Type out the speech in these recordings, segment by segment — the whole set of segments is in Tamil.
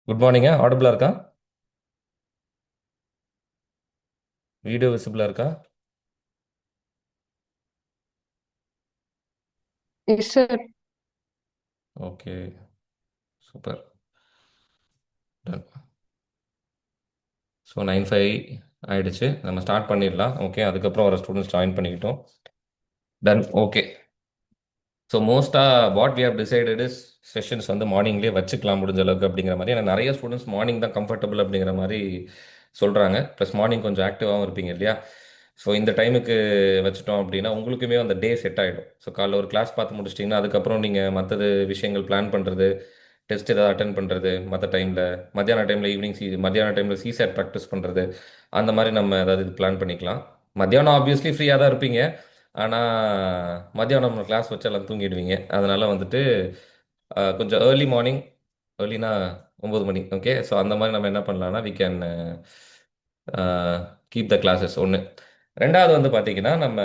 குட் மார்னிங்க. ஆடிபிளா இருக்கா? வீடியோ விசிபிளா இருக்கா? Yes sir. Okay, super. Done. So 9:05 ஆயிடுச்சு. நம்ம ஸ்டார்ட் பண்ணிடலாம். ஓகே, அதுக்கப்புறம் வர ஸ்டூடெண்ட்ஸ் ஜாயின் பண்ணிக்கிட்டோம். டன். ஓகே. ஸோ மோஸ்ட்டாக what we have decided is sessions வந்து மார்னிங்லேயே வச்சுக்கலாம் முடிஞ்ச அளவுக்கு அப்படிங்கிற மாதிரி. ஏன்னா நிறைய ஸ்டூடெண்ட்ஸ் மார்னிங் தான் கம்ஃபர்டபுள் அப்படிங்கிற மாதிரி சொல்கிறாங்க. ப்ளஸ் மார்னிங் கொஞ்சம் ஆக்டிவாகவும் இருப்பீங்க இல்லையா? ஸோ இந்த டைமுக்கு வச்சுட்டோம் அப்படின்னா உங்களுக்குமே அந்த டே செட் ஆகிடும். ஸோ காலைல ஒரு கிளாஸ் பார்த்து முடிச்சிட்டிங்கன்னா அதுக்கப்புறம் நீங்கள் மற்றது விஷயங்கள் பிளான் பண்ணுறது, டெஸ்ட் ஏதாவது அட்டன் பண்ணுறது, மற்ற டைமில் மத்தியான டைமில் மத்தியான டைமில் சிசேட் ப்ராக்டிஸ் பண்ணுறது, அந்த மாதிரி நம்ம ஏதாவது இது பிளான் பண்ணிக்கலாம். மத்தியானம் ஆப்வியஸ்லி ஃப்ரீயாக தான் இருப்பீங்க. ஆனால் மத்தியானம் நம்ம கிளாஸ் வச்சு எல்லாம் தூங்கிடுவீங்க. அதனால வந்துட்டு கொஞ்சம் ஏர்லி மார்னிங், ஏர்லினா 9 மணி. ஓகே, ஸோ அந்த மாதிரி நம்ம என்ன பண்ணலாம்னா we can keep the classes ஒன்று. ரெண்டாவது வந்து பார்த்தீங்கன்னா நம்ம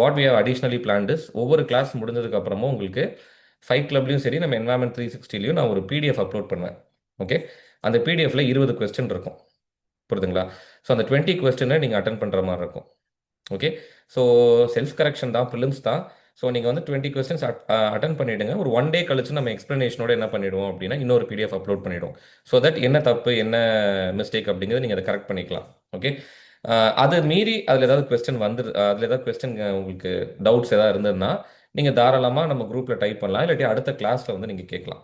what we have additionally planned is ஒவ்வொரு கிளாஸ் முடிஞ்சதுக்கு அப்புறமும் உங்களுக்கு ஃபைட் கிளப்லையும் சரி நம்ம என்வாயன்மெண்ட் 360லையும் நான் ஒரு பிடிஎஃப் அப்லோட் பண்ணுவேன். ஓகே, அந்த பிடிஎஃப்ல 20 கொஸ்டின் இருக்கும். புரியுதுங்களா? ஸோ அந்த 20 கொஸ்டினை நீங்கள் அட்டன் பண்ணுற மாதிரி இருக்கும். ஓகே, ஸோ செல்ஃப் கரெக்ஷன் தான், ப்ரிலிம்ஸ் தான். ஸோ நீங்கள் வந்து 20 கொஸ்டின்ஸ் அட்டன் பண்ணிவிடுங்க. ஒரு ஒன் டே கழிச்சு நம்ம எக்ஸ்ப்ளனேஷனோட என்ன பண்ணிவிடுவோம் அப்படின்னா இன்னொரு பிடிஎஃப் அப்லோட் பண்ணிவிடுவோம். ஸோ தட் என்ன தப்பு என்ன மிஸ்டேக் அப்படிங்கிறது நீங்கள் அதை கரெக்ட் பண்ணிக்கலாம். ஓகே, அது மீறி அதில் ஏதாவது கொஸ்டின் அதில் ஏதாவது கொஸ்டின் உங்களுக்கு டவுட்ஸ் ஏதாவது இருந்ததுன்னா நீங்கள் தாராளமாக நம்ம குரூப்பில் டைப் பண்ணலாம், இல்லாட்டி அடுத்த கிளாஸில் வந்து நீங்கள் கேட்கலாம்.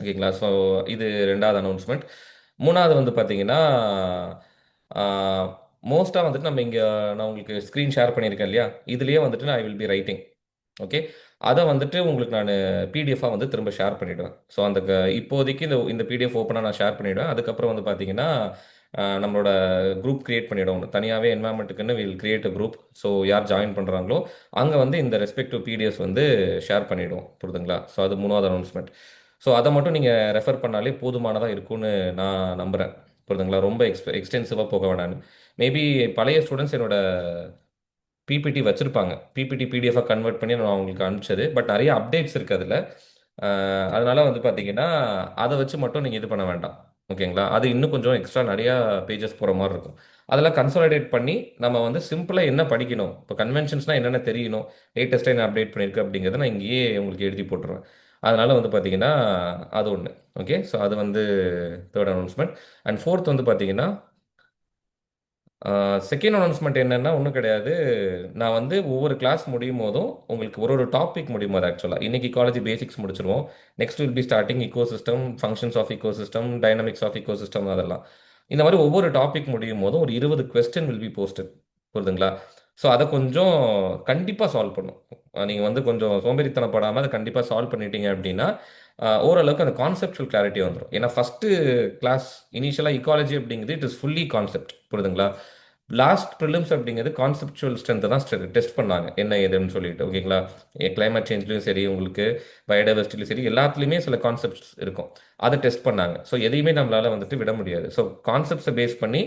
ஓகேங்களா? ஸோ இது ரெண்டாவது அனௌன்ஸ்மெண்ட். மூணாவது வந்து பார்த்தீங்கன்னா மோஸ்ட்டாக வந்துட்டு நம்ம இங்கே நான் உங்களுக்கு ஸ்க்ரீன் ஷேர் பண்ணியிருக்கேன் இல்லையா? இதுலேயே வந்துட்டு நான் ஐ வில் பி ரைட்டிங். ஓகே, அதை வந்துட்டு உங்களுக்கு நான் பிடிஎஃபாக வந்து திரும்ப ஷேர் பண்ணிவிடுவேன். ஸோ அந்த இப்போதைக்கு இந்த பிடிஎஃப் ஓப்பனாக நான் ஷேர் பண்ணிவிடுவேன். அதுக்கப்புறம் வந்து பார்த்தீங்கன்னா நம்மளோட குரூப் கிரியேட் பண்ணிவிடுவோம். தனியாகவே என்வாயன்மெண்ட்டுக்குன்னு will create a group. So யார் ஜாயின் பண்ணுறாங்களோ அங்கே வந்து இந்த ரெஸ்பெக்டிவ் பிடிஎஃப்ஸ் வந்து ஷேர் பண்ணிவிடுவோம். புரியுதுங்களா? ஸோ அது மூணாவது அனௌன்ஸ்மெண்ட். ஸோ அதை மட்டும் நீங்கள் ரெஃபர் பண்ணாலே போதுமானதாக இருக்கும்னு நான் நம்புகிறேன். புரியுதுங்களா? ரொம்ப எக்ஸ்டென்சிவாக போக வேணான்னு. மேபி பழைய ஸ்டூடெண்ட்ஸ் என்னோட பிபிடி வச்சுருப்பாங்க. பிபிடி பிடிஎஃபாக கன்வெர்ட் பண்ணி நான் அவங்களுக்கு அனுப்பிச்சது. பட் நிறைய அப்டேட்ஸ் இருக்குது அதில். அதனால வந்து பார்த்தீங்கன்னா அதை வச்சு மட்டும் நீங்கள் இது பண்ண வேண்டாம். ஓகேங்களா? அது இன்னும் கொஞ்சம் எக்ஸ்ட்ரா நிறையா பேஜஸ் போகிற மாதிரி இருக்கும். அதெல்லாம் கன்சாலிடேட் பண்ணி நம்ம வந்து சிம்பிளாக என்ன படிக்கணும், இப்போ கன்வென்ஷன்ஸ்னால் என்னென்ன தெரியணும், லேட்டஸ்ட்டாக என்ன அப்டேட் பண்ணியிருக்கு அப்படிங்கிறத நான் இங்கேயே உங்களுக்கு எழுதி போட்டுருவேன். அதனால வந்து பார்த்தீங்கன்னா அது ஒன்று. ஓகே, ஸோ அது வந்து தேர்ட் அனௌன்ஸ்மெண்ட். அண்ட் ஃபோர்த் வந்து பார்த்தீங்கன்னா செகண்ட் அனௌன்ஸ்மெண்ட் என்னன்னா ஒன்றும் கிடையாது. நான் வந்து ஒவ்வொரு கிளாஸ் முடியும் போதும் உங்களுக்கு ஒரு ஒரு டாபிக் முடியும் போது ஆக்சுவலாக இன்னைக்கு காலேஜ் பேசிக்ஸ் முடிச்சிருவோம். Next will be starting ecosystem, functions of ecosystem, dynamics of ecosystem, அதெல்லாம். இந்த மாதிரி ஒவ்வொரு டாபிக் முடியும் போதும் ஒரு 20 கொஸ்டின் வில் பி போஸ்டட். புரியுதுங்களா? ஸோ அதை கொஞ்சம் கண்டிப்பாக சால்வ் பண்ணும். நீங்கள் வந்து கொஞ்சம் சோம்பேறித்தனப்படாமல் அதை கண்டிப்பாக சால்வ் பண்ணிட்டீங்க அப்படின்னா ஓரளவுக்கு அந்த கான்செப்டுவல் கிளாரிட்டி வந்துடும். ஏன்னா ஃபஸ்ட்டு கிளாஸ் இனிஷியலாக இக்காலஜி அப்படிங்கிறது இட் இஸ் ஃபுல்லி கான்செப்ட். புரியுதுங்களா? லாஸ்ட் ப்ரிலிம்ஸ் அப்படிங்கிறது கான்செப்சுவல் ஸ்ட்ரென்த்தை தான் டெஸ்ட் பண்ணாங்க என்ன ஏதுன்னு சொல்லிட்டு. ஓகேங்களா? கிளைமேட் சேஞ்ச்லையும் சரி, உங்களுக்கு பயோடைவர்சிட்டிலையும் சரி, எல்லாத்துலேயுமே சில கான்செப்ட்ஸ் இருக்கும். அதை டெஸ்ட் பண்ணாங்க. ஸோ எதையுமே நம்மளால் வந்துட்டு விட முடியாது. ஸோ கான்செப்ட்ஸை பேஸ் பண்ணி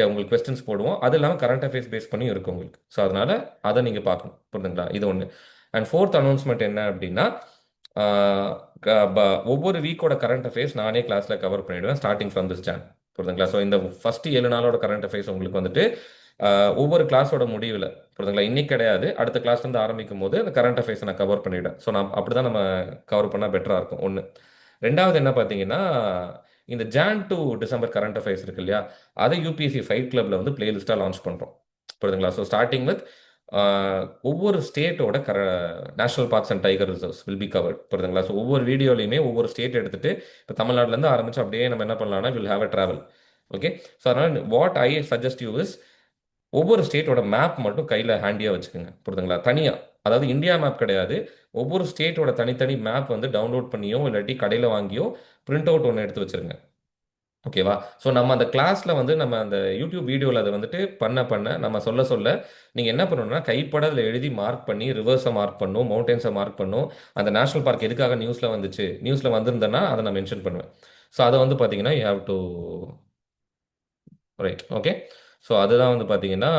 உங்களுக்கு கொஸ்டின்ஸ் போடுவோம். அது இல்லாமல் கரண்ட் அஃபேர்ஸ் பேஸ் பண்ணி இருக்கும் உங்களுக்கு. ஸோ அதனால் அதை நீங்கள் பார்க்கணும். புரியுதுங்களா? இது ஒன்று. அண்ட் ஃபோர்த் அனௌன்ஸ்மெண்ட் என்ன அப்படின்னா ஆஹ் ஒவ்வொரு வீக்கோட கரண்ட் அஃபேர்ஸ் நானே கிளாஸில் கவர் பண்ணிவிடுவேன் ஸ்டார்டிங் ஃப்ரம் திஸ் ஜான். புரியுதுங்களா? ஸோ இந்த ஃபர்ஸ்ட் 7 நாளோட கரண்ட் அஃபேர்ஸ் உங்களுக்கு வந்துட்டு ஒவ்வொரு கிளாஸோட முடிவில், புரியுதுங்களா, இன்னைக்கு கிடையாது, அடுத்த கிளாஸ்லேருந்து ஆரம்பிக்கும் போது அந்த கரண்ட் அஃபேர்ஸை நான் கவர் பண்ணிவிடுவேன். ஸோ நான் அப்படி தான் நம்ம கவர் பண்ணால் பெட்டராக இருக்கும் ஒன்று. ரெண்டாவது என்ன பார்த்தீங்கன்னா இந்த John to December current affairs இருக்கு இல்லையா, அதை யூபிஎஸ்சி ஃபைட் கிளப்ல வந்து பிளேலிஸ்ட்டாக லான்ச் பண்ணுறோம். புரியுதுங்களா? ஸோ ஸ்டார்டிங் வித் ஒவ்வொரு ஸ்டேட்டோட national parks and tiger reserves will be covered. புரியுதுங்களா? ஸோ ஒவ்வொரு வீடியோலையுமே ஒவ்வொரு ஸ்டேட் எடுத்துட்டு இப்போ தமிழ்நாட்டிலேருந்து ஆரம்பிச்சு அப்படியே நம்ம என்ன பண்ணலாம்னா will have a travel. Okay, so அதனால் what I suggest you is ஒவ்வொரு ஸ்டேட்டோட மேப் மட்டும் கையில் ஹேண்டியாக வச்சுக்கோங்க. புரியுதுங்களா? தனியாக, அதாவது இந்தியா மேப் கிடையாது, ஒவ்வொரு ஸ்டேட்டோட தனித்தனி மேப் வந்து டவுன்லோட் பண்ணியோ இல்லாட்டி கடையில் வாங்கியோ பிரிண்ட் அவுட் ஒன்று எடுத்து வச்சிருங்க. ஓகேவா? ஸோ நம்ம அந்த கிளாஸில் வந்து நம்ம அந்த யூடியூப் வீடியோவில் அதை வந்துட்டு பண்ண பண்ண நம்ம சொல்ல சொல்ல நீங்கள் என்ன பண்ணணும்னா கைப்பட அதில் எழுதி மார்க் பண்ணி ரிவர்ஸை மார்க் பண்ணும், மவுண்டன்ஸை மார்க் பண்ணும், அந்த நேஷனல் பார்க் எதுக்காக நியூஸில் வந்துச்சு, நியூஸில் வந்திருந்தேன்னா அதை நான் மென்ஷன் பண்ணுவேன். ஸோ அதை வந்து பார்த்தீங்கன்னா you have to right. Okay, so அதுதான் வந்து பார்த்தீங்கன்னா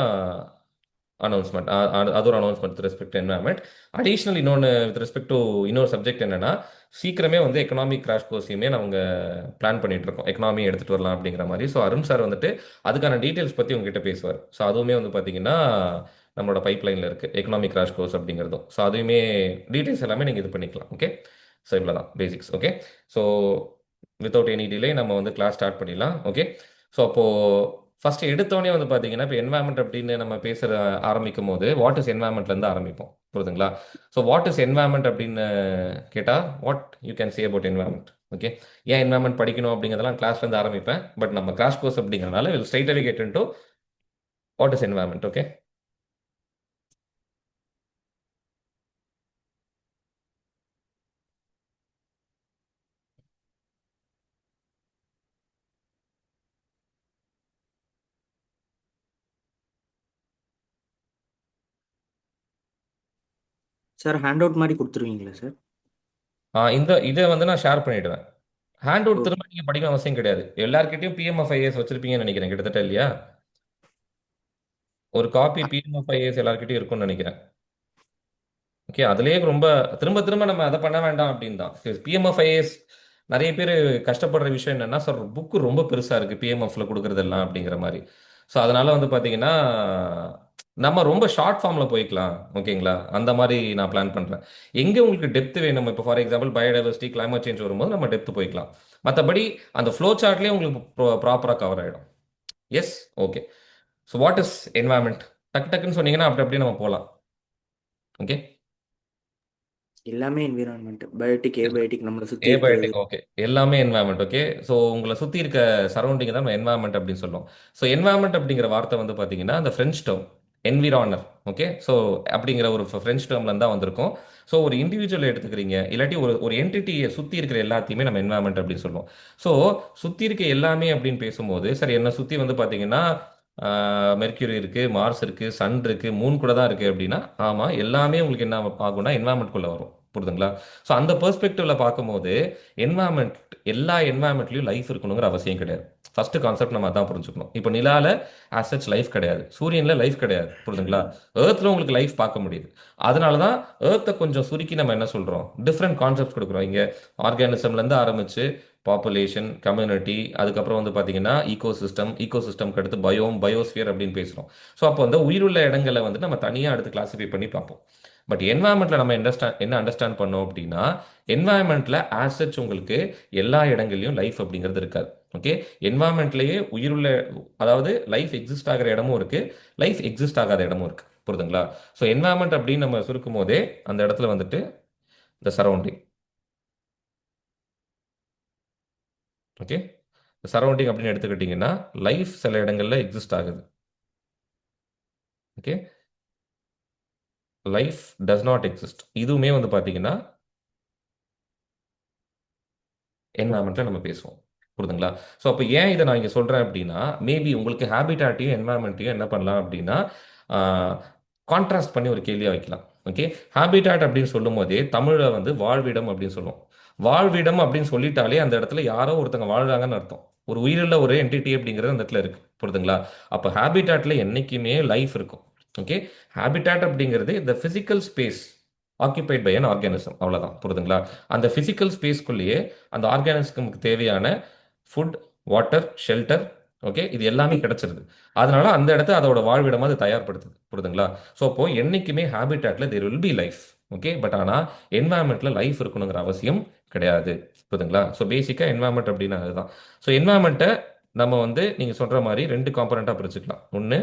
அனௌன்ஸ்மெண்ட். அது ஒரு announcement with respect to environment. Additional இன்னொன்று வித் ரெஸ்பெக்ட் டு இன்னொரு சப்ஜெக்ட் என்னன்னா, சீக்கிரமே வந்து எக்கனாமிக் கிராஷ் கோர்ஸையுமே நாங்க பிளான் பண்ணிட்டு இருக்கோம். எக்கனாமி எடுத்துட்டு வரலாம் அப்படிங்கிற மாதிரி. ஸோ அருண் சார் வந்துட்டு அதுக்கான டீட்டெயில்ஸ் பற்றி உங்ககிட்ட பேசுவார். ஸோ அதுவுமே வந்து பார்த்தீங்கன்னா நம்மளோட பைப்லைனில் இருக்குது எக்கனாமிக் கிராஷ் கோர்ஸ் அப்படிங்கிறதும். ஸோ அதுவுமே டீட்டெயில்ஸ் எல்லாமே நீங்கள் இது பண்ணிக்கலாம். ஓகே. ஸோ இவ்வளோ தான் basics. Okay. So without any delay நம்ம வந்து கிளாஸ் ஸ்டார்ட் பண்ணிடலாம். ஓகே. ஸோ அப்போது ஃபர்ஸ்ட் எடுத்தோடனே வந்து பார்த்தீங்கன்னா இப்போ என்வாயன்மெண்ட் அப்படின்னு நம்ம பேசுகிற ஆரம்பிக்கும் போது வாட் இஸ் என்வாயன்மெண்ட்லேருந்து ஆரம்பிப்போம். புரியுதுங்களா? ஸோ வாட் இஸ் என்வாயன்மெண்ட் அப்படின்னு கேட்டால் what you can say about environment. Okay. ஏன் என்வாயன்மெண்ட் படிக்கணும் அப்படிங்கிறதெல்லாம் கிளாஸ்லேருந்து ஆரம்பிப்பேன். பட் நம்ம கிராஷ் கோர்ஸ் அப்படிங்கிறனால will straight away get into what is environment. Okay. Sir hand out மாதிரி கொடுத்துருவீங்களா சார்? இந்த இதை வந்து நான் ஷேர் பண்ணிடுவேன். Hand out okay. திரும்ப நீங்கள் படிக்கணும் அவசியம் கிடையாது. எல்லார்கிட்டயும் பிஎம்எஃப்ஐஏஎஸ் வச்சிருப்பீங்கன்னு நினைக்கிறேன் கிட்டத்தட்ட, இல்லையா? ஒரு காப்பி பிஎம்எஃப்ஐஏஎஸ் எல்லார்கிட்டயும் இருக்கும்னு நினைக்கிறேன். ஓகே. அதுலேயே ரொம்ப திரும்ப திரும்ப நம்ம அதை பண்ண வேண்டாம் அப்படின்னு தான். பிஎம்எஃப்ஐஏஎஸ் நிறைய பேர் கஷ்டப்படுற விஷயம் என்னன்னா, சார் புக்கு ரொம்ப பெருசாக இருக்குது பிஎம்எஃப்ல கொடுக்குறதெல்லாம் அப்படிங்கிற மாதிரி. ஸோ அதனால வந்து பார்த்தீங்கன்னா நம்ம ரொம்ப ஷார்ட் ஃபார்மில் போய்க்கலாம். ஓகேங்களா? அந்த மாதிரி நான் பிளான் பண்ணுறேன். எங்கே உங்களுக்கு டெப்த் வேணும், இப்போ for example biodiversity climate change வரும்போது நம்ம டெப்த் போய்க்கலாம். மற்றபடி அந்த ஃப்ளோ சார்ட்லேயே உங்களுக்கு ப்ராப்பராக கவர் ஆகிடும். Yes. Okay. So what is environment? டக்கு டக்குன்னு சொன்னீங்கன்னா அப்படி அப்படியே நம்ம போகலாம். ஓகே. எல்லாமே என்விரான்மெண்ட், பயோட்டிக் ஏபயோட்டிக் நம்மளை சுற்றி இருக்கிறது. ஏபயோட்டிக். ஓகே. எல்லாமே என்வாயன்மெண்ட். ஓகே. ஸோ உங்களை சுற்றி இருக்க சரௌண்டிங் தான் நம்ம என்வாயன்மெண்ட் அப்படின்னு சொல்லுவோம். ஸோ என்வாயன்மெண்ட் அப்படிங்கிற வார்த்தை வந்து பார்த்தீங்கன்னா அந்த ஃப்ரெஞ்ச் டேர்ம் என்விரானர். ஓகே. ஸோ அப்படிங்கிற ஒரு ஃப்ரெஞ்ச் டேர்ம்ல தான் வந்திருக்கும். ஸோ ஒரு இண்டிவிஜுவல் எடுத்துக்கிறீங்க, இல்லாட்டி ஒரு ஒரு என்டிட்டியை சுற்றி இருக்கிற எல்லாத்தையுமே நம்ம என்வாயன்மெண்ட் அப்படின்னு சொல்லுவோம். ஸோ சுற்றி இருக்க எல்லாமே அப்படின்னு பேசும்போது சரி, என்னை சுற்றி வந்து பார்த்தீங்கன்னா மெர்க்யூரி இருக்கு, மார்ஸ் இருக்கு, சன் இருக்கு, மூன் கூட தான் இருக்கு அப்படின்னா ஆமா, எல்லாமே உங்களுக்கு என்ன ஆகும்னா என்வாயன்மெண்ட் குள்ள வரும். புரியுதுங்களா? ஸோ அந்த பெர்ஸ்பெக்டிவ்ல பார்க்கும்போது என்வாயன்மெண்ட், எல்லா என்வாயன்மெண்ட்லயும் லைஃப் இருக்கணுங்கிற அவசியம் கிடையாது. ஃபர்ஸ்ட் கான்செப்ட் நம்ம அதான் புரிஞ்சுக்கணும். இப்போ நிலால ஆஸ் சச் லைஃப் கிடையாது, சூரியன்ல லைஃப் கிடையாது. புரியுதுங்களா? ஏர்த்ல உங்களுக்கு லைஃப் பார்க்க முடியுது. அதனால தான் ஏர்த்தை கொஞ்சம் சுருக்கி நம்ம என்ன சொல்றோம், டிஃப்ரெண்ட் கான்செப்ட் கொடுக்குறோம். இங்க ஆர்கானிசம்ல இருந்து ஆரம்பிச்சு பாப்புலேஷன், கம்யூனிட்டி, அதுக்கப்புறம் வந்து பார்த்தீங்கன்னா ஈகோசிஸ்டம், ஈகோசிஸ்டம்க்கு அடுத்து பயோம், பயோஸ்பியர் அப்படின்னு பேசுகிறோம். ஸோ அப்போ வந்து உயிருள்ள இடங்களை வந்து நம்ம தனியாக அடுத்து கிளாஸிஃபை பண்ணி பார்ப்போம். பட் என்வாயன்மெண்ட்ல நம்ம என்ன அண்டர்ஸ்டாண்ட் பண்ணோம் அப்படின்னா, என்வாயன்மெண்ட்ல ஆஸ் சச் உங்களுக்கு எல்லா இடங்கள்லையும் லைஃப் அப்படிங்கிறது இருக்காது. ஓகே. என்வாயன்மெண்ட்லயே உயிருள்ள, அதாவது லைஃப் எக்ஸிஸ்ட் ஆகிற இடமும் இருக்கு, லைஃப் எக்ஸிஸ்ட் ஆகாத இடமும் இருக்கு. புரியுதுங்களா? ஸோ என்வாயன்மெண்ட் அப்படின்னு நம்ம சுருக்கும் போதே அந்த இடத்துல வந்துட்டு இந்த சரௌண்டிங். ஓகே. சரௌண்டிங் அப்படின்னு எடுத்துக்கிட்டிங்கன்னா லைஃப் சில இடங்கள்ல எக்ஸிஸ்ட் ஆகுது. Okay. Life does not exist. இதுவுமே வந்து பார்த்தீங்கன்னா என்வாயன்மெண்ட்ல நம்ம பேசுவோம். புரியுதுங்களா? ஸோ அப்போ ஏன் இதை நான் இங்கே சொல்கிறேன் அப்படின்னா, மேபி உங்களுக்கு ஹேபிட்டாட்டையும் என்வாயன்மெண்ட்டையும் என்ன பண்ணலாம் அப்படின்னா கான்ட்ராஸ்ட் பண்ணி ஒரு கேள்வியாக வைக்கலாம். ஓகே. ஹேபிட்டாட் அப்படின்னு சொல்லும் போதே தமிழில் வந்து வாழ்விடம் அப்படின்னு சொல்லுவோம். வாழ்விடம் அப்படின்னு சொல்லிட்டாலே அந்த இடத்துல யாரோ ஒருத்தங்க வாழ்றாங்கன்னு அர்த்தம். ஒரு உயிருள்ள ஒரு என்டிட்டி அப்படிங்கிறது அந்த இடத்துல இருக்கு. புரியுதுங்களா? அப்போ ஹேபிட்டாட்ல என்னைக்குமே லைஃப் இருக்கும். ஓகே. ஹேபிட்டாட் அப்படிங்கிறது இந்த physical space occupied by an organism. அவ்வளோதான். புரியுதுங்களா? அந்த பிசிக்கல் ஸ்பேஸ்க்குள்ளேயே அந்த ஆர்கானிசம்க்கு தேவையான ஃபுட், வாட்டர், ஷெல்டர், ஓகே, இது எல்லாமே கிடைச்சிருது. அதனால அந்த இடத்த அதோட வாழ்விடமா அது தயார்படுத்துது. புரியுதுங்களா? ஸோ அப்போ என்னைக்குமே ஹேபிட்டாட்ல there will be life. Okay. But ஆனால் என்வாயன்மெண்ட்ல லைஃப் இருக்கணுங்கிற அவசியம் கிடையாது. புரியுதுங்களா? ஸோ பேசிக்காக என்வாயன்மெண்ட் அப்படின்னா அதுதான். ஸோ என்வாயன்மெண்ட்டை நம்ம வந்து நீங்கள் சொல்கிற மாதிரி ரெண்டு காம்பனண்ட்டாக பிரிச்சுக்கலாம். ஒன்று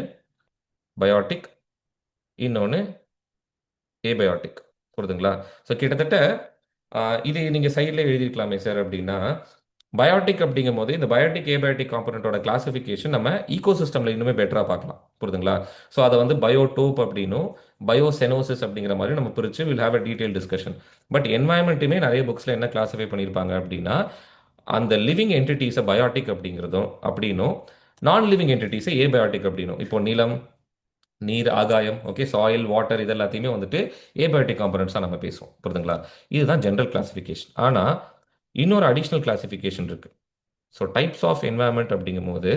பயோட்டிக், இன்னொன்று ஏபயோட்டிக். புரியுதுங்களா? ஸோ கிட்டத்தட்ட இது நீங்கள் சைடில் எழுதிருக்கலாமே சார் அப்படின்னா, பயோட்டிக் அப்படிங்கும் போது இந்த பயோட்டிக் ஏபயோட்டிக் காம்பனண்டோட கிளாசிஃபிகேஷன் நம்ம ஈகோசிஸ்டம்ல இன்னுமே பெட்டராக பார்க்கலாம். புரியுதுங்களா? ஸோ அதை வந்து பயோடோப் அப்படின்னும் பயோசெனோசிஸ் அப்படிங்கிற மாதிரி நம்ம பிரித்து will have a detail discussion. But என்வாயன்மெண்ட்டுமே நிறைய புக்ஸில் என்ன கிளாஸிஃபை பண்ணியிருப்பாங்க அப்படின்னா, அந்த லிவிங் என்டிட்டிஸை பயோட்டிக் அப்படிங்கிறதும் அப்படின்னும், நான் லிவிங் என்டிட்டிஸை ஏபயோட்டிக் அப்படின்னும். இப்போ நிலம், நீர், ஆகாயம், ஓகே, சாயில், வாட்டர், இது எல்லாத்தையுமே வந்துட்டு ஏபயோட்டிக் காம்பனன்ட்ஸாக நம்ம பேசுவோம். புரியுதுங்களா? இதுதான் ஜென்ரல் கிளாசிஃபிகேஷன். ஆனால் இன்னொரு அடிஷ்னல் கிளாசிஃபிகேஷன் இருக்கு. ஸோ டைப்ஸ் ஆஃப் என்வாயன்மெண்ட் அப்படிங்கும்போது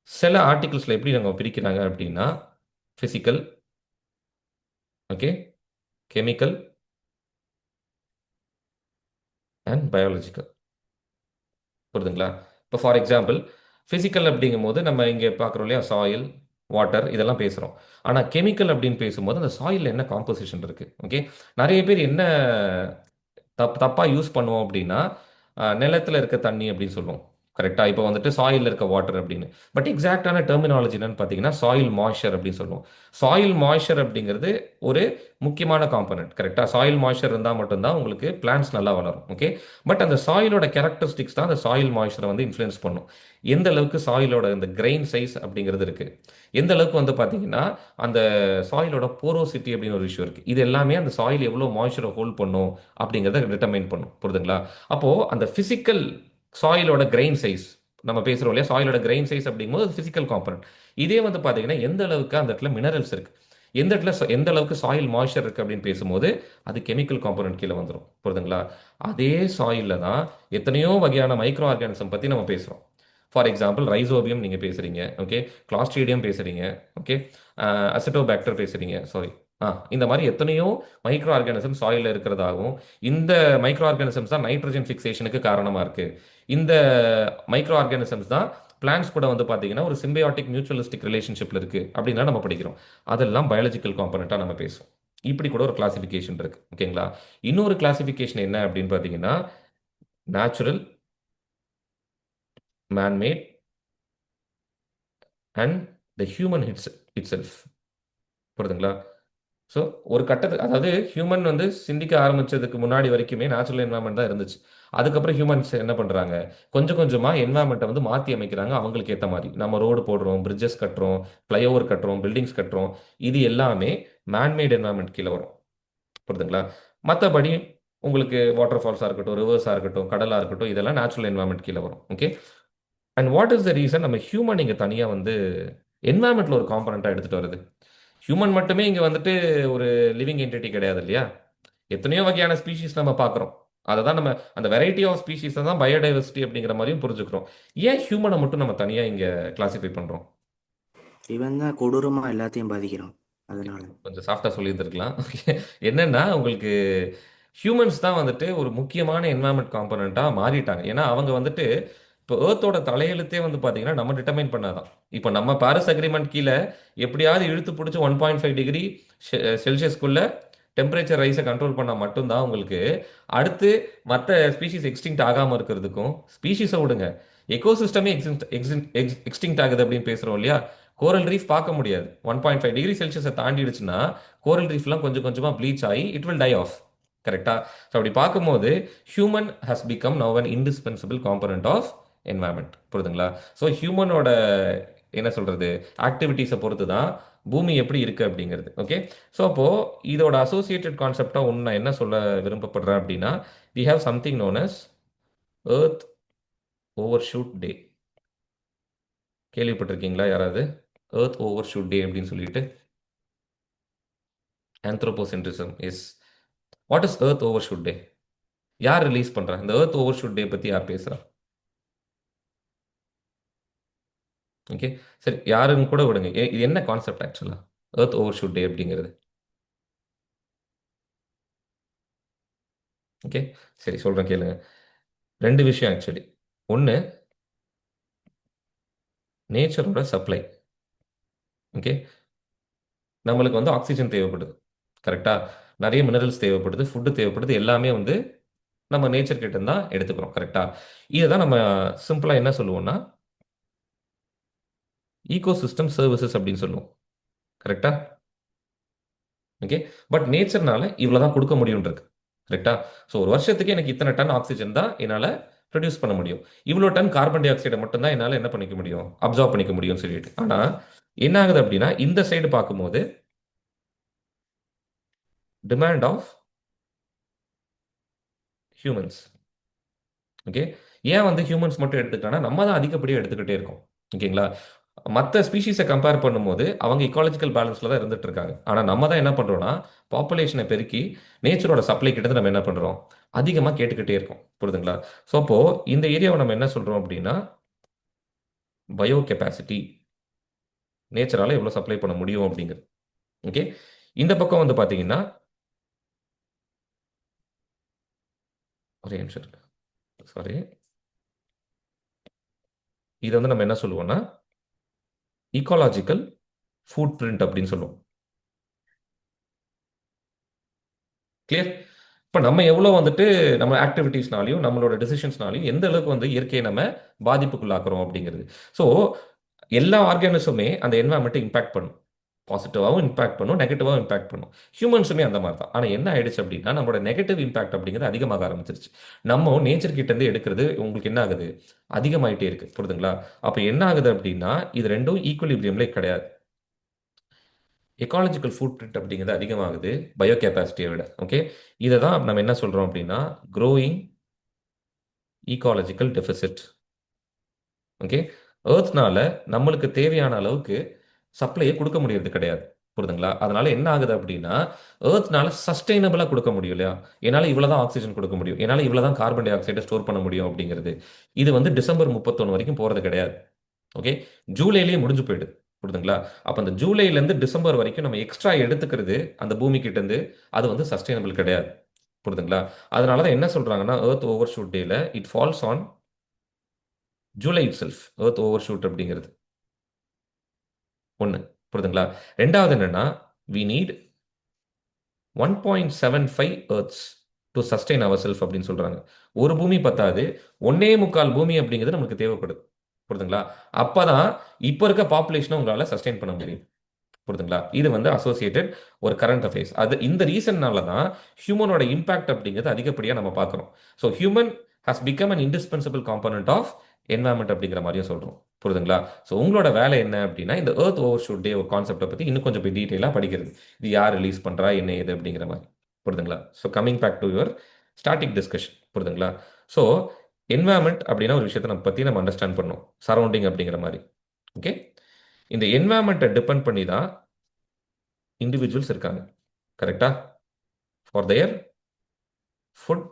சில ஆர்டிகிள்ஸில் எப்படி நம்ம பிரிக்கிறாங்க அப்படின்னா, physical, okay, chemical and biological. புரியுதுங்களா? இப்போ ஃபார் எக்ஸாம்பிள் ஃபிசிக்கல் அப்படிங்கும்போது நம்ம இங்கே பார்க்குறோம் இல்லையா, சாயில், வாட்டர் இதெல்லாம் பேசுகிறோம். ஆனால் கெமிக்கல் அப்படின்னு பேசும்போது அந்த சாயிலில் என்ன காம்போசிஷன் இருக்குது. ஓகே, நிறைய பேர் என்ன தப்பாக யூஸ் பண்ணுவோம் அப்படின்னா, நிலத்தில் இருக்க தண்ணி அப்படின்னு சொல்லுவோம். கரெக்டாக இப்போ வந்துட்டு சாயிலில் இருக்க வாட்டர் அப்படின்னு. பட் எக்ஸாக்டான டெர்மினாலஜி என்னன்னு பார்த்தீங்கன்னா சாயில் மாய்ஸ்சர் அப்படின்னு சொல்லுவோம். சாயில் மாய்ஸ்சர் அப்படிங்கிறது ஒரு முக்கியமான காம்பனன்ட். கரெக்டாக சாயில் மாய்ஸ்சர் இருந்தால் மட்டும்தான் உங்களுக்கு பிளான்ஸ் நல்லா வளரும். ஓகே, பட் அந்த சாயிலோட கேரக்டரிஸ்டிக்ஸ் தான் அந்த சாயில் மாய்ஸ்சரை வந்து இன்ஃப்ளூயன்ஸ் பண்ணும். எந்த அளவுக்கு சாயிலோட இந்த கிரெயின் சைஸ் அப்படிங்கிறது இருக்குது, எந்த அளவுக்கு வந்து பார்த்தீங்கன்னா அந்த சாயிலோட போரோசிட்டி அப்படின்னு ஒரு விஷயம் இருக்குது. இது எல்லாமே அந்த சாயில் எவ்வளோ மாய்ஸ்சரை ஹோல்ட் பண்ணும் அப்படிங்கிறத டிட்டர்மைன் பண்ணும். புரியுதுங்களா? அப்போது அந்த ஃபிசிக்கல் சாயிலோட கிரெயின் சைஸ், நம்ம பேசுகிறோம் இல்லையா, சாயிலோட கிரெயின் சைஸ் அப்படிங்கும்போது அது ஃபிசிக்கல் காம்பனன்ட். இதே வந்து பார்த்தீங்கன்னா எந்த அளவுக்கு அந்த இடத்துல மினரல்ஸ் இருக்குது, எந்த இடத்துல எந்த அளவுக்கு சாயில் மாய்ஸ்சர் இருக்குது அப்படின்னு பேசும்போது அது கெமிக்கல் காம்பனன்ட் கீழே வந்துடும். புரியுதுங்களா? அதே சாயிலில் தான் எத்தனையோ வகையான மைக்ரோ ஆர்கானிசம் பற்றி நம்ம பேசுகிறோம். ஃபார் எக்ஸாம்பிள் ரைசோபியம் நீங்கள் பேசுகிறீங்க, ஓகே, கிளாஸ்ட்ரீடியம் பேசுகிறீங்க, ஓகே, அசிட்டோபாக்டர் பேசுகிறீங்க, சாரி. இந்த மாதிரி எத்தனையோ மைக்ரோ ஆர்கானிசம் சாயிலில் இருக்கிறதாகவும், இந்த மைக்ரோ ஆர்கானிசம்ஸ் தான் நைட்ரஜன் ஃபிக்சேஷனுக்கு காரணமாக இருக்குது. இந்த மைக்ரோ ஆர்கானிசம்ஸ் தான் பிளான்ஸ் கூட வந்து பார்த்தீங்கன்னா ஒரு சிம்பியாட்டிக் மியூச்சுவலிஸ்டிக் ரிலேஷன்ஷிப்பில் இருக்குது அப்படின்லாம் நம்ம படிக்கிறோம். அதெல்லாம் பயாலஜிக்கல் காம்பனண்ட்டாக நம்ம பேசுவோம். இப்படி கூட ஒரு கிளாசிஃபிகேஷன் இருக்குது. ஓகேங்களா? இன்னொரு கிளாசிஃபிகேஷன் என்ன அப்படின்னு பார்த்தீங்கன்னா natural, man-made and the human it self. புரியுதுங்களா? ஸோ ஒரு கட்டத்துக்கு, அதாவது ஹியூமன் வந்து சிந்திக்க ஆரம்பிச்சதுக்கு முன்னாடி வரைக்குமே நேச்சுரல் என்வாயன்மெண்ட் தான் இருந்துச்சு. அதுக்கப்புறம் ஹியூமன்ஸ் என்ன பண்ணுறாங்க, கொஞ்சம் கொஞ்சமாக என்வாயன்மெண்ட்டை வந்து மாற்றி அமைக்கிறாங்க அவங்களுக்கு ஏற்ற மாதிரி. நம்ம ரோடு போடுறோம், பிரிட்ஜஸ் கட்டுறோம், ஃப்ளைஓவர் கட்டுறோம், பில்டிங்ஸ் கட்டுறோம். இது எல்லாமே மேன்மேட் என்வாயன்மெண்ட் கீழே வரும். புரியுதுங்களா? மற்றபடி உங்களுக்கு வாட்டர் ஃபால்ஸாக இருக்கட்டும், ரிவர்ஸாக இருக்கட்டும், கடலாக இருக்கட்டும், இதெல்லாம் நேச்சுரல் என்வாயன்மெண்ட் கீழே வரும். Okay, and what is the reason நம்ம ஹியூமன் இங்கே தனியாக வந்து என்வாயன்மெண்ட்டில் ஒரு காம்பனண்ட்டாக எடுத்துகிட்டு வருது? ஹியூமன் மட்டுமே இங்கே வந்துட்டு ஒரு லிவிங் என்டிட்டி கிடையாது இல்லையா? எத்தனையோ வகையான ஸ்பீஷீஸ் நம்ம பார்க்குறோம். அதை தான் நம்ம அந்த வெரைட்டி ஆஃப் ஸ்பீஷீஸை தான் பயோடைவர்சிட்டி அப்படிங்கிற மாதிரியும் புரிஞ்சுக்கிறோம். ஏன் ஹியூமனை மட்டும் நம்ம தனியாக இங்கே கிளாஸிஃபை பண்ணுறோம்? இவன் தான் கொடூரமாக எல்லாத்தையும் பாதிக்கிறான் அதனால. கொஞ்சம் சாஃப்டாக சொல்லியிருந்திருக்கலாம். என்னன்னா உங்களுக்கு ஹியூமன்ஸ் தான் வந்துட்டு ஒரு முக்கியமான என்வாயன்மெண்ட் காம்பனண்ட்டாக மாறிட்டாங்க. ஏன்னா அவங்க வந்துட்டு இப்போ ஏர்த்தோட தலையெழுத்தே வந்து பார்த்தீங்கன்னா நம்ம டிட்டர்மைன் பண்ணாதான். இப்போ நம்ம பாரிஸ் அக்ரிமெண்ட் கீழே எப்படியாவது இழுத்து பிடிச்சி 1.5 டிகிரி செல்சியஸ்க்குள்ள டெம்பரேச்சர் ரைஸை கண்ட்ரோல் பண்ணால் மட்டும்தான் உங்களுக்கு அடுத்து மற்ற ஸ்பீஷீஸ் எக்ஸ்டிங்க்ட் ஆகாமல் இருக்கிறதுக்கும், ஸ்பீஷீஸை விடுங்க, எக்கோசிஸ்டமே எக்ஸ்டிங்க்ட் ஆகுது அப்படின்னு பேசுகிறோம் இல்லையா? கோரல் ரீஃப் பார்க்க முடியாது. 1.5 டிகிரி செல்சியஸை தாண்டிடுச்சுன்னா கோரல் ரீஃப்லாம் கொஞ்சம் கொஞ்சமாக ப்ளீச் ஆகி இட் வில் டை ஆஃப். கரெக்டா? ஸோ அப்படி பார்க்கும்போது human has become now an indispensable component of environment. புரியுதுங்களா? ஸோ ஹியூமனோட என்ன சொல்றது ஆக்டிவிட்டீஸை பொறுத்து தான் பூமி எப்படி இருக்கு அப்படிங்கிறது. ஓகே, ஸோ அப்போ இதோட அசோசியேட்டட் கான்செப்டா ஒன்று நான் என்ன சொல்ல விருப்பப்படுறேன் அப்படின்னா, we have something known as earth overshoot day. கேள்விப்பட்டிருக்கீங்களா யாராவது? எர்த் ஓவர்ஷூட் டே அப்படின்னு சொல்லிட்டு. Anthropocentrism is what is earth overshoot day? யார் ரிலீஸ் பண்றா இந்த எர்த் ஓவர்ஷூட் டே பத்தி? யார் பேசுறா? ஓகே, சரி, யாருன்னு கூட விடுங்க. இது என்ன கான்செப்ட் ஆக்சுவலா எர்த் ஓவர்ஷூட் டே அப்படிங்கிறது? ஓகே, சரி சொல்றேன் கேளுங்க. ரெண்டு விஷயம் ஆக்சுவலி. ஒன்று, நேச்சரோட சப்ளை. ஓகே, நம்மளுக்கு வந்து ஆக்சிஜன் தேவைப்படுது. கரெக்டா? நிறைய மினரல்ஸ் தேவைப்படுது, ஃபுட்டு தேவைப்படுது, எல்லாமே வந்து நம்ம நேச்சர் கிட்ட இருந்தா எடுத்துக்கிறோம். கரெக்டா? இதை தான் நம்ம சிம்பிளா என்ன சொல்லுவோம்னா ஈகோசிஸ்டம் சர்வீசஸ் அப்படின்னு சொல்லுவோம். கரெக்டா? ஓகே, பட் நேச்சர்னால இவ்வளோ தான் கொடுக்க முடியும்ன்றது. கரெக்டா? ஸோ ஒரு வருஷத்துக்கு எனக்கு இத்தனை டன் ஆக்சிஜன் தான் என்னால் ப்ரொடியூஸ் பண்ண முடியும், இவ்வளோ டன் கார்பன் டை ஆக்சைடை மட்டும் தான் என்னால் என்ன பண்ணிக்க முடியும், அப்சார்ப் பண்ணிக்க முடியும்னு சொல்லிட்டு. ஆனால் என்ன ஆகுது அப்படின்னா இந்த சைடு பார்க்கும்போது டிமாண்ட் ஆஃப் ஹியூமன்ஸ். ஓகே, ஏன் வந்து ஹியூமன்ஸ் மட்டும் எடுத்துக்கிட்டோம்னா நம்ம தான் அதிகப்படியாக எடுத்துக்கிட்டே இருக்கோம். ஓகேங்களா? மற்ற ஸ்பீஷீஸை கம்பேர் பண்ணும்போது அவங்க இக்காலஜிக்கல் பேலன்ஸில் தான் இருந்துட்டு இருக்காங்க. ஆனால் நம்ம தான் என்ன பண்ணுறோம்னா பாப்புலேஷனை பெருக்கி நேச்சரோட சப்ளை கிட்ட நம்ம என்ன பண்ணுறோம், அதிகமாக கேட்டுக்கிட்டே இருக்கோம். புரியுதுங்களா? ஸோ அப்போது இந்த ஏரியாவை நம்ம என்ன சொல்கிறோம் அப்படின்னா பயோ கெப்பாசிட்டி நேச்சரால எவ்வளோ சப்ளை பண்ண முடியும் அப்படிங்கிறது. ஓகே, இந்த பக்கம் வந்து பார்த்தீங்கன்னா ஒரே நிமிஷம், சாரி, இதை வந்து நம்ம என்ன சொல்லுவோம்னா ஈகாலஜிக்கல் ஃபுட் பிரிண்ட் அப்படின்னு சொல்லுவோம். கிளியர்? இப்போ நம்ம எவ்வளோ வந்துட்டு நம்ம ஆக்டிவிட்டீஸ்னாலையும் நம்மளோட டெசிஷன்ஸ்னாலையும் எந்த அளவுக்கு வந்து இயற்கையை நம்ம பாதிப்புக்குள்ளாக்குறோம் அப்படிங்கிறது. ஸோ எல்லா ஆர்கானிசமே அந்த என்வாயன்மெண்ட்டை இம்பாக்ட் பண்ணும். பாசிட்டிவாகவும் இம்பாக்ட் பண்ணும், நெகட்டிவாகவும் இம்பாக்ட் பண்ணும். ஹியூமன்ஸுமே அந்த மாதிரி தான். ஆனால் என்ன ஆயிடுச்சு அப்படின்னா நம்மளோட நெகட்டிவ் இம்பாக்ட் அப்படிங்கிறது அதிகமாக ஆரம்பிச்சிருச்சு. நம்ம நேச்சர் கிட்ட இருந்து எடுக்கிறது உங்களுக்கு என்ன ஆகுது, அதிகமாயிட்டே இருக்கு. புரியுதுங்களா? அப்போ என்ன ஆகுது அப்படின்னா இது ரெண்டும் ஈக்குவலிபிரியம்ல கிடையாது. எக்காலஜிக்கல் ஃபுட் பிரிண்ட் அப்படிங்கிறது அதிகமாகுது பயோ கெப்பாசிட்டியை விட. ஓகே, இதை தான் நம்ம என்ன சொல்கிறோம் அப்படின்னா க்ரோயிங் ஈகாலஜிக்கல் டெபிசிட். ஓகே, ஏர்த்னால நம்மளுக்கு தேவையான அளவுக்கு சப்ளையை கொடுக்க முடியறது கிடையாது. புரியுதுங்களா? அதனால என்ன ஆகுது அப்படின்னா ஏர்த்னால சஸ்டைனபிளாக கொடுக்க முடியும் இல்லையா? என்னால் இவ்வளோ தான் ஆக்சிஜன் கொடுக்க முடியும், என்னால் இவ்வளோ தான் கார்பன் டை ஆக்சைடை ஸ்டோர் பண்ண முடியும் அப்படிங்கிறது. இது வந்து டிசம்பர் 31 வரைக்கும் போகிறது கிடையாது. ஓகே, ஜூலைலேயே முடிஞ்சு போயிடுது. புரியுதுங்களா? அப்போ அந்த ஜூலைலேருந்து டிசம்பர் வரைக்கும் நம்ம எக்ஸ்ட்ரா எடுத்துக்கிறது அந்த பூமி கிட்ட இருந்து, அது வந்து சஸ்டைனபிள் கிடையாது. புரியுதுங்களா? அதனால தான் என்ன சொல்றாங்கன்னா எர்த் ஓவர் ஷூட் டேல it falls on July itself. Earth overshoot அப்படிங்கிறது ஒன்று. புரியுதுங்களா? ரெண்டாவது என்னன்னா we need 1.75 earths to sustain our self அப்படின்னு சொல்றாங்க. ஒரு பூமி பத்தாது, 1.25 பூமி அப்படிங்கிறது நமக்கு தேவைப்படுது. புரியுதுங்களா? அப்பதான் இப்போ இருக்க பாப்புலேஷனை உங்களால சஸ்டெயின் பண்ண முடியும். புரியுதுங்களா? இது வந்து அசோசியேட்டட் ஒரு கரண்ட் அஃபேர்ஸ். அது இந்த ரீசன்னால தான் ஹியூமனோட இம்பாக்ட் அப்படிங்கிறது அதிகப்படியாக நம்ம பார்க்குறோம். So human has become an indispensable component of environment அப்படிங்கிற மாதிரியும் சொல்கிறோம். புரியுதுங்களா? ஸோ உங்களோட வேலை என்ன அப்படின்னா இந்த எர்த் ஓவர் ஷூட் டே ஒரு கான்செப்டை பற்றி இன்னும் கொஞ்சம் டீட்டெயிலாக படிக்கிறது. இது யார் ரிலீஸ் பண்ணுறா, என்ன ஏது அப்படிங்கிற மாதிரி. புரியுதுங்களா? So coming back to your static discussion. புரியுதுங்களா? ஸோ என்வாயன்மெண்ட் அப்படின்னா ஒரு விஷயத்தை நம்ம பற்றி நம்ம அண்டர்ஸ்டாண்ட் பண்ணணும், சரௌண்டிங் அப்படிங்கிற மாதிரி. ஓகே, இந்த என்வாயன்மெண்ட்டை டிபெண்ட் பண்ணி தான் இண்டிவிஜுவல்ஸ் இருக்காங்க. கரெக்டா? For their food,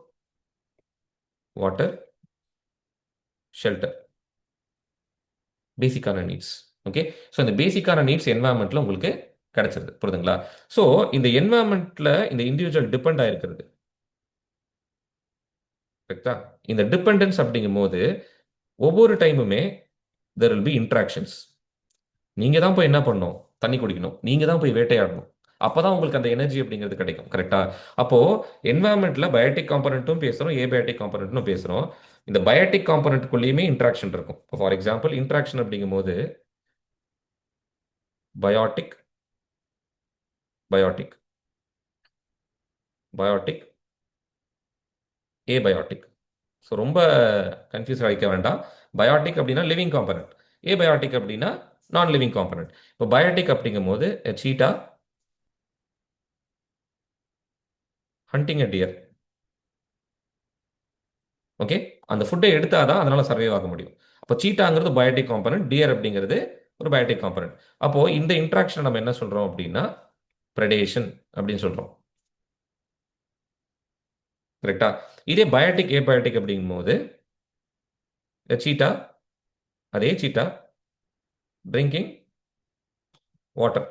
water, shelter, பேசிக்கான நீட்ஸ். ஓகே, ஸோ இந்த பேசிக்கான நீட்ஸ் என்வாயன்மெண்ட்ல உங்களுக்கு கிடைச்சிருது. புரியுதுங்களா? ஸோ இந்த என்வாயன்மெண்ட்ல இந்த இண்டிவிஜுவல் டிபெண்ட் ஆயிருக்கிறது. கரெக்டா? இந்த டிபெண்டன்ஸ் அப்படிங்கும் போது ஒவ்வொரு டைமுமே தெர் வில் பி இன்ட்ராக்ஷன்ஸ். நீங்க தான் போய் என்ன பண்ணணும், தண்ணி குடிக்கணும், நீங்க தான் போய் வேட்டையாடணும். அப்பதான் உங்களுக்கு அந்த எனர்ஜி அப்படிங்கிறது கிடைக்கும். கரெக்டா? அப்போ என்வாயன்மெண்ட்ல பயோட்டிக் காம்பனண்ட்டும் பேசுறோம், ஏபயோட்டிக் காம்பனண்ட்டும் பேசுறோம். இந்த பயோட்டிக் காம்பனண்ட்குள்ளேயுமே இன்ட்ராக்ஷன் இருக்கும். ஃபார் எக்ஸாம்பிள் இன்ட்ராக்ஷன் அப்படிங்கும் போது biotic, biotic, biotic, abiotic. So ரொம்ப கன்ஃபியூஸ் ஆகிக்க வேண்டாம். பயோட்டிக் அப்படின்னா லிவிங் காம்பனண்ட், ஏபயோட்டிக் அப்படின்னா நான் லிவிங் காம்பனண்ட். இப்போ பயோட்டிக் அப்படிங்கும் போது சீட்டா ஹண்டிங் அ டியர். ஓகே, அந்த ஃபுட்டை எடுத்தாதான் அதனால சர்வே ஆக முடியும். அப்போ சீட்டாங்கிறது பயோட்டிக் காம்பனன்ட், டியர் அப்படிங்கிறது ஒரு பயோட்டிக் காம்பனன்ட். அப்போ இந்த இன்ட்ராக்ஷன் நம்ம என்ன சொல்றோம் அப்படின்னா predation அப்படின்னு சொல்றோம். கரெக்டா? இதே பயோட்டிக் ஏபயோட்டிக் அப்படிங்கும்போது சீட்டா, அதே சீட்டா ட்ரிங்கிங் வாட்டர்,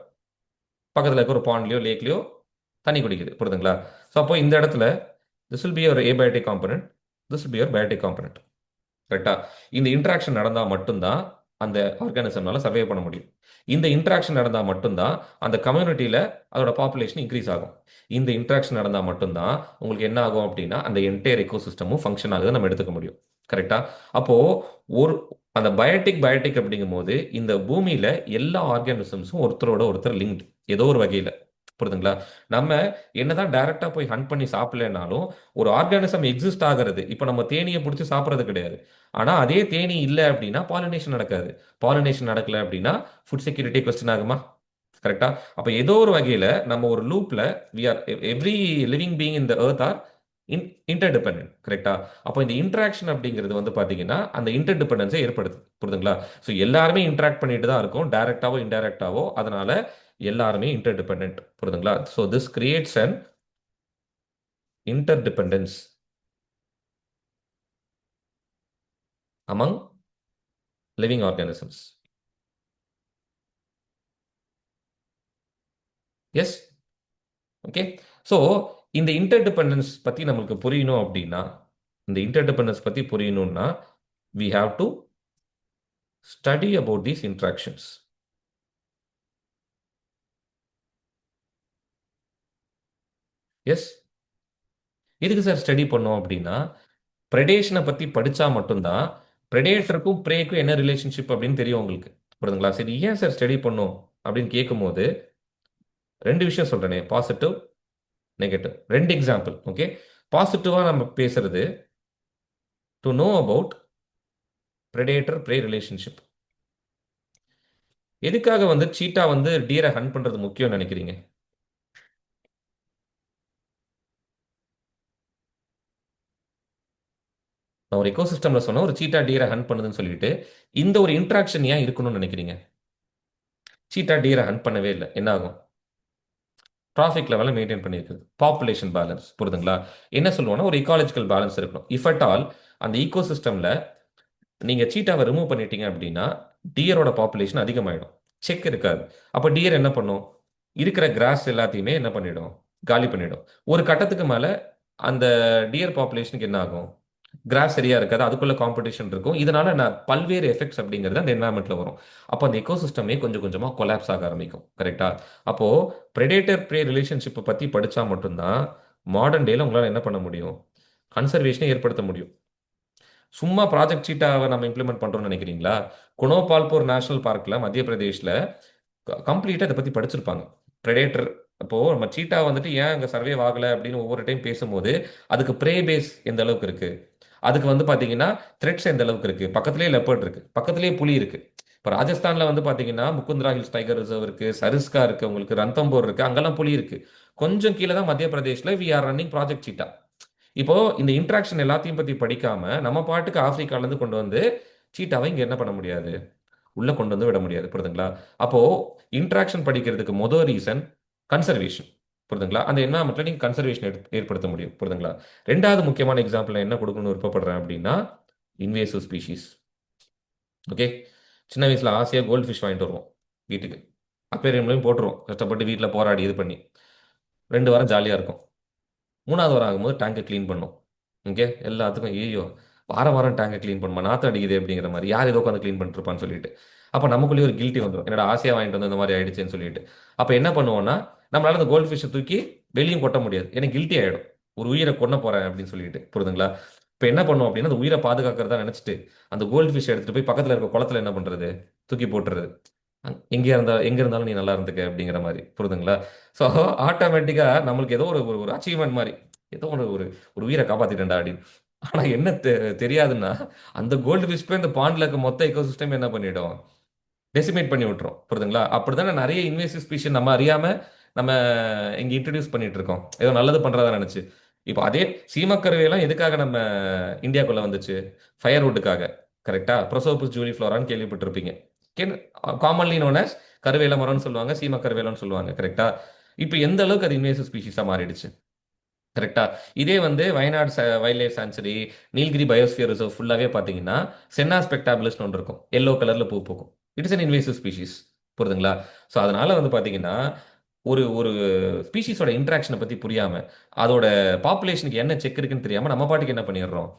பக்கத்தில் இருக்க ஒரு பாண்ட்லயோ லேக்லயோ தண்ணி குடிக்குது. புரியுதுங்களா? ஸோ அப்போ இந்த இடத்துல திஸ் வில் பி ஒரு abiotic component, this will be ஒரு பயோட்டிக் காம்பனன்ட். கரெக்டா? இந்த இன்ட்ராக்ஷன் நடந்தால் மட்டும்தான் அந்த ஆர்கானிசம்னால சர்வே பண்ண முடியும். இந்த இன்ட்ராக்ஷன் நடந்தால் மட்டும்தான் அந்த கம்யூனிட்டியில் அதோட பாப்புலேஷன் இன்க்ரீஸ் ஆகும். இந்த இன்ட்ராக்ஷன் நடந்தால் மட்டும்தான் உங்களுக்கு என்ன ஆகும் அப்படின்னா அந்த என்டையர் எக்கோசிஸ்டமும் ஃபங்க்ஷன் ஆகுது நம்ம எடுத்துக்க முடியும். கரெக்டா? அப்போ ஒரு அந்த பயோட்டிக் பயோட்டிக் அப்படிங்கும் போது இந்த பூமியில எல்லா ஆர்கானிசம்ஸும் ஒருத்தரோட ஒருத்தர் லிங்க்டு ஏதோ ஒரு வகையில். புரியுதுங்களா? நம்ம என்னதான் டைரக்டா போய் ஹண்ட் பண்ணி சாப்பிடலனாலும் ஒரு ஆர்கானிசம் எக்ஸிஸ்ட் ஆகிறது. இப்போ நம்ம தேனீயை பிடிச்சி சாப்பிட்றது கிடையாது. ஆனா அதே தேனீ இல்லை அப்படின்னா பாலினேஷன் நடக்காது. பாலினேஷன் நடக்கல அப்படின்னா ஃபுட் செக்யூரிட்டி கொஸ்டின் ஆகுமா? கரெக்டா? அப்ப ஏதோ ஒரு வகையில நம்ம ஒரு லூப்ல we are every living being in the earth are interdependent. கரெக்டா? அப்போ இந்த இன்டராக்ஷன் அப்படிங்கிறது வந்து பாத்தீங்கன்னா அந்த இன்டர்டிபெண்டன்ஸை ஏற்படுது. புரியுதுங்களா? ஸோ எல்லாருமே இன்டராக்ட் பண்ணிட்டு தான் இருக்கும், டைரக்டாவோ இன்டைரக்டாவோ. அதனால எல்லாருமே இன்டர்டிபெண்டன்ட். புரியுதுங்களா? So this creates an interdependence among living organisms. Yes. Okay. So இந்த இன்டர்டிபெண்டன்ஸ் பற்றி நம்மளுக்கு புரியணும் அப்படின்னா, இந்த இன்டர்டிபெண்டன்ஸ் பற்றி புரியணும்னா we have to study about these interactions. Yes. எதுக்கு சார் ஸ்டடி பண்ணோம் அப்படின்னா, ப்ரெடேஷனை பற்றி படித்தா மட்டும்தான் ப்ரெடேட்டருக்கும் ப்ரேக்கும் என்ன ரிலேஷன்ஷிப் அப்படின்னு தெரியும் உங்களுக்கு. புரியுதுங்களா? சரி, ஏன் சார் ஸ்டடி பண்ணோம் அப்படின்னு கேட்கும்போது ரெண்டு விஷயம் சொல்கிறேனே, பாசிட்டிவ், நெகட்டிவ். ரெண்டு எக்ஸாம்பிள். ஓகே. பாசிட்டிவாக நம்ம பேசுறது to know about predator pray relationship. எதுக்காக வந்து சீட்டா வந்து டியரை ஹண்ட் பண்ணுறது முக்கியம்னு நினைக்கிறீங்க? நான் ஒரு எக்கோசிஸ்டமில் சொன்ன ஒரு சீட்டா டியரை ஹண்ட் பண்ணுதுன்னு சொல்லிட்டு இந்த ஒரு இன்ட்ராக்ஷன் ஏன் இருக்கணும்னு நினைக்கிறீங்க? சீட்டா டியரை ஹண்ட் பண்ணவே இல்லை, என்ன ஆகும்? டிராஃபிக் லெவலை மெயின்டைன் பண்ணியிருக்குது. Population balance. புரியுதுங்களா? என்ன சொல்லுவோம்னா ஒரு இக்காலஜிக்கல் பேலன்ஸ் இருக்கணும். இஃப் அட் ஆல் அந்த ஈகோசிஸ்டமில் நீங்கள் சீட்டாவை ரிமூவ் பண்ணிட்டீங்க அப்படின்னா டியரோட பாப்புலேஷன் அதிகமாயிடும். செக் இருக்காது. அப்போ டியர் என்ன பண்ணும்? இருக்கிற கிராஸ் எல்லாத்தையுமே என்ன பண்ணிடும்? காலி பண்ணிடும். ஒரு கட்டத்துக்கு மேலே அந்த டியர் பாப்புலேஷனுக்கு என்ன ஆகும்? கிராஸ் சரியா இருக்காது, அதுக்குள்ள காம்படிஷன் இருக்கும். இதனால நான் பல்வேறு எஃபெக்ட்ஸ் அப்படிங்கிறது அந்த என்வாயன்மெண்ட்ல வரும். அப்போ அந்த எக்கோசிஸ்டமே கொஞ்சம் கொஞ்சமா கொலாப்ஸ் ஆக ஆரம்பிக்கும். கரெக்டா? அப்போ பிரெடேட்டர் ப்ரே ரிலேஷன்ஷிப்பை பத்தி படிச்சா மட்டும்தான் மாடர்ன் டேல உங்களால என்ன பண்ண முடியும்? கன்சர்வேஷனை ஏற்படுத்த முடியும். சும்மா ப்ராஜெக்ட் சீட்டாவை நம்ம இம்ப்ளிமெண்ட் பண்றோம்னு நினைக்கிறீங்களா? குணோபால்பூர் நேஷனல் பார்க்ல மத்திய பிரதேஷ்ல கம்ப்ளீட்டா இதை பத்தி படிச்சிருப்பாங்க. பிரெடேட்டர். அப்போ நம்ம சீட்டா வந்துட்டு ஏன் அங்க சர்வே ஆகல அப்படின்னு ஒவ்வொரு டைம் பேசும்போது அதுக்கு ப்ரே பேஸ் எந்த அளவுக்கு இருக்கு, அதுக்கு வந்து பாத்தீங்கன்னா த்ரெட்ஸ் எந்த அளவுக்கு இருக்கு, பக்கத்திலேயே லெப்பர்ட் இருக்கு, பக்கத்திலேயே புலி இருக்கு. இப்போ ராஜஸ்தான்ல வந்து பாத்தீங்கன்னா முகுந்த்ரா ஹில்ஸ் டைகர் ரிசர்வ் இருக்கு, சரிஸ்கா இருக்கு, உங்களுக்கு ரந்தம்போர் இருக்கு, அங்கெல்லாம் புலி இருக்கு. கொஞ்சம் கீழே தான் மத்திய பிரதேஷ்ல வி ஆர் ரன்னிங் ப்ராஜெக்ட் சீட்டா. இப்போ இந்த இன்ட்ராக்ஷன் எல்லாத்தையும் பத்தி படிக்காம நம்ம பாட்டுக்கு ஆப்பிரிக்கால இருந்து கொண்டு வந்து சீட்டாவை இங்க என்ன பண்ண முடியாது? உள்ள கொண்டு வந்து விட முடியாது. புரியுதுங்களா? அப்போ இன்ட்ராக்ஷன் படிக்கிறதுக்கு மொதல் ரீசன் கன்சர்வேஷன். புரியுதுங்களா? அந்த என்வரன்மெண்ட்ல நீங்க கன்சர்வேஷன் ஏற்படுத்த முடியும். புரியுதுங்களா? ரெண்டாவது முக்கியமான எக்ஸாம்பிள் நான் என்ன கொடுக்கணும்னு விருப்பப்படுறேன் அப்படின்னா இன்வேசிவ் ஸ்பீஷீஸ். ஓகே. சின்ன வயசுல ஆசையா கோல்ட் ஃபிஷ் வாங்கிட்டு வருவோம் வீட்டுக்கு. அக்வேரியம்லையும் போட்டுருவோம் கஷ்டப்பட்டு வீட்டில் போராடி இது பண்ணி. 2 வாரம் ஜாலியாக இருக்கும். 3வது வாரம் ஆகும்போது டேங்கை க்ளீன் பண்ணும். ஓகே. எல்லாத்துக்கும் ஐயோ, வாரம் வாரம் டேங்கை க்ளீன் பண்ணுமா, நாற்றம் அடிக்குது அப்படிங்கிற மாதிரி, யார் ஏதோ உட்காந்து க்ளீன் பண்ணிருப்பான்னு சொல்லிட்டு. அப்போ நமக்குள்ளேயே ஒரு கில்ட்டி வந்துடும், என்னோட ஆசையாக வாங்கிட்டு வந்து இந்த மாதிரி ஆயிடுச்சுன்னு சொல்லிட்டு. அப்போ என்ன பண்ணுவோம்னா நம்மளால அந்த கோல்ட் ஃபிஷ்ஷை தூக்கி வெளியும் கொட்ட முடியாது, எனக்கு கில்ட்டி ஆயிடும். ஒரு உயிரை கொன்ன போறேன் அப்படின்னு சொல்லிட்டு. புரியுதுங்களா? இப்போ என்ன பண்ணுவோம் அப்படின்னா அந்த உயிரை பாதுகாக்கிறதா நினைச்சிட்டு அந்த கோல்ட் ஃபிஷ் எடுத்துட்டு போய் பக்கத்தில் இருக்க குளத்துல என்ன பண்றது? தூக்கி போட்டுறது. எங்க இருந்தாலும் நீ நல்லா இருந்துக்க அப்படிங்கிற மாதிரி. புரியுதுங்களா? ஸோ ஆட்டோமேட்டிக்கா நம்மளுக்கு ஏதோ ஒரு ஒரு அச்சீவ்மெண்ட் மாதிரி, ஏதோ ஒரு ஒரு ஒரு உயிரை காப்பாத்திட்டேன்டா அப்படின்னு. ஆனா என்ன தெரியாதுன்னா அந்த கோல்டு ஃபிஷ் போய் இந்த பாண்ட்ல இருக்க மொத்த எக்கோசிஸ்டம் என்ன பண்ணிடும்? டெசிமேட் பண்ணி விட்டுரும். புரியுதுங்களா? அப்படிதானே நிறைய இன்வேசிவ் ஸ்பீஷிஸ் நம்ம அறியாம நம்ம இங்க இன்ட்ரடியூஸ் பண்ணிட்டு இருக்கோம், ஏதோ நல்லது பண்றதா நினைச்சு. இப்போ அதே சீமக்கருவேலாம் எதுக்காக நம்ம இந்தியாக்குள்ள வந்துச்சு? ஃபயர்வுட்டுக்காக. கரெக்டா? ப்ரோசோபஸ் ஜூலிஃப்ளோரான்னு கேள்விப்பட்டிருப்பீங்க. காமன்லி நோன் as கருவேல மரம்னு சொல்லுவாங்க, சீம கருவேலம்னு சொல்லுவாங்க. கரெக்டா? இப்போ எந்த அளவுக்கு அது இன்வேசிவ் ஸ்பீஷிஸா மாறிடுச்சு. கரெக்டா? இதே வந்து Wayanad wild life sanctuary, Nilgiri biosphere reserve ஃபுல்லாவே பாத்தீங்கன்னா சென்னா ஸ்பெக்டாபிளஸ்னு ஒன்று இருக்கும், எல்லோ கலர்ல பூ பூக்கும். It is an invasive species. புரியுதுங்களா? ஸோ அதனால வந்து பாத்தீங்கன்னா ஒரு ஒரு ஸ்பீஷிஸோட இன்ட்ராக்ஷனை பத்தி புரியாம அதோட பாப்புலேஷனுக்கு என்ன செக் இருக்குன்னு தெரியாம நம்ம பாட்டுக்கு என்ன பண்ணிடுறோம்?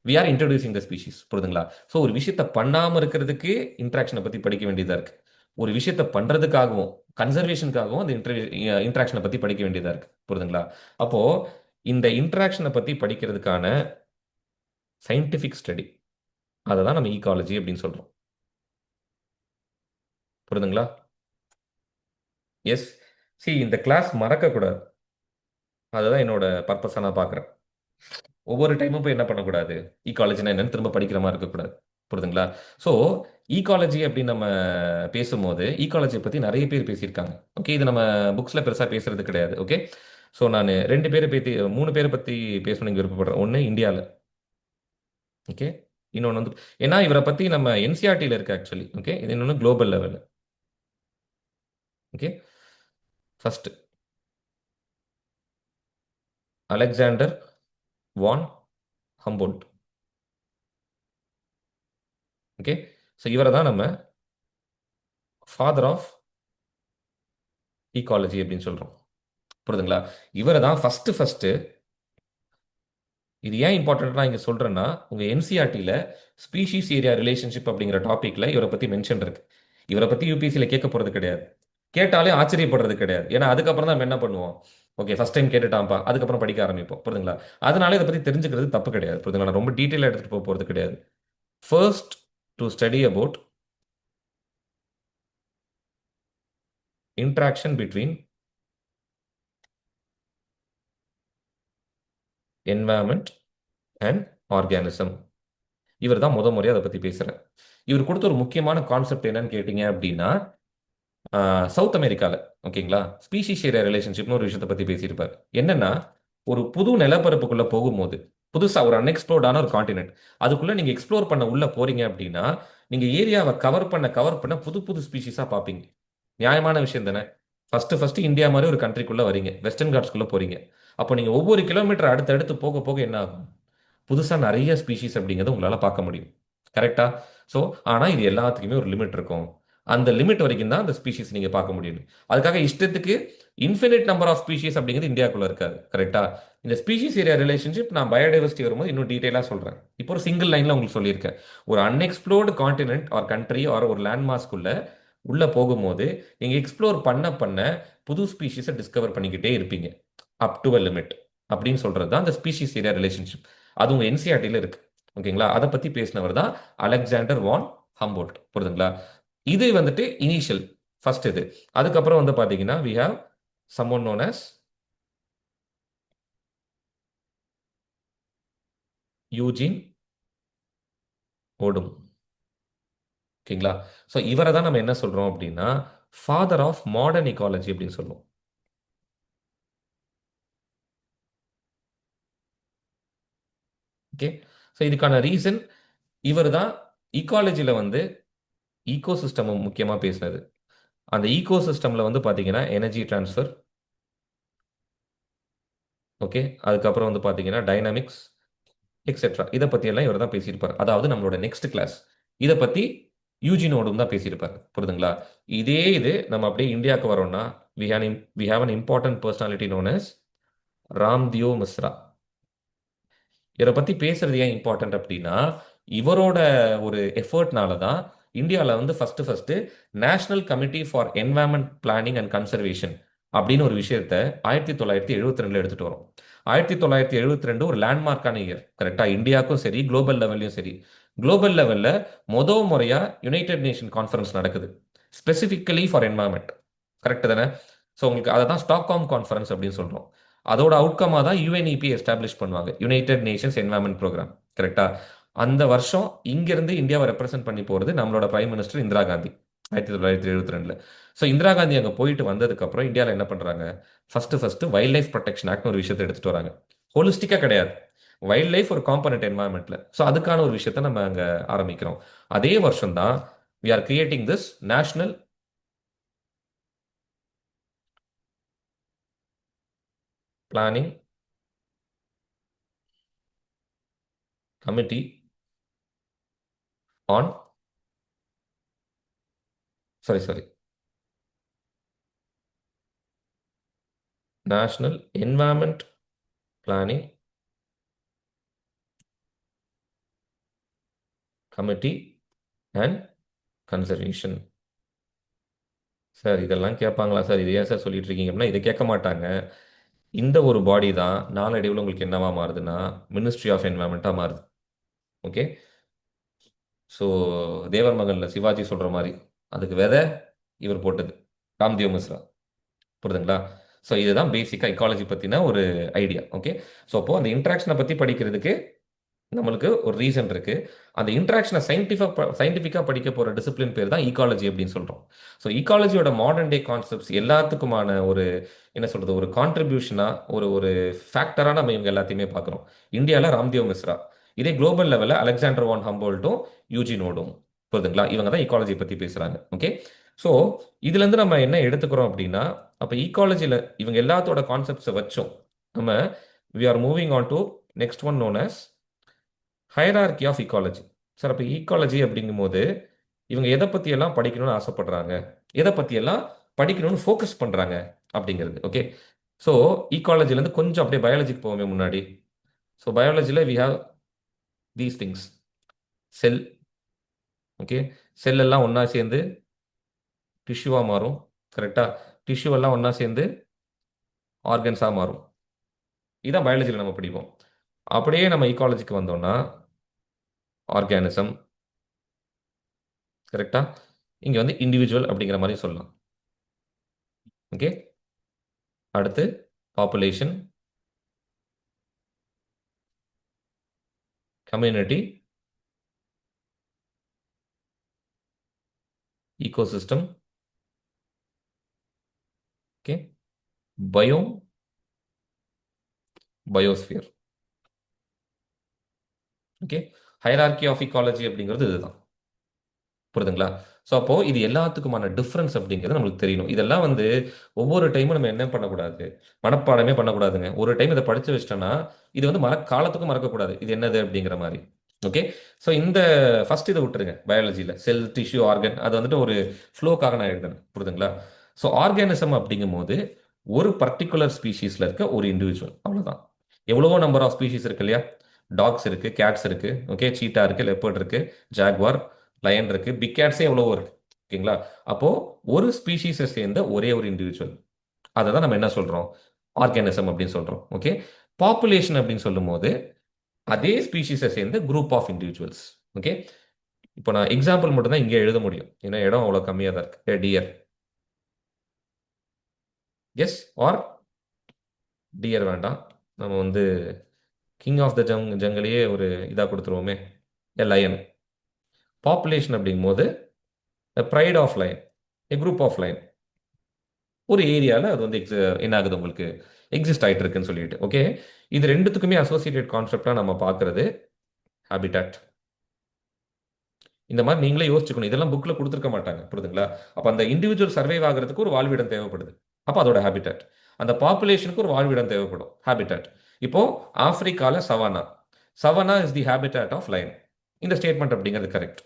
We are introducing the species. புரியுதுங்களா? ஸோ ஒரு விஷயத்த பண்ணாம இருக்கிறதுக்கு இன்ட்ராக்ஷனை பத்தி படிக்க வேண்டியதா இருக்கு. ஒரு விஷயத்த பண்றதுக்காகவும் கன்சர்வேஷனுக்காகவும் அந்த இன்ட்ராக்ஷனை பத்தி படிக்க வேண்டியதா இருக்கு. புரியுதுங்களா? அப்போ இந்த இன்ட்ராக்ஷனை பத்தி படிக்கிறதுக்கான சயின்டிஃபிக் ஸ்டடி, அதை தான் நம்ம ஈகாலஜி அப்படின்னு சொல்றோம். புரியுதுங்களா? எஸ். சி இந்த கிளாஸ் மறக்க கூடாது. அதுதான் என்னோட பர்பஸா நான் பார்க்குறேன். ஒவ்வொரு டைமும் போய் என்ன பண்ணக்கூடாது? ஈகாலஜினா என்னன்னு திரும்ப படிக்கிற மாதிரி இருக்கக்கூடாது. புரியுதுங்களா? ஸோ ஈகாலஜி அப்படின்னு நம்ம பேசும்போது ஈகாலஜியை பற்றி நிறைய பேர் பேசியிருக்காங்க. ஓகே. இது நம்ம புக்ஸில் பெருசாக பேசுறது கிடையாது. ஓகே. ஸோ நான் 2 பேரை பற்றி 3 பேரை பற்றி பேசணும்னு விருப்பப்படுறேன். ஒன்று இந்தியாவில். ஓகே. இன்னொன்று வந்து ஏன்னா இவரை பற்றி நம்ம என்சிஆர்டியில் இருக்கு ஆக்சுவலி. ஓகே. இது இன்னொன்று குளோபல் லெவலில். ஓகே. ஃபர்ஸ்ட் அலெக்சாண்டர் வான் ஹம்போல்ட். ஓகே. ஸோ இவரை தான் நம்ம ஃபாதர் ஆஃப் ஈகாலஜி அப்படின்னு சொல்றோம். புரியுதுங்களா? இவரை தான் ஃபர்ஸ்ட் இது ஏன் இம்பார்ட்டன்ட் இங்க சொல்றேன்னா, உங்க என்சிஆர்டில ஸ்பீஷீஸ் ஏரியா ரிலேஷன்ஷிப் அப்படிங்கிற டாபிக்ல இவரை பத்தி மென்ஷன் இருக்கு. இவரை பத்தி யூபிஎஸ்சில கேட்க போறது கிடையாது. கேட்டாலே ஆச்சரியப்படுறது கிடையாது. ஏன்னா அதுக்கப்புறம் தான் நம்ம என்ன பண்ணுவோம்? ஓகே, ஃபர்ஸ்ட் டைம் கேட்டுட்டான்ப்பா, அதுக்கப்புறம் படிக்க ஆரம்பிப்போம். புரியுதுங்களா? அதனால இதை பத்தி தெரிஞ்சுக்கிறது தப்பு கிடையாது. புரியுதுங்களா? நான் ரொம்ப டீட்டெயிலாக எடுத்துட்டு போக போறது கிடையாது. First to study about interaction between environment and organism. இவர் தான் முறையாக அதை பத்தி பேசுறார். இவர் கொடுத்த ஒரு முக்கியமான கான்செப்ட் என்னன்னு கேட்டீங்க அப்படின்னா, சவுத் அமெரிக்கால, ஓகேங்களா, ஸ்பீஷிஸ் ஏரியா ரிலேஷன்ஷிப்னு ஒரு விஷயத்தை பத்தி பேசியிருப்பார். என்னன்னா, ஒரு புது நிலப்பரப்புக்குள்ள போகும்போது, புதுசா ஒரு அன்எக்ஸ்ப்ளோர்டான ஒரு காண்டினென்ட், அதுக்குள்ள நீங்க எக்ஸ்ப்ளோர் பண்ண உள்ள போறீங்க அப்படின்னா, நீங்க ஏரியாவை கவர் பண்ண புது புது ஸ்பீஷிஸா பார்ப்பீங்க. நியாயமான விஷயம் தானே? ஃபர்ஸ்ட் இந்தியா மாதிரி ஒரு கண்ட்ரிக்குள்ள வரீங்க, வெஸ்டர்ன் காட்ஸ்குள்ள போறீங்க. அப்போ நீங்க ஒவ்வொரு கிலோமீட்டர் அடுத்து போக போக என்ன ஆகும்? புதுசா நிறைய ஸ்பீஷிஸ் அப்படிங்கிறத உங்களால பார்க்க முடியும். கரெக்டா? ஸோ ஆனா இது எல்லாத்துக்குமே ஒரு லிமிட் இருக்கும். அந்த லிமிட் வரைக்கும் தான் அந்த ஸ்பீஷிஸ் நீங்க பார்க்க முடியும். அதுக்காக இஷ்டத்துக்கு இன்ஃபினிட் நம்பர் ஆஃப் ஸ்பீஷிஸ் அப்படிங்கிறது இந்தியாக்குள்ள இருக்காது. கரெக்டா? இந்த ஸ்பீஷிஸ் ஏரியா ரிலேஷன்ஷிப் நான் பயோடைவர்சிட்டி வரும்போது இன்னும் டீடைலா சொல்றேன். இப்போ ஒரு சிங்கிள் லைன்ல உங்களுக்கு சொல்லியிருக்கேன். ஒரு unexplored continent or country or ஒரு லேண்ட் மாஸ்க்குள்ள உள்ள போகும்போது நீங்க எக்ஸ்ப்ளோர் பண்ண புது ஸ்பீஷிஸை டிஸ்கவர் பண்ணிக்கிட்டே இருப்பீங்க. அப் டு அ லிமிட் அப்படின்னு சொல்றது தான் அந்த ஸ்பீஷிஸ் ஏரியா ரிலேஷன்ஷிப். அது உங்க என்சிஆர்டில இருக்கு. ஓகேங்களா? அதை பத்தி பேசினவர் தான் அலெக்சாண்டர் வான் ஹம்போல்ட். புரியுதுங்களா? இது வந்துட்டு இனிஷியல் ஃபர்ஸ்ட் இது. அதுக்கப்புறம் வந்து பாத்தீங்கன்னா we have someone known as Eugene ஓடும். ஓகேங்களா? ஸோ இவரை தான் நம்ம என்ன சொல்றோம் அப்படின்னா, ஃபாதர் ஆஃப் மாடர்ன் இக்காலஜி அப்படின்னு சொல்லுவோம். ஓகே. ஸோ இதுக்கான ரீசன் இவர் தான் ஈகாலஜியில் வந்து ஈகோ சிஸ்டம் முக்கியமாக பேசினது. அந்த ஈகோ சிஸ்டமில் வந்து பார்த்தீங்கன்னா எனர்ஜி டிரான்ஸ்ஃபர், ஓகே, அதுக்கப்புறம் வந்து பார்த்தீங்கன்னா டைனமிக்ஸ் எக்ஸெட்ரா, இதை பற்றியெல்லாம் இவர் தான் பேசியிருப்பார். அதாவது நம்மளோட நெக்ஸ்ட் கிளாஸ் இதை பற்றி யூஜினோடும் தான் பேசியிருப்பார். புரியுதுங்களா? இதே இது நம்ம அப்படியே இந்தியாவுக்கு வரோம்னா we have an important personality known as Ramdeo Mishra. இவரை பத்தி பேசுறது ஏன் இம்பார்ட்டன்ட் அப்படின்னா, இவரோட ஒரு எஃபர்ட்னால தான் இந்தியாவில் வந்து first national committee for environment planning and conservation அப்படின்னு ஒரு விஷயத்த 1972 எடுத்துட்டு வரும். 1972 ஒரு லேண்ட்மார்க்கான இயர். கரெக்டா? இந்தியாவுக்கும் சரி, குளோபல் லெவல்லையும் சரி. குளோபல் லெவல்ல முறையா யுனைடெட் நேஷன் கான்ஃபரன்ஸ் நடக்குது, ஸ்பெசிஃபிக்கலி ஃபார் என்வாயன்மெண்ட். கரெக்ட் தானே? ஸோ உங்களுக்கு அதை தான் ஸ்டாக்ஹோம் கான்ஃபரன்ஸ் அப்படின்னு சொல்றோம். அதோட அவுட்கமாக தான் யுஎன்இபி எஸ்டாப்ளிஷ் பண்ணுவாங்க, யுனைடெட் நேஷன்ஸ் என்வாயன்மெண்ட் ப்ரோக்ராம். கரெக்டா? அந்த வருஷம் இங்கிருந்து இந்தியாவை ரெப்ரசென்ட் பண்ணி போறது நம்மளோட prime minister Indira Gandhi, 1972. So Indira Gandhi அங்கே போயிட்டு வந்ததுக்கு அப்புறம் இந்தியாவில் என்ன பண்றாங்க? ஃபர்ஸ்ட் வைல்ட் லைஃப் ப்ரொடெக்ஷன் ஆக்ட்னு ஒரு விஷயத்தை எடுத்துட்டு வராங்க. ஹோலிஸ்டிக்கா கிடையாது, வைல்ட் லைஃப் ஒரு காம்பனண்ட் என்வாயன்மெண்ட்ல. ஸோ அதுக்கான ஒரு விஷயத்தை நம்ம அங்கே ஆரம்பிக்கிறோம். அதே வருஷம் தான் we are creating this national planning committee on, sorry, national environment planning committee and conservation. Sir இதெல்லாம் கேட்பாங்களா சார்? இது ஏன் சார் சொல்லிட்டு இருக்கீங்க அப்படின்னா, இதை கேட்க மாட்டாங்க. இந்த ஒரு பாடி தான் நாளடைவில் உங்களுக்கு என்னவா மாறுதுன்னா மினிஸ்ட்ரி ஆஃப் என்வரன்மெண்ட்டாக மாறுது. ஓகே. ஸோ தேவர் மகன்ல சிவாஜி சொல்ற மாதிரி அதுக்கு விதை இவர் போட்டது, ராம்தேவ் மிஸ்ரா. புரியுதுங்களா? ஸோ இதுதான் பேசிக்காக இக்காலஜி பற்றின ஒரு ஐடியா. ஓகே. ஸோ அப்போ அந்த இன்ட்ராக்ஷனை பற்றி படிக்கிறதுக்கு நம்மளுக்கு ஒரு ரீசன் இருக்கு. அந்த இன்ட்ராக்ஷனை சயின்டிஃபிக்காக படிக்க போகிற டிசிப்ளின் பேர் தான் ஈகாலஜி அப்படின்னு சொல்கிறோம். ஸோ ஈகாலஜியோட மாடர்ன் டே கான்செப்ட்ஸ் எல்லாத்துக்குமான ஒரு என்ன சொல்கிறது, ஒரு கான்ட்ரிபியூஷனாக ஒரு ஒரு ஃபேக்டராக நம்ம இவங்க எல்லாத்தையுமே பார்க்குறோம். இந்தியாவில் ராம்தேவ் மிஸ்ரா, இதே குளோபல் லெவலில் அலெக்சாண்டர் வான் ஹம்போல்ட்டும் யூஜினோடும். புரியுதுங்களா? இவங்க தான் ஈகாலஜி பற்றி பேசுகிறாங்க. ஓகே. ஸோ இதுலேருந்து நம்ம என்ன எடுத்துக்கிறோம் அப்படின்னா, அப்போ ஈகாலஜியில் இவங்க எல்லாத்தோட கான்செப்ட்ஸை வச்சோம் நம்ம we are moving on to next one known as hierarchy of ecology. Sir அப்போ ஈகாலஜி அப்படிங்கும்போது இவங்க எதை பற்றியெல்லாம் படிக்கணும்னு ஆசைப்படுறாங்க, எதை பற்றியெல்லாம் படிக்கணும்னு ஃபோக்கஸ் பண்ணுறாங்க அப்படிங்கிறது. ஓகே, ஸோ ஈகாலஜிலேருந்து கொஞ்சம் அப்படியே பயாலஜிக்கு போவோமே முன்னாடி. ஸோ பயாலஜியில் we have these things. Cell. Okay, cell எல்லாம் ஒன்றா சேர்ந்து டிஷ்யூவாக மாறும். கரெக்டாக? டிஷ்யூ எல்லாம் ஒன்றா சேர்ந்து ஆர்கன்ஸாக மாறும். இதான் பயாலஜியில் நம்ம படிப்போம். அப்படியே நம்ம ஈகாலஜிக்கு வந்தோம்னா ஆர்கானிசம். கரெக்டா? இங்கே வந்து இண்டிவிஜுவல் அப்படிங்கிற மாதிரி சொல்லலாம். ஓகே, அடுத்து population, community, ecosystem, okay, biome, biosphere. Okay, hierarchy of ecology அப்படிங்கிறது இதுதான். புரியுதுங்களா? ஸோ அப்போ இது எல்லாத்துக்குமான டிஃப்ரென்ஸ் அப்படிங்கிறது நம்மளுக்கு தெரியணும். இதெல்லாம் வந்து ஒவ்வொரு டைமும் நம்ம என்ன பண்ணக்கூடாது, மனப்பாடமே பண்ணக்கூடாதுங்க. ஒரு டைம் இதை படிச்சு வச்சிட்டோம்னா இது வந்து காலத்துக்கும் மறக்கக்கூடாது இது என்னது அப்படிங்கிற மாதிரி. ஓகே, ஸோ இந்த ஃபர்ஸ்ட் இதை விட்டுருங்க. பயாலஜியில் செல், டிஷ்யூ, ஆர்கன் அது வந்துட்டு ஒரு ஃப்ளோக்காக நான் எழுதுனேன். புரியுதுங்களா? ஸோ ஆர்கானிசம் அப்படிங்கும் போது ஒரு பர்டிகுலர் ஸ்பீஷீஸில் இருக்க ஒரு இண்டிவிஜுவல், அவ்வளோதான். எவ்வளவோ நம்பர் ஆஃப் ஸ்பீஷீஸ் இருக்கு இல்லையா? டாக்ஸ் இருக்கு, கேட்ஸ் இருக்கு, ஓகே, சீட்டா இருக்கு, லெப்பர்ட் இருக்கு, ஜாக்வார், லயன் இருக்கு, பிக் கேட்ஸே எவ்வளவோ இருக்கு. ஓகேங்களா? அப்போ ஒரு ஸ்பீஷீஸை சேர்ந்த ஒரே ஒரு இண்டிவிஜுவல், அதை தான் நம்ம என்ன சொல்றோம்? ஆர்கானிசம் அப்படின்னு சொல்றோம். ஓகே, பாப்புலேஷன் அப்படின்னு சொல்லும்போது அதே ஸ்பீஷீஸை சேர்ந்த குரூப் ஆஃப் இண்டிவிஜுவல்ஸ். ஓகே, இப்போ நான் எக்ஸாம்பிள் மட்டும் தான் இங்கே எழுத முடியும், ஏன்னா இடம் அவ்வளோ கம்மியாக தான் இருக்கு. டியர். எஸ் ஆர் டியர் வேண்டாம், நம்ம வந்து கிங் ஆஃப் த ஜங்கலையே ஒரு இதாக கொடுத்துருவோமே, எ லயன். பாப்புலேஷன் அப்படிங்கும்போது pride of lion, a group of lion. ஒரு ஏரியாவில் அது வந்து என்ன ஆகுது உங்களுக்கு, எக்ஸிஸ்ட் ஆகிட்டு இருக்குன்னு சொல்லிட்டு. ஓகே, இது ரெண்டுத்துக்குமே அசோசியேட்டட் கான்செப்டாக நம்ம பார்க்கறது ஹாபிட்டாட். இந்த மாதிரி நீங்களே யோசிச்சுக்கணும். இதெல்லாம் புக்கில் கொடுத்துருக்க மாட்டாங்க. புரியுதுங்களா? அப்போ அந்த இண்டிவிஜுவல் சர்வைவ் ஆகிறதுக்கு ஒரு வாழ்விடம் தேவைப்படுது. அப்போ அதோட ஹாபிட்டாட். அந்த பாப்புலேஷனுக்கு ஒரு வாழ்விடம் தேவைப்படும், ஹாபிட்டாட். இப்போ ஆப்பிரிக்கால savanna. Savanna is the habitat of lion. இந்த ஸ்டேட்மெண்ட் அப்படிங்கிறது கரெக்ட்.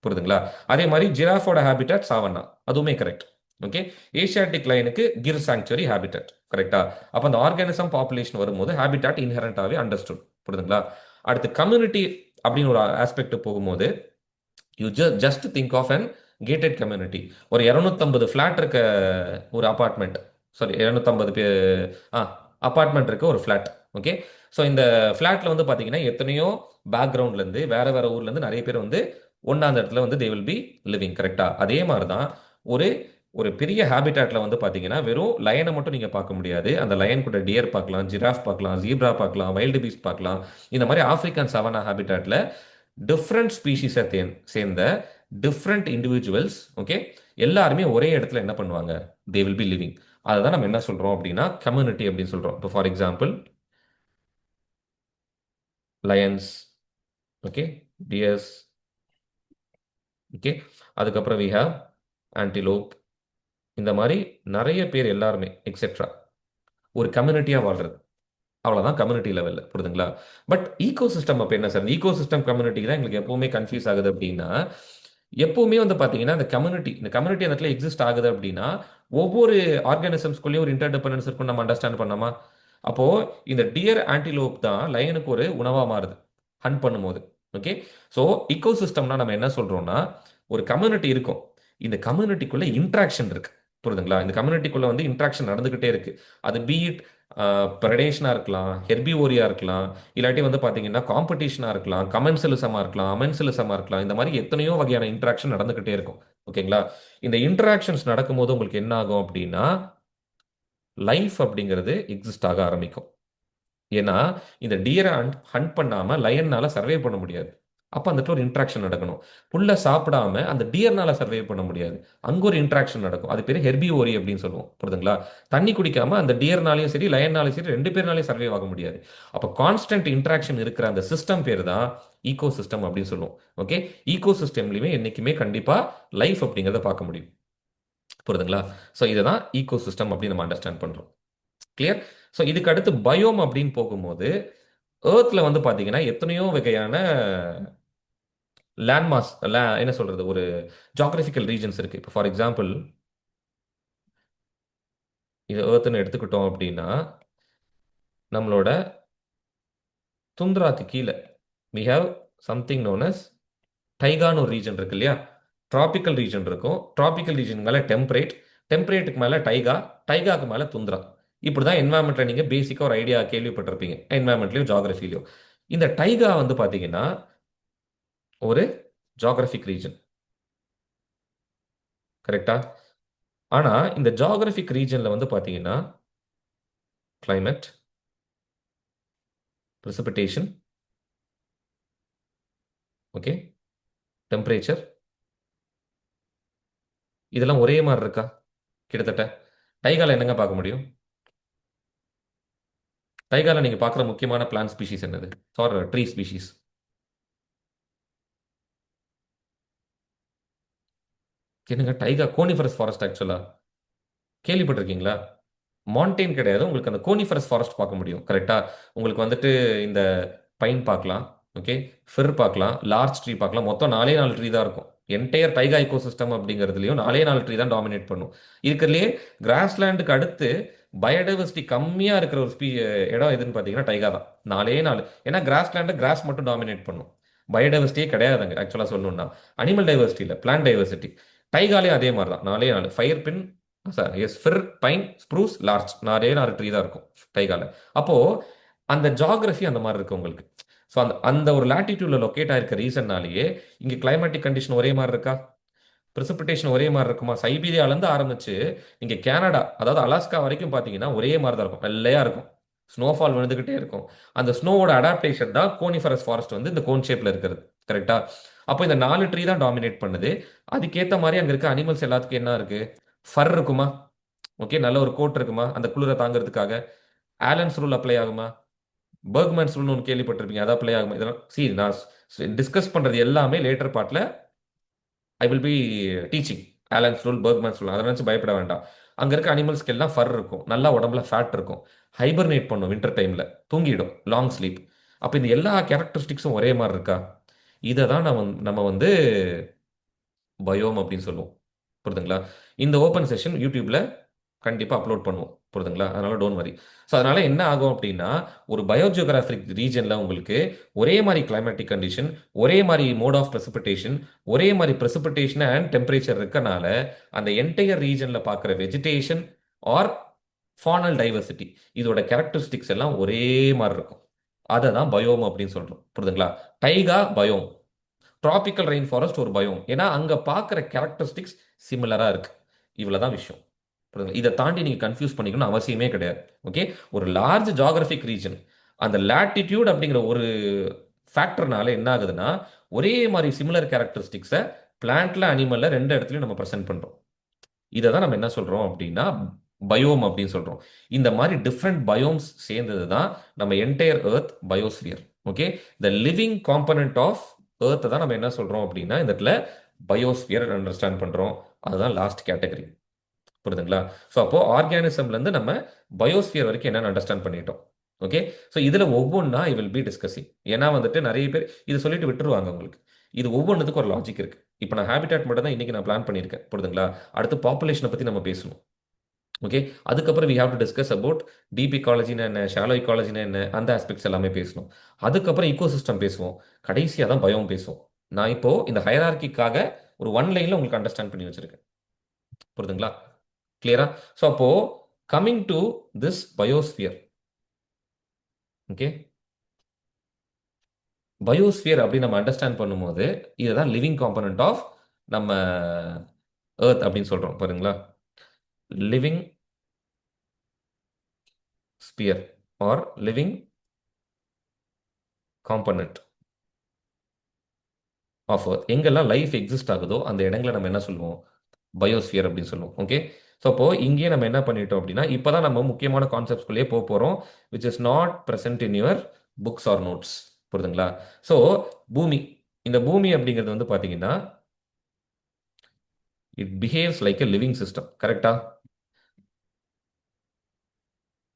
புரியுதுங்களா? அதே மாதிரி ஜிராஃபோட ஹாபிட்டாட் சாவன்னா, அதுவுமே கரெக்ட். ஓகே, ஏஷியாட்டிக் லைனுக்கு கிர் சாங்சுரி ஹாபிட்டாட். கரெக்டா? அப்போ அந்த ஆர்கானிசம் பாப்புலேஷன் வரும்போது ஹாபிட்டாட் இன்ஹரண்டாவே அண்டர்ஸ்டுட். புரியுதுங்களா? அடுத்து கம்யூனிட்டி அப்படின்னு ஒரு ஆஸ்பெக்ட் போகும்போது you just think of an gated community. ஒரு 250 ஃப்ளாட் இருக்க ஒரு அபார்ட்மெண்ட், சாரி 250 அபார்ட்மெண்ட் இருக்க ஒரு ஃப்ளாட். ஓகே, ஸோ இந்த ஃப்ளாட்டில் வந்து பார்த்தீங்கன்னா எத்தனையோ பேக்ரவுண்ட்லேருந்து வேற வேற ஊர்லேருந்து நிறைய பேர் வந்து ஒன்றாந்த இடத்துல வந்து தே வில் பி லிவிங். கரெக்டாக? அதே மாதிரி தான் ஒரு ஒரு பெரிய ஹேபிட்டாட்டில் வந்து பார்த்தீங்கன்னா வெறும் லயனை மட்டும் நீங்கள் பார்க்க முடியாது. அந்த லயன் கூட டியர் பார்க்கலாம், ஜிராஃப் பார்க்கலாம், ஜீப்ரா பார்க்கலாம், வைல்டு பீஸ்ட் பார்க்கலாம். இந்த மாதிரி ஆப்பிரிக்கன் சவனா ஹேபிட்டாட்டில் டிஃப்ரெண்ட் ஸ்பீஷீஸை சேர்ந்த டிஃப்ரெண்ட் இண்டிவிஜுவல்ஸ், ஓகே, எல்லாருமே ஒரே இடத்துல என்ன பண்ணுவாங்க, தே வில் பி லிவிங். அதுதான் நம்ம என்ன சொல்றோம் அப்படின்னா கம்யூனிட்டி அப்படின்னு சொல்றோம். இப்போ for example lions, okay, deers, okay, அதுக்கப்புறம் வி ஹாவ் ஆன்டிலோப். இந்த மாதிரி நிறைய பேர் எல்லாருமே எக்ஸெட்ரா ஒரு கம்யூனிட்டியாக வாழ்றது. அவ்வளோதான் கம்யூனிட்டி லெவலில். புரியுதுங்களா? பட் ஈகோ சிஸ்டம் அப்போ என்ன சார்? ஈகோ சிஸ்டம் கம்யூனிட்டி தான் எங்களுக்கு எப்பவுமே கன்ஃபியூஸ் ஆகுது. அப்படின்னா எப்பவுமே வந்து பார்த்தீங்கன்னா இந்த கம்யூனிட்டி அந்த இடத்துல எக்ஸிஸ்ட் ஆகுது அப்படின்னா ஒவ்வொரு ஆர்கானிசம்ஸ்குள்ளேயும் ஒரு இன்டர்டிபெண்டன்ஸ் இருக்கும், நம்ம அண்டர்ஸ்டாண்ட் பண்ணாமா? அப்போ இந்த டியர் ஆன்டிலோப் தான் லயனுக்கு ஒரு உணவாக மாறுது ஹண்ட் பண்ணும்போது. ஓகே, ஸோ இக்கோ சிஸ்டம்னா நம்ம என்ன சொல்றோம்னா ஒரு கம்யூனிட்டி இருக்கும், இந்த கம்யூனிட்டிக்குள்ள இன்ட்ராக்ஷன் இருக்கு. புரியுதுங்களா? இந்த கம்யூனிட்டிக்குள்ள வந்து இன்ட்ராக்ஷன் நடந்துகிட்டே இருக்கு. அது பீட் ப்ரெடேஷனாக இருக்கலாம், ஹெர்பிவோரியா இருக்கலாம், இல்லாட்டி வந்து பார்த்தீங்கன்னா காம்படிஷனாக இருக்கலாம், கமென்சலிசமாக இருக்கலாம், அமென்சலிசமாக இருக்கலாம். இந்த மாதிரி எத்தனையோ வகையான இன்ட்ராக்ஷன் நடந்துகிட்டே இருக்கும். ஓகேங்களா? இந்த இன்ட்ராக்ஷன்ஸ் நடக்கும்போது உங்களுக்கு என்ன ஆகும் அப்படின்னா லைஃப் அப்படிங்கிறது எக்ஸிஸ்ட் ஆக ஆரம்பிக்கும். ஏன்னா இந்த டியரை ஹண்ட் பண்ணாம லயன்னால சர்வே பண்ண முடியாது. அப்போ அந்த இடத்துல ஒரு இன்ட்ராக்ஷன் நடக்கணும். புல்ல சாப்பிடாம அந்த டியர்னால சர்வே பண்ண முடியாது. அங்க ஒரு இன்ட்ராக்ஷன் நடக்கும். அது பேர் ஹெர்பிவோரி அப்படின்னு சொல்லுவோம். புரியுதுங்களா? தண்ணி குடிக்காம அந்த டியர்னாலையும் சரி லயன்னாலையும் சரி ரெண்டு பேர்னாலையும் சர்வே ஆக முடியாது. அப்போ கான்ஸ்டன்ட் இன்ட்ராக்ஷன் இருக்கிற அந்த சிஸ்டம் பேர் தான் ஈகோ சிஸ்டம் அப்படின்னு சொல்லுவோம். ஓகே, ஈகோ சிஸ்டம்லையுமே என்னைக்குமே கண்டிப்பா லைஃப் அப்படிங்கிறத பார்க்க முடியும். புரியுதுங்களா? ஸோ இதை தான் ஈகோ சிஸ்டம் அப்படின்னு நம்ம அண்டர்ஸ்டாண்ட் பண்றோம். கிளியர்? ஸோ இதுக்கு அடுத்து பயோம் அப்படின்னு போகும்போது ஏர்த்ல வந்து பார்த்தீங்கன்னா எத்தனையோ வகையான லேண்ட்மாஸ், என்ன சொல்றது, ஒரு ஜாகிரபிக்கல் ரீஜன்ஸ் இருக்கு. இப்போ ஃபார் எக்ஸாம்பிள் இது ஏர்த்னு எடுத்துக்கிட்டோம் அப்படின்னா நம்மளோட துந்திராக்கு கீழே we have something known as டைகான்னு ஒரு ரீஜன் இருக்கு இல்லையா? டிராபிக்கல் ரீஜன் இருக்கும். டிராபிக்கல் ரீஜன் மேலே டெம்பரேட், டெம்பரேட்டுக்கு மேலே டைகா, டைகாக்கு மேலே துந்திரா. இப்படி தான் என்வாயன்மெண்ட்டில் நீங்கள் பேசிக்காக ஒரு ஐடியா கேள்விப்பட்டிருப்பீங்க, என்வாயன்மெண்ட்லையும் ஜாகிரஃபிலையும். இந்த டைகா வந்து பார்த்தீங்கன்னா ஒரு ஜாகிரபிக் ரீஜன், கரெக்டா? ஆனால் இந்த ஜாகிரபிக் ரீஜனில் வந்து பார்த்தீங்கன்னா climate, precipitation, ஓகே, டெம்பரேச்சர், இதெல்லாம் ஒரே மாதிரி இருக்கா? கிட்டத்தட்ட டைகால என்னங்க பார்க்க முடியும்? டைகால நீங்க பார்க்குற முக்கியமான பிளான்ட் ஸ்பீஷீஸ் என்னது? For tree species. என்னங்க டைகா கோனிஃபரஸ் ஃபாரஸ்ட் ஆக்சுவலா கேள்விப்பட்டிருக்கீங்களா? மான்டெயின் கிடையாது, உங்களுக்கு அந்த கோனிஃபரஸ் ஃபாரஸ்ட் பார்க்க முடியும், கரெக்டா? உங்களுக்கு வந்துட்டு இந்த பைன் பார்க்கலாம், ஓகே, ஃபிர் பார்க்கலாம், லார்ஜ் ட்ரீ பார்க்கலாம். மொத்தம் 4 ட்ரீ தான் இருக்கும். என்டையர் டைகா இக்கோசிஸ்டம் அப்படிங்கிறதுலையும் 4 ட்ரீ தான் டாமினேட் பண்ணும். இருக்கிறதுலே கிராஸ்லேண்டுக்கு அடுத்து பயோடைவர்சிட்டி கம்மியாக இருக்கிற ஒரு இடம் எதுன்னு பார்த்தீங்கன்னா டைகா தான். 4. ஏன்னா கிராஸ்லேண்டு கிராஸ் மட்டும் டாமினேட் பண்ணும், பயோடைவர்சிட்டியே கிடையாதுங்க ஆக்சுவலாக சொல்லணும்னா. அனிமல் டைவர்சிட்டி இல்லை, பிளான்ட் டைவர்சிட்டி. டைகாலையும் அதே மாதிரி தான், 4. ஃபயர் பின், சார் எஸ், fir, pine, spruce, larch, 4 tree தான் இருக்கும் டைகால. அப்போ அந்த ஜாகிரபி அந்த மாதிரி இருக்கு உங்களுக்கு. ஸோ அந்த அந்த ஒரு லாட்டிடியூட்ல லொக்கேட் ஆயிருக்க ரீசன்னாலேயே இங்கே கிளைமேட்டிக் கண்டிஷன் ஒரே மாதிரி இருக்கா? ப்ரெசிபிடேஷன் ஒரே மாதிரி இருக்குமா? சைபீரியாலேருந்து ஆரம்பிச்சு நீங்க கனடா, அதாவது அலாஸ்கா வரைக்கும் பார்த்தீங்கன்னா ஒரே மாதிரி தான் இருக்கும், வெள்ளையா இருக்கும், ஸ்னோஃபால் விழுந்துகிட்டே இருக்கும். அந்த ஸ்னோவோட அடாப்டேஷன் தான் கோனிஃபரஸ் ஃபாரஸ்ட் வந்து இந்த கோன் ஷேப்ல இருக்கிறது, கரெக்டா? அப்போ இந்த 4 ட்ரீ தான் டாமினேட் பண்ணுது. அதுக்கேற்ற மாதிரி அங்கே இருக்க அனிமல்ஸ் எல்லாத்துக்கும் என்ன இருக்கு? ஃபர் இருக்குமா? ஓகே, நல்ல ஒரு கோட் இருக்குமா அந்த குளிரை தாங்கிறதுக்காக? ஆலன்ஸ் ரூல் அப்ளை ஆகுமா? பர்க்மேன்ஸ் ரூல்னு ஒன்று கேள்விப்பட்டிருப்பீங்க, அதை அப்ளை ஆகுமா? இதெல்லாம் சி நான் டிஸ்கஸ் பண்றது எல்லாமே லேட்டர் பார்ட்ல I will be teaching. Allen's rule, Bergmann's rule, அதை நினச்சி பயப்பட வேண்டாம். அங்கே இருக்க அனிமல்ஸ்க்கு எல்லாம் ஃபர் இருக்கும், நல்லா உடம்புல ஃபேட் இருக்கும், ஹைபர்னேட் பண்ணும் வின்டர் டைமில், தூங்கிடும், லாங் ஸ்லீப். அப்போ இந்த எல்லா கேரக்டரிஸ்டிக்ஸும் ஒரே மாதிரி இருக்கா? இதை தான் நம்ம வந்து பயோம் அப்படின்னு சொல்லுவோம், புரியுதுங்களா? இந்த ஓப்பன் செஷன் யூடியூப்ல கண்டிப்பாக அப்லோட் பண்ணுவோம், புரியுதுங்களா? அதனால டோன்ட் வரி. ஸோ அதனால என்ன ஆகும் அப்படின்னா ஒரு பயோஜியோகிராஃபிக் ரீஜனில் உங்களுக்கு ஒரே மாதிரி கிளைமேட்டிக் கண்டிஷன், ஒரே மாதிரி மோட் ஆஃப் precipitation, ஒரே மாதிரி precipitation அண்ட் டெம்பரேச்சர் இருக்கனால அந்த என்டையர் ரீஜனில் பார்க்குற வெஜிடேஷன் ஆர் ஃபானல் டைவர்சிட்டி, இதோட கேரக்டரிஸ்டிக்ஸ் எல்லாம் ஒரே மாதிரி இருக்கும். அதை தான் பயோம் அப்படின்னு சொல்றோம், புரியுதுங்களா? Taiga biome, tropical rain forest ஒரு பயோம். ஏன்னா அங்க பார்க்குற கேரக்டரிஸ்டிக்ஸ் சிமிலரா இருக்கு. இவ்வளவுதான் விஷயம், புரியுதுங்களா? இதை தாண்டி நீங்க கன்ஃபியூஸ் பண்ணிக்கணும் அவசியமே கிடையாது. ஓகே, ஒரு லார்ஜ் ஜாகிரபிக் ரீஜன், அந்த லாட்டிடியூட் அப்படிங்கிற ஒரு ஃபேக்டர்னால என்ன ஆகுதுன்னா ஒரே மாதிரி சிமிலர் கேரக்டரிஸ்டிக்ஸை பிளான்ட்ல அனிமல்ல 2 இடத்துலையும் நம்ம ப்ரெசென்ட் பண்றோம். இதை தான் நம்ம என்ன சொல்றோம் அப்படின்னா பயோம் அப்படின்னு சொல்றோம். இந்த மாதிரி டிஃப்ரெண்ட் பயோம்ஸ் சேர்ந்தது தான் நம்ம entire earth biosphere. Okay, the living component of எர்த்தை தான் நம்ம என்ன சொல்றோம் அப்படின்னா இந்த இடத்துல பயோஸ்பியர் அண்டர்ஸ்டாண்ட் பண்றோம். அதுதான் லாஸ்ட் கேட்டகரி, புரியுதுங்களா? ஸோ அப்போ ஆர்கானிசம்லேருந்து நம்ம பயோஸ்பியர் வரைக்கும் என்னென்னு அண்டர்ஸ்டாண்ட் பண்ணிட்டோம். ஓகே, ஸோ இதில் ஒவ்வொன்றா ஐ வில் பி டிஸ்கஸிங். ஏன்னா வந்துட்டு நிறைய பேர் இதை சொல்லிட்டு விட்டுருவாங்க உங்களுக்கு. இது ஒவ்வொன்றுத்துக்கும் ஒரு லாஜிக் இருக்கு. இப்போ நான் ஹேபிட்டாட் மட்டும் தான் இன்னைக்கு நான் பிளான் பண்ணியிருக்கேன், புரியுதுங்களா? அடுத்து பாப்புலேஷனை பற்றி நம்ம பேசணும். ஓகே, அதுக்கப்புறம் we have to discuss about deep இக்காலஜினா என்ன, ஷாலோ இக்காலஜினா என்ன, அந்த ஆஸ்பெக்ட்ஸ் எல்லாமே பேசணும். அதுக்கப்புறம் ஈகோசிஸ்டம் பேசுவோம், கடைசியாக தான் பயோம் பேசுவோம். நான் இப்போ இந்த ஹைரார்கிக்காக ஒரு ஒன் லைன்ல உங்களுக்கு அண்டர்ஸ்டாண்ட் பண்ணி வச்சிருக்கேன், புரியுதுங்களா? கிளியரா? ஸோ அப்போ coming to this biosphere, okay, biosphere அப்படி நம்ம அண்டர்ஸ்டாண்ட் பண்ணும்போது இதுதான் லிவிங் காம்பனன்ட் ஆஃப் நம்ம எர்த் அப்படின்னு சொல்றோம், பாருங்களா? Living sphere or living component of earth. எங்கெல்லாம் லைஃப் எக்ஸிஸ்ட் ஆகுதோ அந்த இடங்களை நம்ம என்ன சொல்லுவோம்? பயோஸ்பியர் அப்படின்னு சொல்லுவோம். ஓகே, ஸோ அப்போ இங்கேயே நம்ம என்ன பண்ணிட்டோம் அப்படின்னா இப்போதான் நம்ம முக்கியமான கான்செப்ட்ஸ்குள்ளேயே போக போகிறோம், which is not present in your books or notes, புரியுதுங்களா? ஸோ பூமி, இந்த பூமி அப்படிங்கிறது வந்து பார்த்தீங்கன்னா it behaves like a living system, கரெக்டா?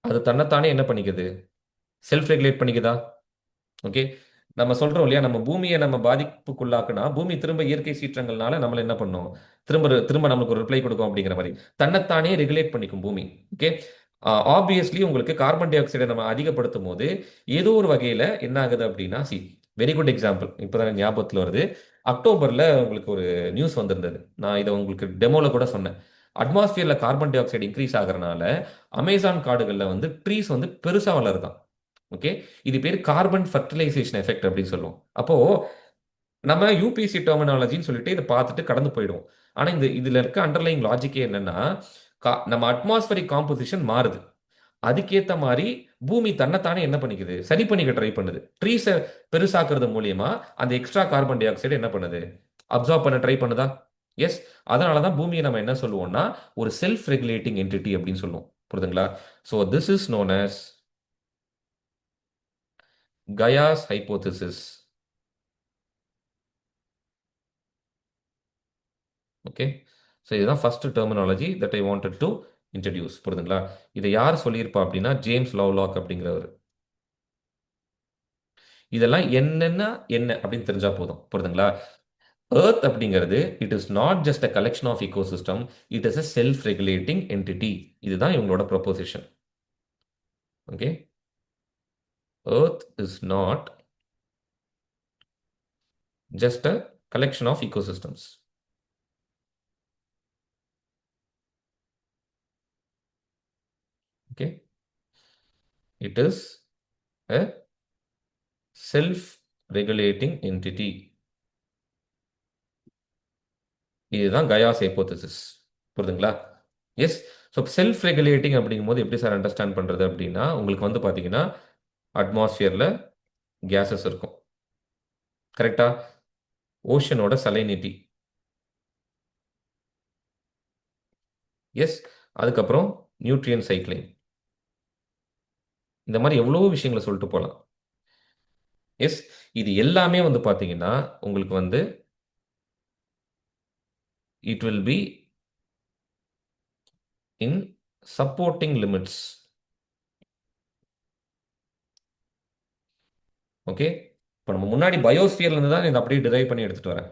அது தன்னைத்தானே என்ன பண்ணிக்குது? செல்ஃப் ரெகுலேட் பண்ணிக்குதா? ஓகே, நம்ம சொல்றோம் இல்லையா, நம்ம பூமியை நம்ம பாதிப்புக்குள்ளாக்குனா பூமி திரும்ப இயற்கை சீற்றங்கள்னால நம்மள என்ன பண்ணும், திரும்ப திரும்ப நமக்கு ஒரு ரிப்ளை கொடுக்கும் அப்படிங்கிற மாதிரி தன்னைத்தானே ரெகுலேட் பண்ணிக்கும் பூமி. ஓகே. ஆப்வியஸ்லி உங்களுக்கு கார்பன் டை ஆக்சைடை நம்ம அதிகப்படுத்தும் போது ஏதோ ஒரு வகையில என்ன ஆகுது அப்படின்னா, வெரி குட் எக்ஸாம்பிள் இப்போதான் ஞாபகத்தில் வருது. அக்டோபர்ல உங்களுக்கு ஒரு நியூஸ் வந்திருந்தது, நான் இதை உங்களுக்கு டெமோல கூட சொன்னேன். அட்மாஸ்பியர்ல கார்பன் டை ஆக்சைடு இன்க்ரீஸ் ஆகுறதுனால அமேசான் காடுகள்ல வந்து ட்ரீஸ் வந்து பெருசா வளருதான். ஓகே. இது பேர் கார்பன் ஃபர்டிலைசேஷன் எஃபெக்ட் அப்படின்னு சொல்லுவோம். அப்போ நம்ம யூபிஎஸ்சி டெர்மினாலஜின்னு சொல்லிட்டு இதை பார்த்துட்டு கடந்து போயிடுவோம். ஆனா இதுல இருக்க அண்டர்லைங் லாஜிக்கே என்னன்னா, நம்ம அட்மாஸ்பரிக் காம்போசிஷன் மாறுது. அதுக்கேத்த மாதிரி பூமி தன்னைத்தானே என்ன பண்ணிக்குது, சரி பண்ணிக்க ட்ரை பண்ணுது. ட்ரீஸை பெருசாக்குறது மூலியமா அந்த எக்ஸ்ட்ரா கார்பன் டை ஆக்சைடு என்ன பண்ணுது, அப்சார்ப் பண்ண ட்ரை பண்ணுதா? எஸ். அதனால தான் பூமியை நம்ம என்ன சொல்லுவோம்னா ஒரு செல்ஃப் ரெகுலேட்டிங் என்டிட்டி அப்படின்னு சொல்லுவோம். புரியுதுங்களா? So this is known as Gaia hypothesis. Okay. So இதுதான் first terminology that I wanted to introduce. புரியுதுங்களா? இதை யார் சொல்லியிருப்பா அப்படின்னா ஜேம்ஸ் லவ்லாக் அப்படிங்கிறவர். இதெல்லாம் என்னென்ன என்ன அப்படின்னு தெரிஞ்சா போதும். புரியுதுங்களா? Earth அப்படிங்கிறது it is not just a collection of ecosystem, it is a self regulating entity. இதுதான் இவங்களோட proposition. Okay. Earth is not just a collection of ecosystems. Okay. It is a self-regulating entity. இதுதான் கயாஸ் ஹைபோதசிஸ். புரியுதுங்களா? எஸ். ஸோ செல்ஃப் ரெகுலேட்டிங் அப்படிங்கும்போது எப்படி சார் அண்டர்ஸ்டாண்ட் பண்றது அப்படின்னா, உங்களுக்கு வந்து பார்த்தீங்கன்னா அட்மாஸ்பியர்ல கேசஸ் இருக்கும். கரெக்டா? ஓஷனோட சலைனிட்டி. எஸ். அதுக்கப்புறம் நியூட்ரியன் சைக்கிளிங். இந்த மாதிரி எவ்வளவோ விஷயங்களை சொல்லிட்டு போகலாம். எஸ். இது எல்லாமே வந்து பார்த்தீங்கன்னா உங்களுக்கு வந்து it will be in supporting limits. Okay. இப்போ நம்ம முன்னாடி பயோஸ்பியர்ல இருந்து தான் இதை அப்படியே டிரைவ் பண்ணி எடுத்துட்டு வரேன்.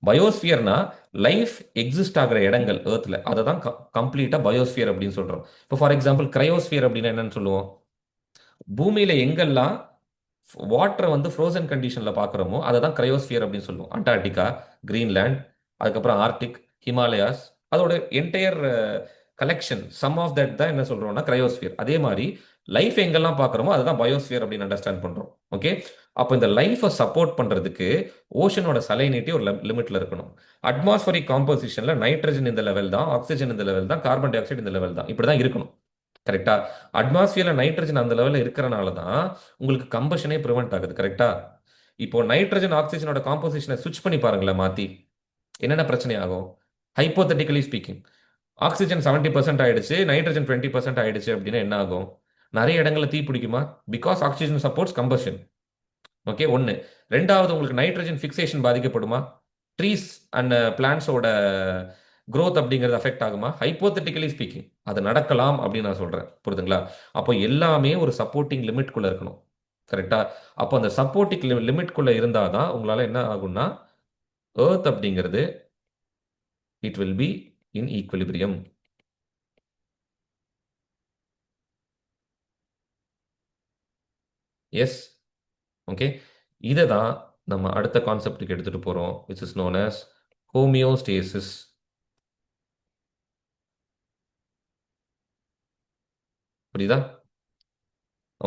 பயோஸ்பியர்னா லைஃப் எக்ஸிஸ்ட் ஆகிற இடங்கள் ஏர்த்ல, அதை தான் கம்ப்ளீட்டா பயோஸ்பியர் அப்படின்னு சொல்றோம். இப்போ ஃபார் எக்ஸாம்பிள் கிரையோஸ்பியர் அப்படின்னா என்னன்னு சொல்லுவோம், பூமியில எங்கெல்லாம் வாட்டரை வந்து ஃப்ரோசன் கண்டிஷன்ல பார்க்குறோமோ அதை தான் கிரையோஸ்பியர் அப்படின்னு சொல்லுவோம். அண்டார்டிகா, கிரீன்லேண்ட், அதுக்கப்புறம் ஆர்டிக், ஹிமாலயாஸ், அதோட entire collection sum of that தான் என்ன சொல்றோம்னா கிரையோஸ்பியர். அதே மாதிரி லைஃப் எங்கெல்லாம் பார்க்குறோமோ அதுதான் பயோஸ்பியர் அப்படின்னு அண்டர்ஸ்டாண்ட் பண்றோம். ஓகே. அப்போ இந்த லைஃபை சப்போர்ட் பண்றதுக்கு ஓஷனோட சலைனிட்டி ஒரு லிமிட்ல இருக்கணும். அட்மாஸ்பரிக் காம்போசிஷன்ல நைட்ரஜன் இந்த லெவல் தான், ஆக்சிஜன் இந்த லெவல் தான், கார்பன் டை ஆக்சைடு இந்த லெவல் தான், இப்படி தான் இருக்கணும். கரெக்டா? அட்மாஸ்பியர்ல நைட்ரஜன் அந்த லெவலில் இருக்கிறனால தான் உங்களுக்கு கம்பஷனே ப்ரிவென்ட் ஆகுது. கரெக்டா? இப்போ நைட்ரஜன் ஆக்சிஜனோட காம்போசிஷனை சுவிட்ச் பண்ணி பாருங்களேன், மாத்தி என்னென்ன பிரச்சனை ஆகும்? ஹைப்போதட்டிக்கலி ஸ்பீக்கிங், ஆக்சிஜன் 70% ஆயிடுச்சு, நைட்ரஜன் 20% ஆயிடுச்சு அப்படின்னா என்ன ஆகும்? நிறைய இடங்கள்ல தீ பிடிக்குமா? Because oxygen supports combustion. Okay. ஒன்று. ரெண்டாவது, உங்களுக்கு நைட்ரஜன் ஃபிக்சேஷன் பாதிக்கப்படுமா? ட்ரீஸ் அண்ட் பிளான்ஸோட growth அப்படிங்கிறது அஃபெக்ட் ஆகுமா? ஹைப்போதட்டிக்கலி ஸ்பீக்கிங் அது நடக்கலாம் அப்படின்னு நான் சொல்றேன். புரியுதுங்களா? அப்போ எல்லாமே ஒரு சப்போர்ட்டிங் லிமிட்குள்ள இருக்கணும். கரெக்டா? அப்போ அந்த சப்போர்ட்டிங் லிமிட்குள்ள இருந்தாதான் உங்களால என்ன ஆகும்னா ஏர்த் அப்படிங்கிறது it will be in equilibrium. Yes. Okay. இதை தான் நம்ம அடுத்த கான்செப்டுக்கு எடுத்துட்டு போறோம், which is known as homeostasis. புரியுதா?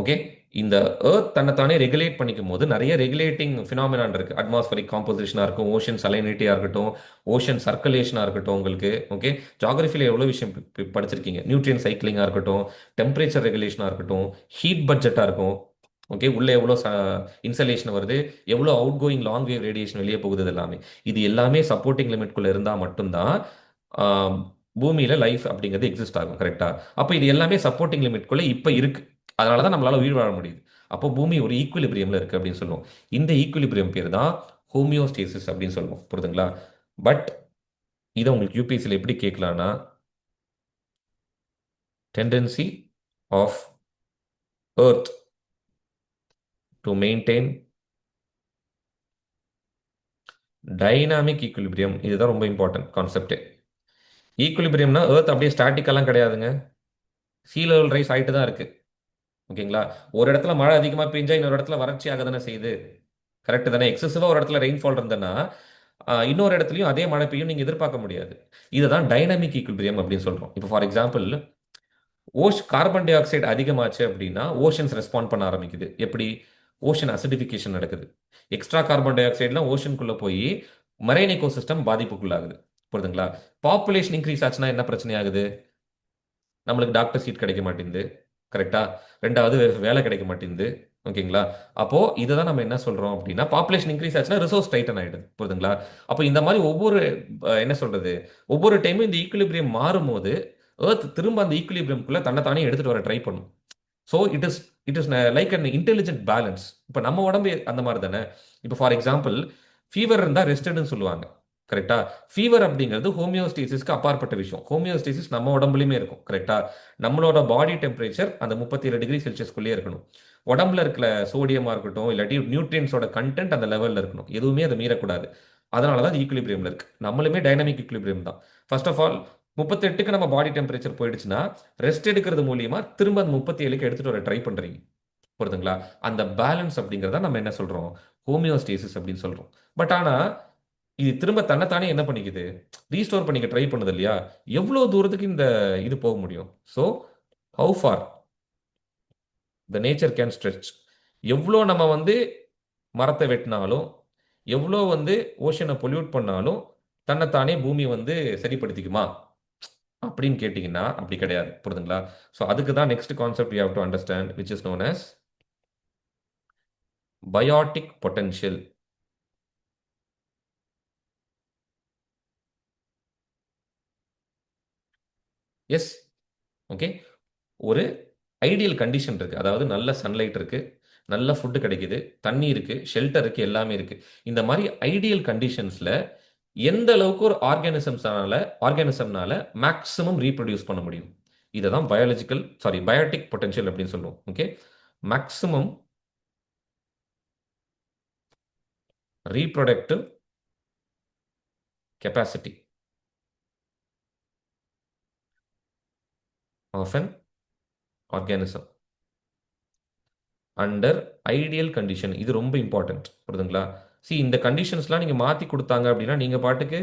ஓகே. இந்த ஏர்த் தன்னைத்தானே ரெகுலேட் பண்ணிக்கும் போது நிறைய ரெகுலேட்டிங் ஃபினாமினான் இருக்கு. அட்மாஸ்பரிக் காம்போசிஷனாக இருக்கும், ஓஷன் சலைனிட்டியாக இருக்கட்டும், ஓஷன் சர்க்குலேஷனாக இருக்கட்டும். உங்களுக்கு ஓகே, ஜாகிரபியில் எவ்வளோ விஷயம் படிச்சிருக்கீங்க. நியூட்ரியன் சைக்கிளிங்காக இருக்கட்டும், டெம்பரேச்சர் ரெகுலேஷனாக இருக்கட்டும், ஹீட் பட்ஜெட்டாக இருக்கும். ஓகே. உள்ளே எவ்வளோ இன்சலேஷன் வருது, எவ்வளோ out going long wave radiation வெளியே போகுது, இது எல்லாமே இது எல்லாமே சப்போர்ட்டிங் லிமிட்குள்ளே இருந்தால் மட்டும்தான் ஆம், பூமியில லைஃப் அப்படிங்கிறது எக்ஸிஸ்ட் ஆகும். கரெக்டா? அப்போ இது எல்லாமே சப்போர்ட்டிங் லிமிட்குள்ளே இப்போ இருக்கு. அதனால தான் நம்மளால உயிர் வாழ முடியுது. அப்போ பூமி ஒரு ஈக்குலிபிரியம்ல இருக்கு அப்படின்னு சொல்லுவோம். இந்த ஈக்குலிபிரியம் பேர் தான் ஹோமியோஸ்டேசிஸ் அப்படின்னு சொல்லுவோம். புரியுதுங்களா? பட் இதை உங்களுக்கு யூபிஎஸ்சியில் எப்படி கேட்கலாம்னா, tendency of earth to maintain dynamic equilibrium இதுதான் ரொம்ப இம்பார்ட்டன்ட் கான்செப்ட். ஈக்குலிபிரியம்னா எர்த் அப்படியே ஸ்டாட்டிக்கெல்லாம் கிடையாதுங்க. சீ லெவல் ரைஸ் ஆகிட்டு தான் இருக்கு. ஓகேங்களா? ஒரு இடத்துல மழை அதிகமாக பெஞ்சா இன்னொரு இடத்துல வறட்சி ஆக தானே செய்யுது. கரெக்ட் தானே? எக்ஸசிவா ஒரு இடத்துல ரெயின்ஃபால் இருந்ததுன்னா இன்னொரு இடத்துலையும் அதே மழை பெய்யும் நீங்க எதிர்பார்க்க முடியாது. இதை தான் டைனமிக் ஈக்குலிபிரியம் அப்படின்னு சொல்றோம். இப்போ for example, carbon di oxide அதிகமாச்சு அப்படின்னா ஓஷன்ஸ் ரெஸ்பாண்ட் பண்ண ஆரம்பிக்குது. எப்படி? ஓஷன் அசிடிஃபிகேஷன் நடக்குது. எக்ஸ்ட்ரா கார்பன் டை ஆக்சைடுலாம் ஓஷனுக்குள்ள போய் மரைன் எக்கோசிஸ்டம் பாதிப்புக்குள்ளாகுது. புரியுதுங்களா? பாப்புலேஷன் இன்க்ரீஸ் ஆச்சுன்னா என்ன பிரச்சனை ஆகுது? நம்மளுக்கு டாக்டர் சீட் கிடைக்க மாட்டேங்குது. கரெக்டா? ரெண்டாவது வேலை கிடைக்க மாட்டேங்குது. ஓகேங்களா? அப்போ இதை தான் நம்ம என்ன சொல்றோம் அப்படின்னா, பாப்புலேஷன் இன்க்ரீஸ் ஆச்சுன்னா ரிசோர்ஸ் டைட்டன் ஆயிடுது. புரியுதுங்களா? அப்போ இந்த மாதிரி ஒவ்வொரு என்ன சொல்றது, ஒவ்வொரு டைமும் இந்த ஈக்குலிபிரியம் மாறும்போது எர்த் திரும்ப அந்த ஈக்குலிபிரியம்குள்ள தன்னை எடுத்துட்டு வர ட்ரை பண்ணும். So it is like an intelligent balance. இப்போ நம்ம உடம்பு அந்த மாதிரி தானே. இப்போ ஃபார் எக்ஸாம்பிள், ஃபீவர் இருந்தால் ரெஸ்டட்னு சொல்லுவாங்க. கரெக்டா? ஃபீவர் அப்படிங்கிறது ஹோமியோஸ்டேசிஸ்க்கு அப்பாற்பட்ட விஷயம். ஹோமியோஸ்டேசிஸ் நம்ம உடம்புலையுமே இருக்கும். கரெக்டா? நம்மளோட பாடி டெம்பரேச்சர் அந்த 37 டிகிரி செல்சியஸ்குள்ளேயே இருக்கணும். உடம்புல இருக்கிற சோடியமாக இருக்கட்டும், இல்லாட்டி நியூட்ரியன்ஸோட கண்டென்ட் அந்த லெவலில் இருக்கணும். எதுவுமே அதை மீறக்கூடாது. அதனால தான் அது ஈக்குலிபிரியமில் இருக்கு. நம்மளுமே டைனமிக் ஈக்குலிபிரியம் தான். ஃபர்ஸ்ட் ஆஃப் ஆல், 38க்கு நம்ம பாடி டெம்பரேச்சர் போயிடுச்சுன்னா ரெஸ்ட் எடுக்கிறது மூலியமா திரும்ப அந்த 37க்கு எடுத்துட்டு வர ட்ரை பண்றீங்க. புரியுதுங்களா? அந்த பேலன்ஸ் அப்படிங்கிறத நம்ம என்ன சொல்றோம்? ஹோமியோஸ்டேசிஸ் அப்படின்னு சொல்றோம். பட் ஆனா இது திரும்ப தன்னைத்தானே என்ன பண்ணிக்குது? ரீஸ்டோர் பண்ணிக்க ட்ரை பண்ணுது இல்லையா? எவ்வளவு தூரத்துக்கு இந்த இது போக முடியும்? So how for the nature can stretch. எவ்வளோ நம்ம வந்து மரத்தை வெட்டினாலும், எவ்வளோ வந்து ஓஷனை பொல்யூட் பண்ணாலும் தன்னைத்தானே பூமி வந்து சரிப்படுத்திக்குமா அப்படின்னு கேட்டிங்கன்னா அப்படி கிடையாது. புரியுதுங்களா? ஸோ அதுக்கு தான் next concept you have to understand which is known as biotic potential. Yes. Okay. ஒரு ஐடியல் கண்டிஷன் இருக்கு. அதாவது நல்ல சன்லைட் இருக்கு, நல்ல ஃபுட் கிடைக்குது, தண்ணி இருக்கு, ஷெல்டர் இருக்கு, எல்லாமே இருக்கு. இந்த மாதிரி ஐடியல் கண்டிஷன்ஸ்ல எந்த அளவுக்கு ஒரு ஆர்கானிசம்னால மேக்ஸிமம் ரீப்ரொடியூஸ் பண்ண முடியும். இதை தான் பயோட்டிக் பொட்டன்ஷியல் அப்படின்னு சொல்லுவோம். Okay. Maximum reproductive capacity of an organism under ideal condition. இது ரொம்ப இம்பார்ட்டன்ட். புரியுதுங்களா? இந்த கண்டிஷன்ஸ்லாம் நீங்க மாத்தி கொடுத்தாங்க அப்படின்னா நீங்க பாட்டுக்கு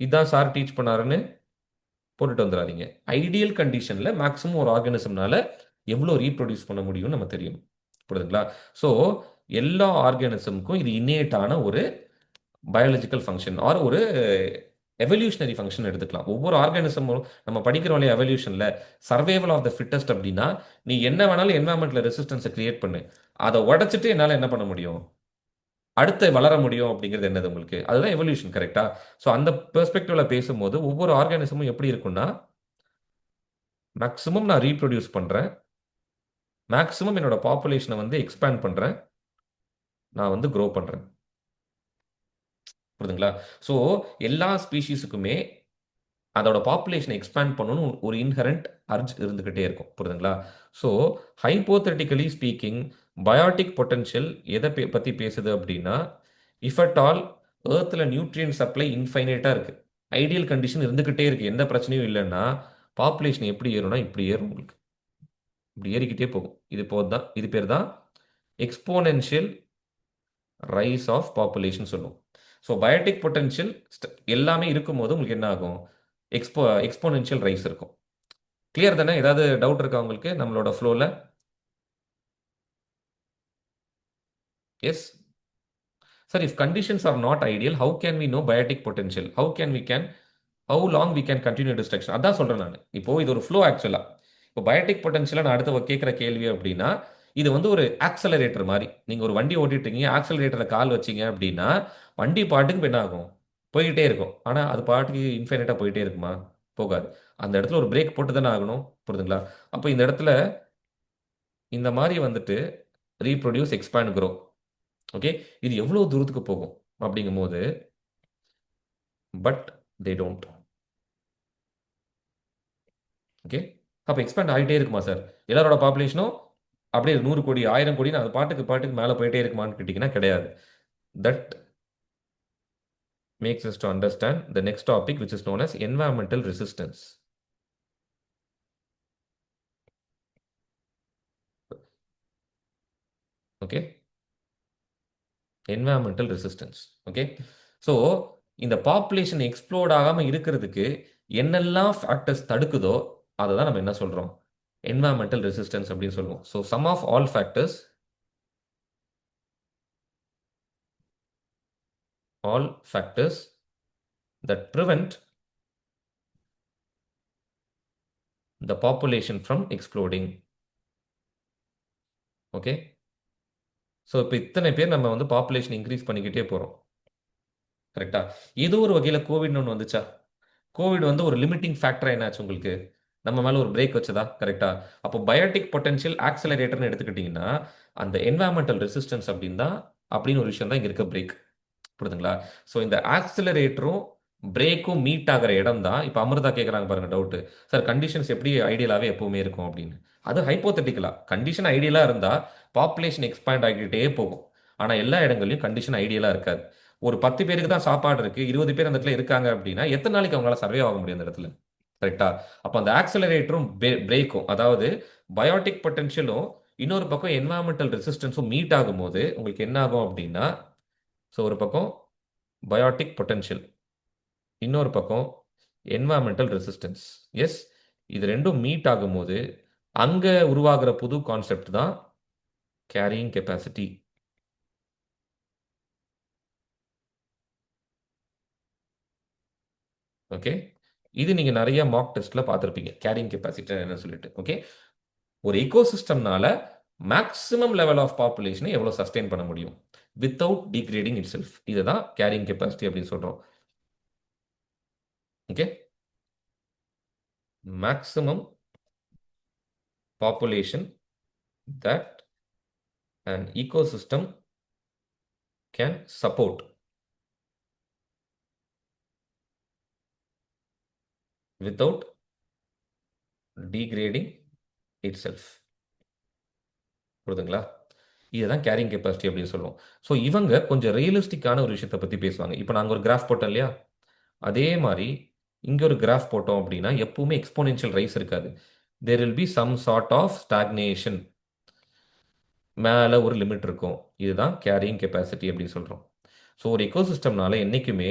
இதான் சார் டீச் பண்ணாருன்னு போட்டுட்டு வந்துடாதீங்க. ஐடியல் கண்டிஷன்ல மேக்ஸிமம் ஒரு ஆர்கானிசம்னால எவ்வளோ ரீப்ரொடியூஸ் பண்ண முடியும்னு நம்ம தெரியும். புரியுதுங்களா? ஸோ எல்லா ஆர்கானிசம்க்கும் இது இன்னேட்டான ஒரு பயாலஜிக்கல் ஃபங்க்ஷன் ஆர் ஒரு எவல்யூஷனரி ஃபங்க்ஷன் எடுத்துக்கலாம். ஒவ்வொரு ஆர்கானிசமும் நம்ம படிக்கிறோம் இல்லையா எவல்யூஷன்ல, சர்வைவல் ஆஃப் த ஃபிட்டஸ்ட் அப்படின்னா, நீ என்ன வேணாலும் என்வாயன்மெண்ட்ல ரெசிஸ்டன்ஸை கிரியேட் பண்ணு, அதை உடைச்சிட்டு என்னால் என்ன பண்ண முடியும், அடுத்து வளர முடியும் அப்படிங்கிறது என்னது உங்களுக்கு? அதுதான் எவல்யூஷன். கரெக்டா? ஸோ அந்த பெர்ஸ்பெக்டிவ்ல பேசும்போது ஒவ்வொரு ஆர்கானிசமும் எப்படி இருக்கும்னா, மேக்ஸிமம் நான் ரீப்ரொடியூஸ் பண்றேன், மேக்ஸிமம் என்னோட பாப்புலேஷனை வந்து எக்ஸ்பேண்ட் பண்றேன், நான் வந்து க்ரோ பண்றேன். புரியுதுங்களா? ஸோ எல்லா ஸ்பீஷீஸுக்குமே அதோட பாப்புலேஷனை எக்ஸ்பேண்ட் பண்ணணும்னு ஒரு இன்ஹரண்ட் அர்ஜ் இருந்துகிட்டே இருக்கும். புரியுதுங்களா? ஸோ ஹைப்போதெட்டிக்கலி ஸ்பீக்கிங், பயோட்டிக் பொட்டன்ஷியல் எதை பற்றி பேசுது அப்படின்னா, இஃப் அட் ஆல் ஏர்த்தில் நியூட்ரியன் சப்ளை இன்ஃபைனைட்டாக இருக்கு, ஐடியல் கண்டிஷன் இருந்துகிட்டே இருக்கு, எந்த பிரச்சனையும் இல்லைன்னா பாப்புலேஷன் எப்படி ஏறும்னா இப்படி ஏறும் உங்களுக்கு. இப்படி ஏறிக்கிட்டே போகும். இது பேர் தான் எக்ஸ்போனென்ஷியல் ரைஸ் ஆஃப் பாப்புலேஷன் சொல்லுவோம். ஸோ பயோட்டிக் பொட்டன்ஷியல் எல்லாமே இருக்கும்போது உங்களுக்கு என்ன ஆகும்? எக்ஸ்போனென்ஷியல் ரைஸ் இருக்கும். கிளியர் தானே? ஏதாவது டவுட் இருக்கா உங்களுக்கு நம்மளோட ஃப்ளோவில்? Yes sir. If conditions are not ideal, how can we know biotic potential? How long we can continue destruction? அதான் சொல்றேன் நான். இப்போ இது ஒரு ஃப்ளோ ஆக்சுவலா. இப்போ பயோட்டிக் பொட்டன்ஷியலை நான் அடுத்த கேட்குற கேள்வி அப்படின்னா, இது வந்து ஒரு ஆக்சலரேட்டர் மாதிரி. நீங்க ஒரு வண்டி ஓட்டிட்டு இருக்கீங்க, ஆக்சலரேட்டரை கால் வச்சீங்க அப்படின்னா வண்டி பாட்டுக்கு இப்ப என்ன ஆகும்? போய்கிட்டே இருக்கும். ஆனா அது பாட்டுக்கு இன்ஃபைனைட்டா போயிட்டே இருக்குமா? போகாது. அந்த இடத்துல ஒரு பிரேக் போட்டு தானே ஆகணும். புரியுதுங்களா? அப்போ இந்த இடத்துல இந்த மாதிரி வந்துட்டு ரீப்ரொடியூஸ், எக்ஸ்பேண்ட், க்ரோ. ஓகே. இது எவ்வளவு தூரத்துக்கு போகும் அப்படிங்கும்போது, பட் தே டோன்ட். ஓகே. அப்போ எக்ஸ்பேண்ட் ஆகிட்டே இருக்குமா சார்? எல்லாரோட பாப்புலேஷனும் அப்படியே 100 கோடி 1000 கோடின்னு அது பாட்டுக்கு பாட்டுக்கு மேலே போயிட்டே இருக்குமான்னு கேட்டிங்கன்னா கிடையாது. That makes us to understand the next topic, which is known as environmental resistance. Okay, environmental resistance. Okay, so இந்த பாப்புலேஷன் எக்ஸ்ப்ளோர்ட் ஆகாம இருக்கிறதுக்கு என்னெல்லாம் ஃபேக்டர்ஸ் தடுக்குதோ அதை தான் நம்ம என்ன சொல்றோம், environmental resistance அப்படின்னு சொல்லுவோம். So sum of all factors, all factors that prevent the population from exploding. Okay, so இப்போ இத்தனை பேர் நம்ம வந்து பாப்புலேஷன் இன்க்ரீஸ் பண்ணிக்கிட்டே போகிறோம். கரெக்டா? ஏதோ ஒரு வகையில் கோவிட்னு ஒன்று வந்துச்சா? கோவிட் வந்து ஒரு லிமிட்டிங் ஃபேக்டரா என்னாச்சு உங்களுக்கு? நம்ம மேலே ஒரு பிரேக் வச்சதா? கரெக்டா? அப்போ பயோட்டிக் பொட்டன்ஷியல் ஆக்சலரேட்டர்னு எடுத்துக்கிட்டிங்கன்னா அந்த என்வாயன்மெண்டல் ரெசிஸ்டன்ஸ் அப்படின்னு ஒரு விஷயம் தான் இங்கே இருக்க பிரேக். புரியுதுங்களா? ஸோ இந்த ஆக்சிலரேட்டரும் பிரேக்கும் மீட் ஆகிற இடம் தான். இப்போ அமிர்தா கேட்குறாங்க பாருங்க டவுட்டு, சார் கண்டிஷன்ஸ் எப்படி ஐடியலாகவே எப்பவுமே இருக்கும் அப்படின்னு. அது ஹைப்போதெட்டிக்கலா, கண்டிஷன் ஐடியலாக இருந்தால் பாப்புலேஷன் எக்ஸ்பேண்ட் ஆகிக்கிட்டே போகும். ஆனால் எல்லா இடங்களையும் கண்டிஷன் ஐடியலாக இருக்காது. ஒரு 10 பேருக்கு தான் சாப்பாடு இருக்கு, 20 பேர் அந்த இடத்துல இருக்காங்க அப்படின்னா எத்தனை நாளைக்கு அவங்களால சர்வே ஆக முடியும் அந்த இடத்துல? கரெக்டா? அப்போ அந்த ஆக்சிலரேட்டரும் பிரேக்கும், அதாவது பயோட்டிக் பொட்டன்ஷியலும் இன்னொரு பக்கம் என்வாயன்மெண்டல் ரெசிஸ்டன்ஸும் மீட் ஆகும்போது உங்களுக்கு என்ன ஆகும் அப்படின்னா, ஸோ ஒரு பக்கம் பயோட்டிக் பொட்டன்ஷியல், இன்னொரு பக்கம் என்வாயன்மெண்டல் ரெசிஸ்டன்ஸ். எஸ், இது ரெண்டும் மீட் ஆகும்போது அங்கே உருவாகிற புது கான்செப்ட் தான் கேரியிங் கெப்பாசிட்டி. ஓகே, இது நீங்க நிறைய மாக் டெஸ்ட்ல பார்த்துருப்பீங்க, கேரியிங் கெப்பாசிட்டி என்ன சொல்லிட்டு. ஓகே, ஒரு எக்கோசிஸ்டம்னால மேக்ஸிமம் லெவல் ஆஃப் பாப்புலேஷனை எவ்வளோ சஸ்டெயின் பண்ண முடியும் வித்தவுட் டிகிரேடிங் இட் செல்ஃப், இதை தான் கேரியிங் கெப்பாசிட்டி அப்படின்னு சொல்றோம். Okay, maximum population that an ecosystem can support without degrading itself. புரியுதுங்களா? இதுதான் கேரிங் கெப்பாசிட்டி அப்படின்னு சொல்லுவோம். ஸோ இவங்க கொஞ்சம் ரியலிஸ்டிக்கான ஒரு விஷயத்தை பற்றி பேசுவாங்க. இப்போ நாங்கள் ஒரு கிராஃப் போட்டோம் இல்லையா, அதே மாதிரி இங்கே ஒரு கிராஃப் போட்டோம் அப்படின்னா எப்பவுமே எக்ஸ்போனென்ஷியல் ரைஸ் இருக்காது. There will be some sort of stagnation, மேலே ஒரு லிமிட் இருக்கும். இதுதான் கேரியிங் கெப்பாசிட்டி அப்படின்னு சொல்கிறோம். ஸோ ஒரு எக்கோசிஸ்டம்னால என்றைக்குமே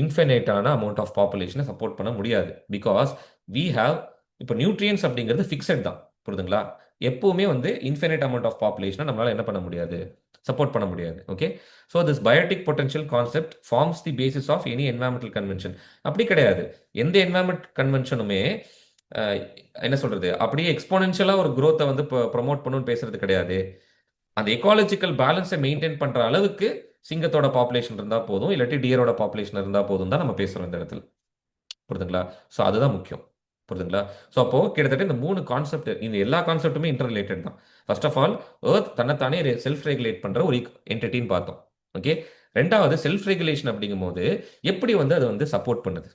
இன்ஃபினைட்டான அமௌண்ட் ஆஃப் பாப்புலேஷனை சப்போர்ட் பண்ண முடியாது. பிகாஸ் வி ஹாவ், இப்போ நியூட்ரியன்ஸ் அப்படிங்கிறது ஃபிக்ஸட் தான். புரியுதுங்களா? எப்பவுமே வந்து இன்ஃபினைட் அமௌண்ட் ஆஃப் பாப்புலேஷனை நம்மளால என்ன பண்ண முடியாது, சப்போர்ட் பண்ண முடியாது. Okay, so this biotic potential concept forms the basis of any environmental convention. அப்படி கிடையாது, எந்த என்வாயன்மெண்ட் கன்வென்ஷனுமே என்ன சொல்றது, அப்படியே எக்ஸ்போனென்ஷியலாக ஒரு growth-அ வந்து ப்ரொமோட் பண்ணணும்னு பேசுறது கிடையாது. அந்த எக்காலஜிக்கல் பேலன்ஸை மெயின்டைன் பண்ற அளவுக்கு சிங்கத்தோட பாப்புலேஷன் இருந்தா போதும், இல்லாட்டி டியரோட பாப்புலேஷன் இருந்தா போதும் தான் நம்ம பேசுறோம் இந்த இடத்துல. புரியுதுங்களா? ஸோ அதுதான் முக்கியம். புரியுதுங்களா? ஸோ அப்போ கிட்டத்தட்ட இந்த 3 கான்செப்ட், இந்த எல்லா கான்செப்ட்டுமே இன்டர் ரிலேட்டட் தான். ஃபர்ஸ்ட் ஆஃப் ஆல், எர்த் தன்னைத்தானே செல்ஃப் ரெகுலேட் பண்ற ஒரு என்டிட்டின்னு பார்த்தோம். ஓகே, ரெண்டாவது செல்ஃப் ரெகுலேஷன் அப்படிங்கும்போது எப்படி வந்து அது வந்து சப்போர்ட் பண்ணுது.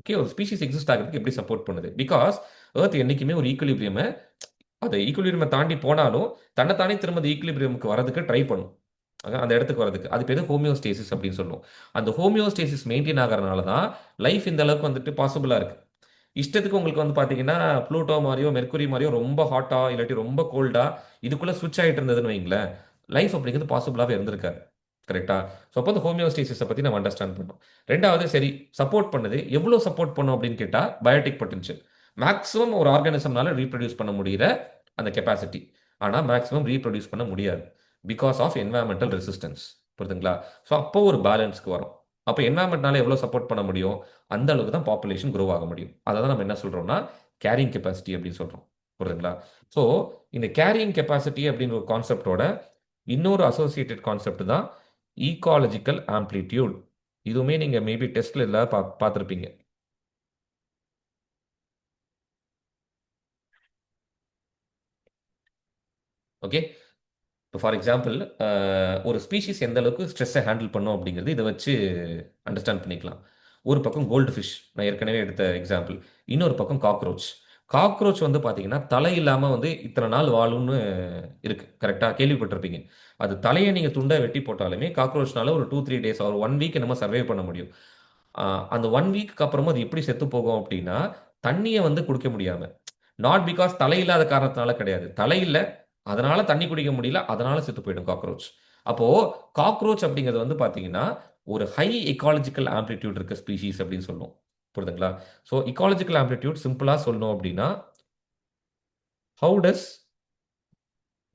ஓகே, ஒரு ஸ்பீஷிஸ் எக்ஸிஸ்ட் ஆகிறதுக்கு எப்படி சப்போர்ட் பண்ணுது. பிகாஸ் எர்த் என்னைக்குமே ஒரு ஈக்குலிபிரியமை, அதை ஈக்குலிபிரியமை தாண்டி போனாலும் தன்னைத்தானே திரும்ப அந்த ஈக்குலிபிரியமுக்கு வரதுக்கு ட்ரை பண்ணும். அந்த இடத்துக்கு வரதுக்கு அது பேர் ஹோமியோஸ்டேசிஸ் அப்படின்னு சொல்லுவோம். அந்த ஹோமியோஸ்டேசிஸ் மெயின்டைன் ஆகிறனால தான் லைஃப் இந்த அளவுக்கு வந்துட்டு பாசிபிளாக இருக்கு. இஷ்டத்துக்கு உங்களுக்கு வந்து பார்த்தீங்கன்னா ப்ளூட்டோ மாதிரியோ மெர்க்குரி மாதிரியோ ரொம்ப ஹாட்டா இல்லாட்டி ரொம்ப கோல்டா இதுக்குள்ள ஸ்விட்ச் ஆகிட்டு இருந்ததுன்னு வைங்களேன், லைஃப் அப்படிங்கிறது பாசிபிளாகவே இருந்திருக்காரு. கரெக்டா? ஸோ அப்போ அந்த ஹோமியோஸ்டேசிஸை பற்றி நம்ம அண்டர்ஸ்டாண்ட் பண்ணோம். ரெண்டாவது, சரி சப்போர்ட் பண்ணுது, எவ்வளோ சப்போர்ட் பண்ணும் அப்படின்னு கேட்டால் பயோட்டிக் பொட்டன்ஷியல். மேக்ஸிமம் ஒரு ஆர்கானிசம்னால ரீப்ரொடியூஸ் பண்ண முடிகிற அந்த கெப்பாசிட்டி, ஆனால் மேக்ஸிமம் ரீப்ரொடியூஸ் பண்ண முடியாது பிகாஸ் ஆஃப் என்வாயன்மெண்டல் ரெசிஸ்டன்ஸ். புரியுதுங்களா? ஸோ அப்போ ஒரு பேலன்ஸ்க்கு வரும். அப்போ என்வாயன்மெண்ட்னால எவ்வளோ சப்போர்ட் பண்ண முடியும், அந்த அளவுக்கு தான் பாப்புலேஷன் க்ரோ ஆக முடியும். அதை தான் நம்ம என்ன சொல்கிறோம்னா கேரிங் கெப்பாசிட்டி அப்படின்னு சொல்கிறோம். புரியுதுங்களா? ஸோ இந்த கேரியிங் கெப்பாசிட்டி அப்படின்னு ஒரு கான்செப்டோட இன்னொரு அசோசியேட்டட் கான்செப்ட் தான் ஈகாலஜிக்கல் ஆம்ப்ளிடியூட். இதுவுமே நீங்கள் மேபி டெஸ்ட்ல எல்லாம் பார்த்துருப்பீங்க. ஓகே, இப்போ ஃபார் எக்ஸாம்பிள் ஒரு ஸ்பீஷிஸ் எந்த அளவுக்கு ஸ்ட்ரெஸ்ஸை ஹேண்டில் பண்ணும் அப்படிங்கிறது இதை வச்சு அண்டர்ஸ்டாண்ட் பண்ணிக்கலாம். ஒரு பக்கம் கோல்டு ஃபிஷ், நான் ஏற்கனவே எடுத்த எக்ஸாம்பிள். இன்னொரு பக்கம் காக்ரோச். காக்ரோச் வந்து பார்த்தீங்கன்னா தலை இல்லாமல் வந்து இத்தனை நாள் வாழும்னு இருக்கு, கரெக்டாக கேள்விப்பட்டிருப்பீங்க. அது தலையை நீங்கள் துண்டை வெட்டி போட்டாலுமே காக்ரோச்னால ஒரு 2-3 டேஸ் ஒரு 1 வீக் நம்ம சர்வே பண்ண முடியும். அந்த 1 வீக்கு அப்புறமா அது எப்படி செத்து போகும் அப்படின்னா, தண்ணியை வந்து குடிக்க முடியாம, நாட் பிகாஸ் தலை இல்லாத காரணத்தினால கிடையாது, தலை இல்லை அதனால தண்ணி குடிக்க முடியல, அதனால செத்து போயிடும் காக்ரோச். அப்போ காக்ரோச் அப்படிங்கிறது வந்து பார்த்தீங்கன்னா ஒரு ஹை எக்காலஜிக்கல் ஆம்ப்ளிடியூட் இருக்க ஸ்பீஷீஸ் அப்படின்னு சொல்லுவோம். புரியுதுங்களா? ஸோ இக்காலஜிக்கல் ஆம்ப்ளிடியூட் சிம்பிளா சொல்லணும் அப்படின்னா, how does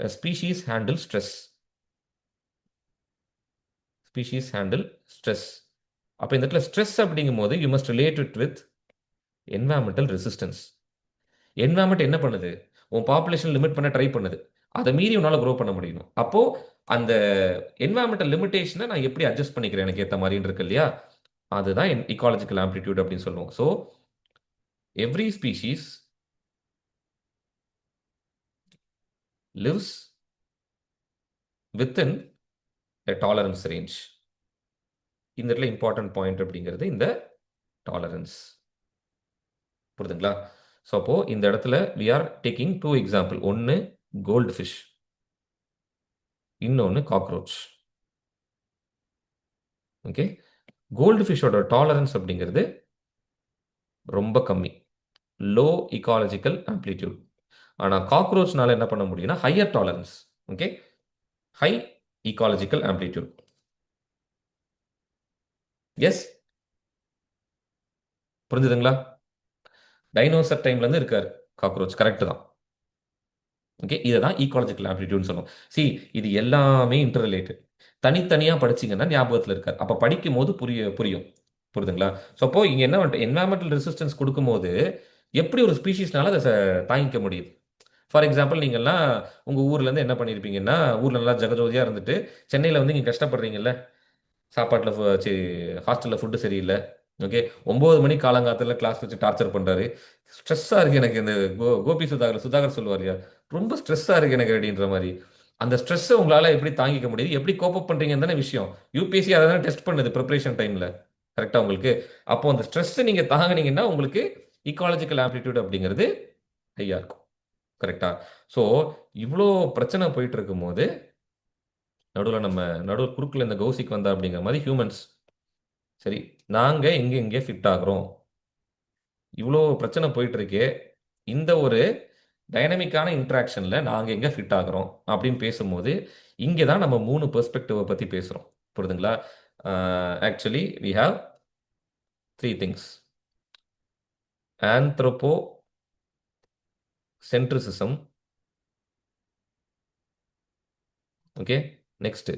a species handle stress? Species handle stress. அப்போ இந்த இடத்துல ஸ்ட்ரெஸ் அப்படிங்கும்போது you must relate it with environmental resistance. Environment என்ன பண்ணுது? உன் பாப்புலேஷன் லிமிட் பண்ண ட்ரை பண்ணுது, அதை மீறி உன்னால க்ரோ பண்ண முடியணும். அப்போ அந்த என்வாயன்மெண்டல் லிமிட்டேஷனை நான் எப்படி அட்ஜஸ்ட் பண்ணிக்கிறேன் எனக்கு ஏற்ற மாதிரின்னு இருக்கு இல்லையா, அதுதான் இக்காலஜிக்கல் ஆம்ப்ளிடியூட் அப்படின்னு சொல்லுவோம். So every species lives within a tolerance range. இந்த இடத்துல இம்பார்ட்டன்ட் பாயிண்ட் அப்படிங்கிறது இந்த டாலரன்ஸ். புரியுதுங்களா? ஸோ அப்போ இந்த இடத்துல we are taking 2 எக்ஸாம்பிள். ஒன்று கோல்டு ஃபிஷ், இன்னொன்று காக்ரோச். ஓகே, கோல்டு ஃபிஷ்ஷோட டாலரன்ஸ் அப்படிங்கிறது ரொம்ப கம்மி, லோ இக்காலஜிக்கல் ஆம்ப்ளிடியூட். ஆனால் காக்ரோச்னால என்ன பண்ண முடியும்னா higher tolerance. Okay, high ecological amplitude. Yes, புரிஞ்சுதுங்களா? டைனோசர் டைம்லேருந்து இருக்காரு காக்ரோச், கரெக்டு தான். ஓகே, இதை தான் ஈக்காலஜிக்கல் ஆம்ப்ளிடியூட்னு சொல்லுவோம். சி, இது எல்லாமே இன்டர் ரிலேட்டட். தனித்தனியாக படிச்சிங்கன்னா ஞாபகத்தில் இருக்காது, அப்போ படிக்கும் போது புரியும். புரியுதுங்களா? ஸோ அப்போ இங்கே என்ன வந்துட்டு என்வாயன்மெண்டல் ரெசிஸ்டன்ஸ் கொடுக்கும்போது எப்படி ஒரு ஸ்பீஷீஸ்னால அதை தாங்கிக்க முடியுது. ஃபார் எக்ஸாம்பிள் நீங்கள்லாம் உங்கள் ஊர்லேருந்து என்ன பண்ணியிருப்பீங்கன்னா, ஊரில் நல்லா ஜெகஜோதியாக இருந்துட்டு சென்னையில் வந்து இங்கே கஷ்டப்படுறீங்கல்ல, சாப்பாட்டில் சரி, ஹாஸ்டலில் ஃபுட்டு சரியில்லை. ஓகே, 9 மணி காலங்காலத்தில் கிளாஸ் வச்சு டார்ச்சர் பண்ணுறாரு, ஸ்ட்ரெஸ்ஸாக இருக்குது எனக்கு. இந்த கோபி சுதாகர் சொல்லுவார் இல்லையா, ரொம்ப ஸ்ட்ரெஸ்ஸாக இருக்குது எனக்கு அப்படின்ற மாதிரி. அந்த ஸ்ட்ரெஸ்ஸை உங்களால் எப்படி தாங்கிக்க முடியுது, எப்படி கோப்பப் பண்ணுறீங்கன்னு தானே விஷயம். யூபிஎஸ்சி அதை தானே டெஸ்ட் பண்ணுது ப்ரிப்பரேஷன் டைமில், கரெக்டாக உங்களுக்கு. அப்போ அந்த ஸ்ட்ரெஸ்ஸை நீங்கள் தாங்கினீங்கன்னா உங்களுக்கு இக்காலஜிக்கல் ஆம்ப்ளிடியூட் அப்படிங்கிறது ஹையாக இருக்கும், கரெக்டாக. ஸோ இவ்வளோ பிரச்சனை போயிட்டு இருக்கும்போது நடுவில் குறுக்கில் இந்த கௌசிக் வந்தா அப்படிங்கிற மாதிரி ஹியூமன்ஸ், சரி நாங்கள் எங்கே ஃபிட் ஆகுறோம், இவ்வளோ பிரச்சனை போயிட்டு இருக்கே, இந்த ஒரு டைனமிக்கான இன்ட்ராக்ஷனில் நாங்கள் எங்கே ஃபிட் ஆகுறோம் அப்படின்னு பேசும்போது இங்கே தான் நம்ம 3 பெர்ஸ்பெக்டிவை பற்றி பேசுகிறோம். புரியுதுங்களா? Actually we have 3 things. Anthropocentrism, okay, next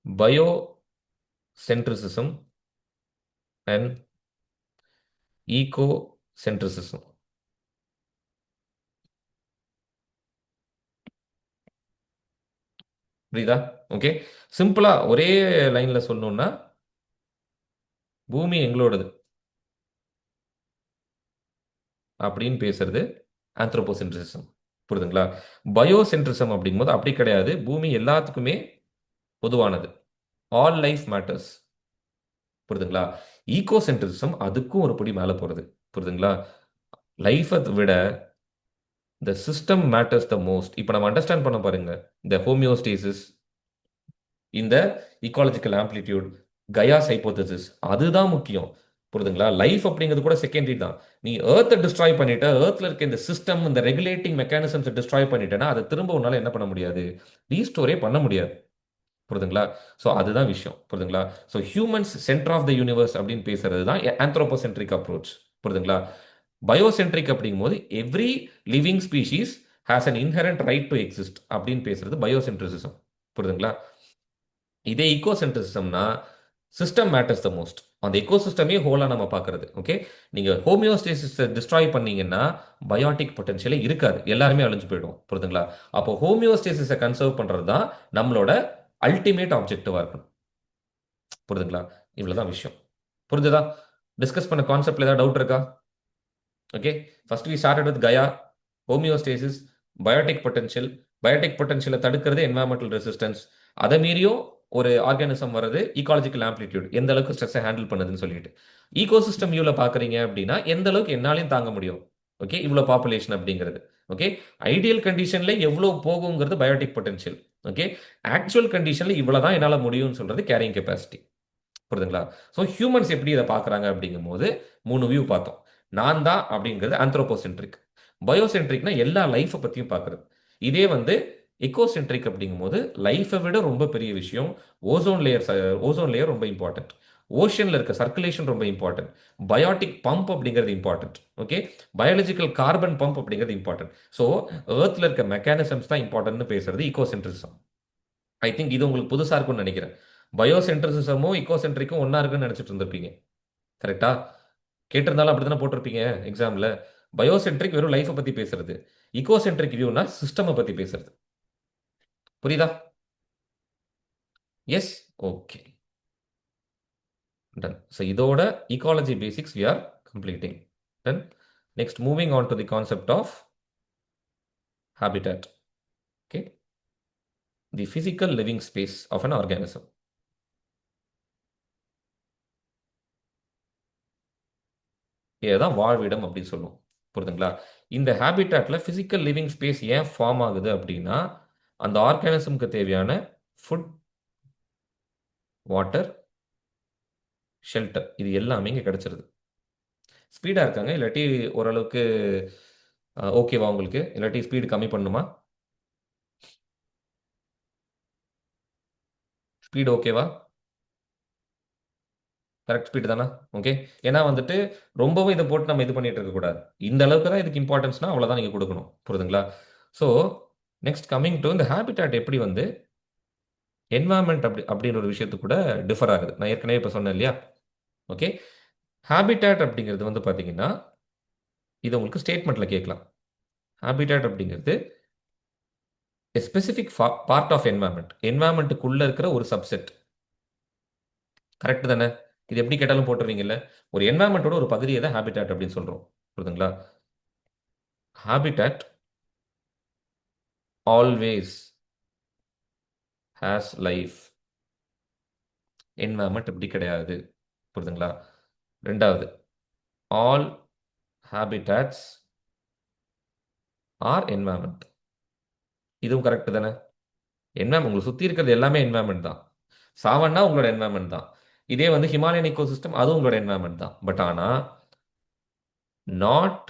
biocentrism and ecocentrism. புரியுதா? ஓகே, சிம்பிளா ஒரே லைன்ல சொல்லணும்னா பூமி எங்களோடது அப்படின்னு பேசுறது ஆந்த்ரோபோசென்ட்ரிசம். புரியுதுங்களா? பயோசென்ட்ரிசம் அப்படிங்கும்போது அப்படி கிடையாது, பூமி எல்லாத்துக்குமே பொதுவானது, ஆல் லைஃப் மேட்டர்ஸ். புரியுதுங்களா? ஈகோசென்ட்ரிசம் அதுக்கும் ஒரு படி மேலே போகிறது. புரியுதுங்களா? லைஃபை விட the system matters the most. இப்போ நம்ம அண்டர்ஸ்டாண்ட் பண்ண பாருங்க, இந்த ஹோமியோஸ்டேசிஸ், இந்த ஈக்காலஜிக்கல் ஆம்ப்ளிடியூட், கயாஸ் ஹைப்போதசிஸ், அதுதான் முக்கியம். புரியுதுங்களா? லைஃப் அப்படிங்கிறது கூட செகண்டரி தான். நீ ஏர்த்தை டிஸ்ட்ராய் பண்ணிட்ட, ஏர்த்தில் இருக்க இந்த சிஸ்டம், இந்த ரெகுலேட்டிங் மெக்கானிசம்ஸை டிஸ்ட்ராய் பண்ணிட்டேன்னா அதை திரும்ப உன்னால என்ன பண்ண முடியாது, ரீஸ்டோரே பண்ண முடியாது. புரியுதுங்களா? ஸோ அதுதான் விஷயம். புரியுதுங்களா? So humans center of the universe அப்படின்னு பேசுறது தான் ஆந்த்ரோபோசென்ட்ரிக் அப்ரோச். புரியுதுங்களா? பயோசென்ட்ரிக் அப்படிங்கும்போது every living species has an inherent right to exist அப்படின்னு பேசுறது பயோசென்ட்ரிசிசம். புரியுதுங்களா? இதே ஈகோசென்ட்ரிசிசம்னா சிஸ்டம் மேட்டர்ஸ் த மோஸ்ட், அந்த எக்கோசிஸ்டமே ஹோலாக நம்ம பார்க்கறது. ஓகே, நீங்கள் ஹோமியோஸ்டேசிஸை டிஸ்ட்ராய் பண்ணீங்கன்னா பயோட்டிக் பொட்டன்ஷியலே இருக்காது, எல்லாருமே அழிஞ்சு போயிடும். புரியுதுங்களா? அப்போ ஹோமியோஸ்டேசிஸை கன்சர்வ் பண்ணுறது தான் நம்மளோட அல்டிமேட் ஆப்ஜெக்டிவாக இருக்கணும். புரியுதுங்களா? இவ்வளோதான் விஷயம். புரிஞ்சுதா? டிஸ்கஸ் பண்ண கான்செப்ட்ல ஏதாவது டவுட் இருக்கா? Okay, first we started with Gaia, homeostasis, biotic potential. Biotic பொட்டன்ஷியலை தடுக்கிறது என்வாயன்மெண்டல் ரெசிஸ்டன்ஸ். அதை மீறியும் ஒரு ஆர்கானிசம் வர்றது ஈக்காலஜிக்கல் ஆம்ப்ளிடியூட், எந்த அளவுக்கு ஸ்ட்ரெஸ்ஸை ஹேண்டில் பண்ணுதுன்னு சொல்லிட்டு. ஈகோசிஸ்டம் வியூவில் பார்க்குறீங்க அப்படின்னா எந்த அளவுக்கு என்னாலையும் தாங்க முடியும், ஓகே, இவ்வளோ பாப்புலேஷன் அப்படிங்கிறது. ஓகே, ஐடியல் கண்டிஷன்ல எவ்வளோ போகுங்கிறது பயோட்டிக் பொட்டன்ஷியல். ஓகே, ஆக்சுவல் கண்டிஷன்ல இவ்வளோ தான் என்னால் முடியும்னு சொல்றது கேரிங் கெப்பாசிட்டி. புரியுதுங்களா? ஸோ ஹியூமன்ஸ் எப்படி இதை பார்க்குறாங்க அப்படிங்கும்போது 3 வியூ பார்த்தோம். நான் தான் அப்படிங்கிறது ஆந்த்ரோபோசென்ட்ரிக். பயோசென்ட்ரிக்னா எல்லா லைஃப்பை பற்றியும் பார்க்குறது. இதே வந்து எக்கோசென்ட்ரிக் அப்படிங்கும்போது லைஃப்பை விட ரொம்ப பெரிய விஷயம் ஓசோன் லேயர். ஓசோன் லேயர் ரொம்ப இம்பார்ட்டன்ட். ஓஷனில் இருக்க சர்க்குலேஷன் ரொம்ப இம்பார்ட்டன்ட். பயோட்டிக் பம்ப் அப்படிங்கிறது important. Okay, biological carbon pump அப்படிங்கிறது இம்பார்ட்டன்ட். ஸோ ஏர்த்தில் இருக்க மெக்கானிசம்ஸ் தான் இம்பார்ட்டன்ட்னு பேசுறது ஈகோசென்ட்ரிசம். ஐ திங்க் இது உங்களுக்கு புதுசாக இருக்கும்னு நினைக்கிறேன். பயோசென்ட்ரிசமும் இக்கோசென்ட்ரிக்கும் ஒன்றா இருக்குன்னு நினச்சிட்டு இருந்திருப்பீங்க. கரெக்டா? கேட்டிருந்தாலும் அப்படி தானே போட்டிருப்பீங்க எக்ஸாமில். பயோசென்ட்ரிக் வெறும் லைஃப்பை பற்றி பேசுறது. இக்கோசென்ட்ரிக் வியூனா சிஸ்டமை பற்றி பேசுறது. புரியுதா? எஸ். Okay, done. ஸோ இதோட ecology basics we are completing. Done. Next, moving on to the concept of habitat. Okay, the physical living space of an organism. இதுதான் வாழ்விடம் அப்படின்னு சொல்லுவோம். புரியுதுங்களா? இந்த ஹேபிட்டாட்ல பிசிக்கல் லிவிங் ஸ்பேஸ் ஏன் ஃபார்ம் ஆகுது அப்படின்னா, அந்த ஆர்கானிசம்க்கு தேவையான ஃபுட், வாட்டர், ஷெல்டர் இது எல்லாமே இங்கே கிடைச்சிருது. ஸ்பீடாக இருக்காங்க, இல்லாட்டி ஓரளவுக்கு ஓகேவா உங்களுக்கு? இல்லாட்டி ஸ்பீடு கம்மி பண்ணுமா? ஸ்பீடு ஓகேவா? கரெக்ட் ஸ்பீடு தானே? ஓகே. ஏன்னா வந்துட்டு ரொம்பவும் இதை போட்டு நம்ம இது பண்ணிட்டு இருக்கக்கூடாது. இந்த அளவுக்கு தான் இதுக்கு இம்பார்ட்டன்ஸ்னா அவ்வளோதான் நீங்கள் கொடுக்கணும். புரியுதுங்களா? ஸோ நெக்ஸ்ட் கம்மிங் டு இந்த ஹேபிட்டாட் எப்படி வந்து என்வாயன்மெண்ட் அப்படின்ற ஒரு விஷயத்து கூட டிஃபர் ஆகுது. நான் ஏற்கனவே இப்போ சொன்னேன் இல்லையா? ஓகே, ஹேபிட்டாட் அப்படிங்கிறது வந்து பார்த்தீங்கன்னா இது உங்களுக்கு ஸ்டேட்மெண்ட்டில் கேட்கலாம். ஹேபிட்டாட் அப்படிங்கிறது ஸ்பெசிஃபிக் பார்ட் ஆஃப் என்வாயன்மெண்ட். என்வாயன்மெண்ட்டுக்குள்ளே இருக்கிற ஒரு சப்செட். கரெக்ட் தானே? இது எப்படி கேட்டாலும் போட்டுருவீங்கல்ல. ஒரு என்வாயன்மெண்ட்டோட ஒரு பகுதியை தான் ஹேபிட்டாட் அப்படின்னு சொல்கிறோம். புரியுதுங்களா? Habitat always has life. Environment இப்படி கிடையாது. புரியுதுங்களா? ரெண்டாவது, ஆல் ஹேபிட்டாட்ஸ் ஆர் என்வாயன்மெண்ட். இதுவும் கரெக்ட் தானே? என்வாயன்மெண்ட் உங்களை சுற்றி இருக்கிறது எல்லாமே என்வாயன்மெண்ட் தான். சாவன்னா உங்களோட என்வாயன்மெண்ட் தான். இதே வந்து ஹிமாலயன் இக்கோ சிஸ்டம் அதுவும் உங்களோட என்வாயன்மெண்ட் தான். பட் ஆனால் not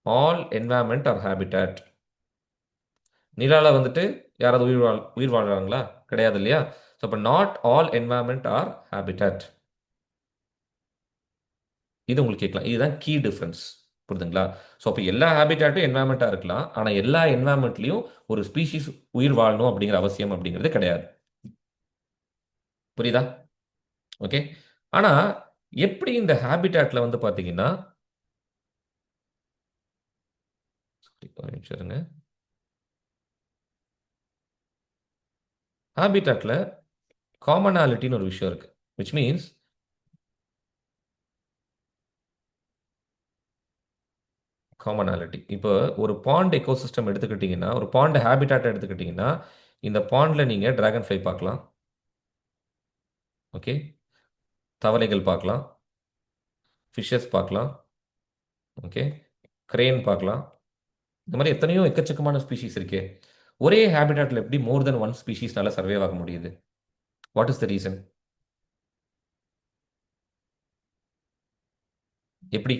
all environment are habitat. நிலால வந்துட்டு யாராவது உயிர் வாழ்றாங்களா? கிடையாது இல்லையா? ஸோ அப்போ not all environment are habitat. இது உங்களுக்கு கேட்கலாம். இதுதான் கீ டிஃப்ரென்ஸ். புரியுதுங்களா? ஸோ அப்போ எல்லா ஹேபிட்டாட்டும் என்வாயன்மெண்ட்டாக இருக்கலாம். ஆனால் எல்லா என்வாயன்மெண்ட்லையும் ஒரு ஸ்பீஷீஸ் உயிர் வாழணும் அப்படிங்கிற அவசியம் அப்படிங்கிறது கிடையாது. புரியுதா? ஓகே. ஆனால் எப்படி இந்த ஹேபிட்டாட்ல வந்து பார்த்தீங்கன்னா, ஒரு நிமிஷம் இருங்க. ஹேபிட்டாட்ல காமனாலிட்டின்னு ஒரு விஷயம் இருக்கு. Which means commonality. இப்போ ஒரு பாண்ட் எக்கோசிஸ்டம் எடுத்துக்கிட்டிங்கன்னா, ஒரு பாண்ட் ஹேபிட்டாட் எடுத்துக்கிட்டிங்கன்னா, இந்த பாண்டில் நீங்கள் டிராகன் ஃப்ளை பார்க்கலாம். ஓகே, தவளைகள் பார்க்கலாம், ஃபிஷ்ஷஸ் பார்க்கலாம். ஓகே, கிரேன் பார்க்கலாம். இந்த மாதிரி எத்தனையோ எக்கச்சக்கமான ஸ்பீஷீஸ் இருக்கே. ஒரே ஹேபிட்டாட்டில் எப்படி மோர் தென் ஒன் ஸ்பீஷீஸ்னால சர்வே ஆக முடியுது? What is the reason? எப்படி?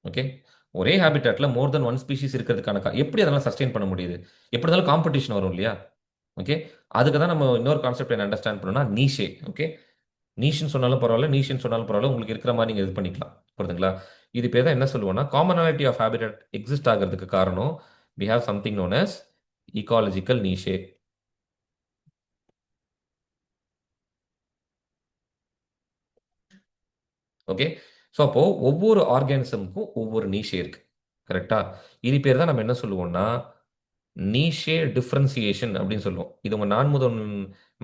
ஓகே, ஒரே ஹேபிட்டாட்டில் மோர் தென் ஒன் ஸ்பீஷீஸ் இருக்கிறதுக்கான எப்படி அதெல்லாம் சஸ்டெயின் பண்ண முடியுது? எப்படி இருந்தாலும் காம்படிஷன் வரும் இல்லையா? ஓகே, அதுக்கு தான் நம்ம இன்னொரு கான்செப்ட் என்ன அண்டர்ஸ்டாண்ட் பண்ணணும்னா நீஷே. ஓகே, நீஷ்னு சொன்னாலும் பரவாயில்ல, நீஷ்னு சொன்னாலும் பரவாயில்ல, உங்களுக்கு இருக்கிற மாதிரி நீங்கள் இது பண்ணிக்கலாம். புரியுதுங்களா? இது பேர் தான் என்ன சொல்லுவோம்னா காமனாலிட்டி ஆஃப் ஹேபிட்டட் எக்ஸிஸ்ட் ஆகிறதுக்கு காரணம் we have something known as ecological niche. Okay, so அப்போ ஒவ்வொரு ஆர்கானிசமுக்கும் ஒவ்வொரு நீஷே இருக்கு. கரெக்டா? இது பேர் தான் நம்ம என்ன சொல்லுவோம்னா நீஷே டிஃப்ரென்சியேஷன் அப்படின்னு சொல்லுவோம். இது உங்க நான் முதல்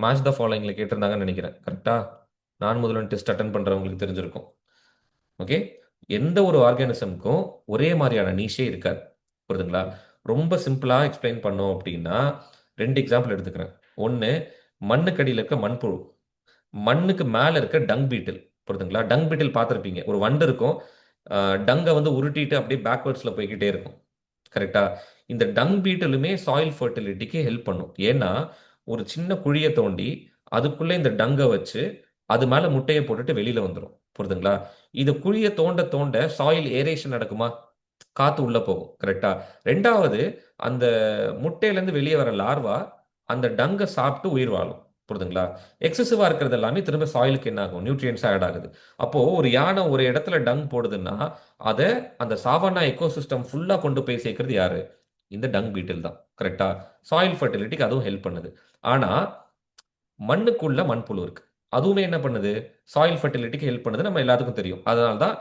மேட்ச் த ஃபாலோயிங்ல கேட்டிருந்தாங்கன்னு நினைக்கிறேன். கரெக்டா? நான் முதல்வன் டெஸ்ட் அட்டன் பண்றவங்களுக்கு தெரிஞ்சிருக்கும். ஓகே, எந்த ஒரு ஆர்கானிசமுக்கும் ஒரே மாதிரியான நீஷே இருக்காது. புரியுதுங்களா? ரொம்ப சிம்பிளாக எக்ஸ்பிளைன் பண்ணோம் அப்படின்னா 2 எக்ஸாம்பிள் எடுத்துக்கிறேன். ஒன்று, மண்ணுக்கடியில் இருக்க மண்புழு, மண்ணுக்கு மேலே இருக்க டங் பீட்டில். புரியுதுங்களா? டங் பீட்டில் பார்த்துருப்பீங்க. ஒரு வண்டு இருக்கும். டங்கை வந்து உருட்டிட்டு அப்படியே பேக்வேர்ட்ஸில் போய்க்கிட்டே இருக்கும். கரெக்டா? இந்த டங் பீட்டலுமே சாயில் ஃபர்டிலிட்டிக்கு ஹெல்ப் பண்ணும். ஏன்னா ஒரு சின்ன குழியை தோண்டி அதுக்குள்ளே இந்த டங்கை வச்சு அது மேலே முட்டையை போட்டுட்டு வெளியில வந்துடும். புரியுதுங்களா? இது குழியை தோண்ட தோண்ட சாயில் ஏரேஷன் நடக்குமா? காத்து உள்ள போகும். கரெக்டா? ரெண்டாவது, அந்த முட்டையிலேருந்து வெளியே வர லார்வா அந்த டங்கை சாப்பிட்டு உயிர் வாழும். புரியுதுங்களா? எக்ஸசிவா இருக்கிறது எல்லாமே திரும்ப சாயிலுக்கு என்ன ஆகும்? நியூட்ரியன்ஸ் ஆட் ஆகுது. அப்போ ஒரு யானை ஒரு இடத்துல டங் போடுதுன்னா அதை அந்த சாவன்னா எக்கோசிஸ்டம் ஃபுல்லா கொண்டு போய் சேர்க்கிறது யாரு? இந்த டங் பீட்டில் தான். கரெக்டா? சாயில் ஃபர்டிலிட்டிக்கு அதுவும் ஹெல்ப் பண்ணுது. ஆனா மண்ணுக்குள்ள மண்புழு இருக்கு. அதுவுமே என்ன பண்ணுது? சாயில் ஃபர்டிலிட்டிக்கு ஹெல்ப் பண்ணுது. நம்ம எல்லாத்துக்கும் தெரியும். அதனால தான்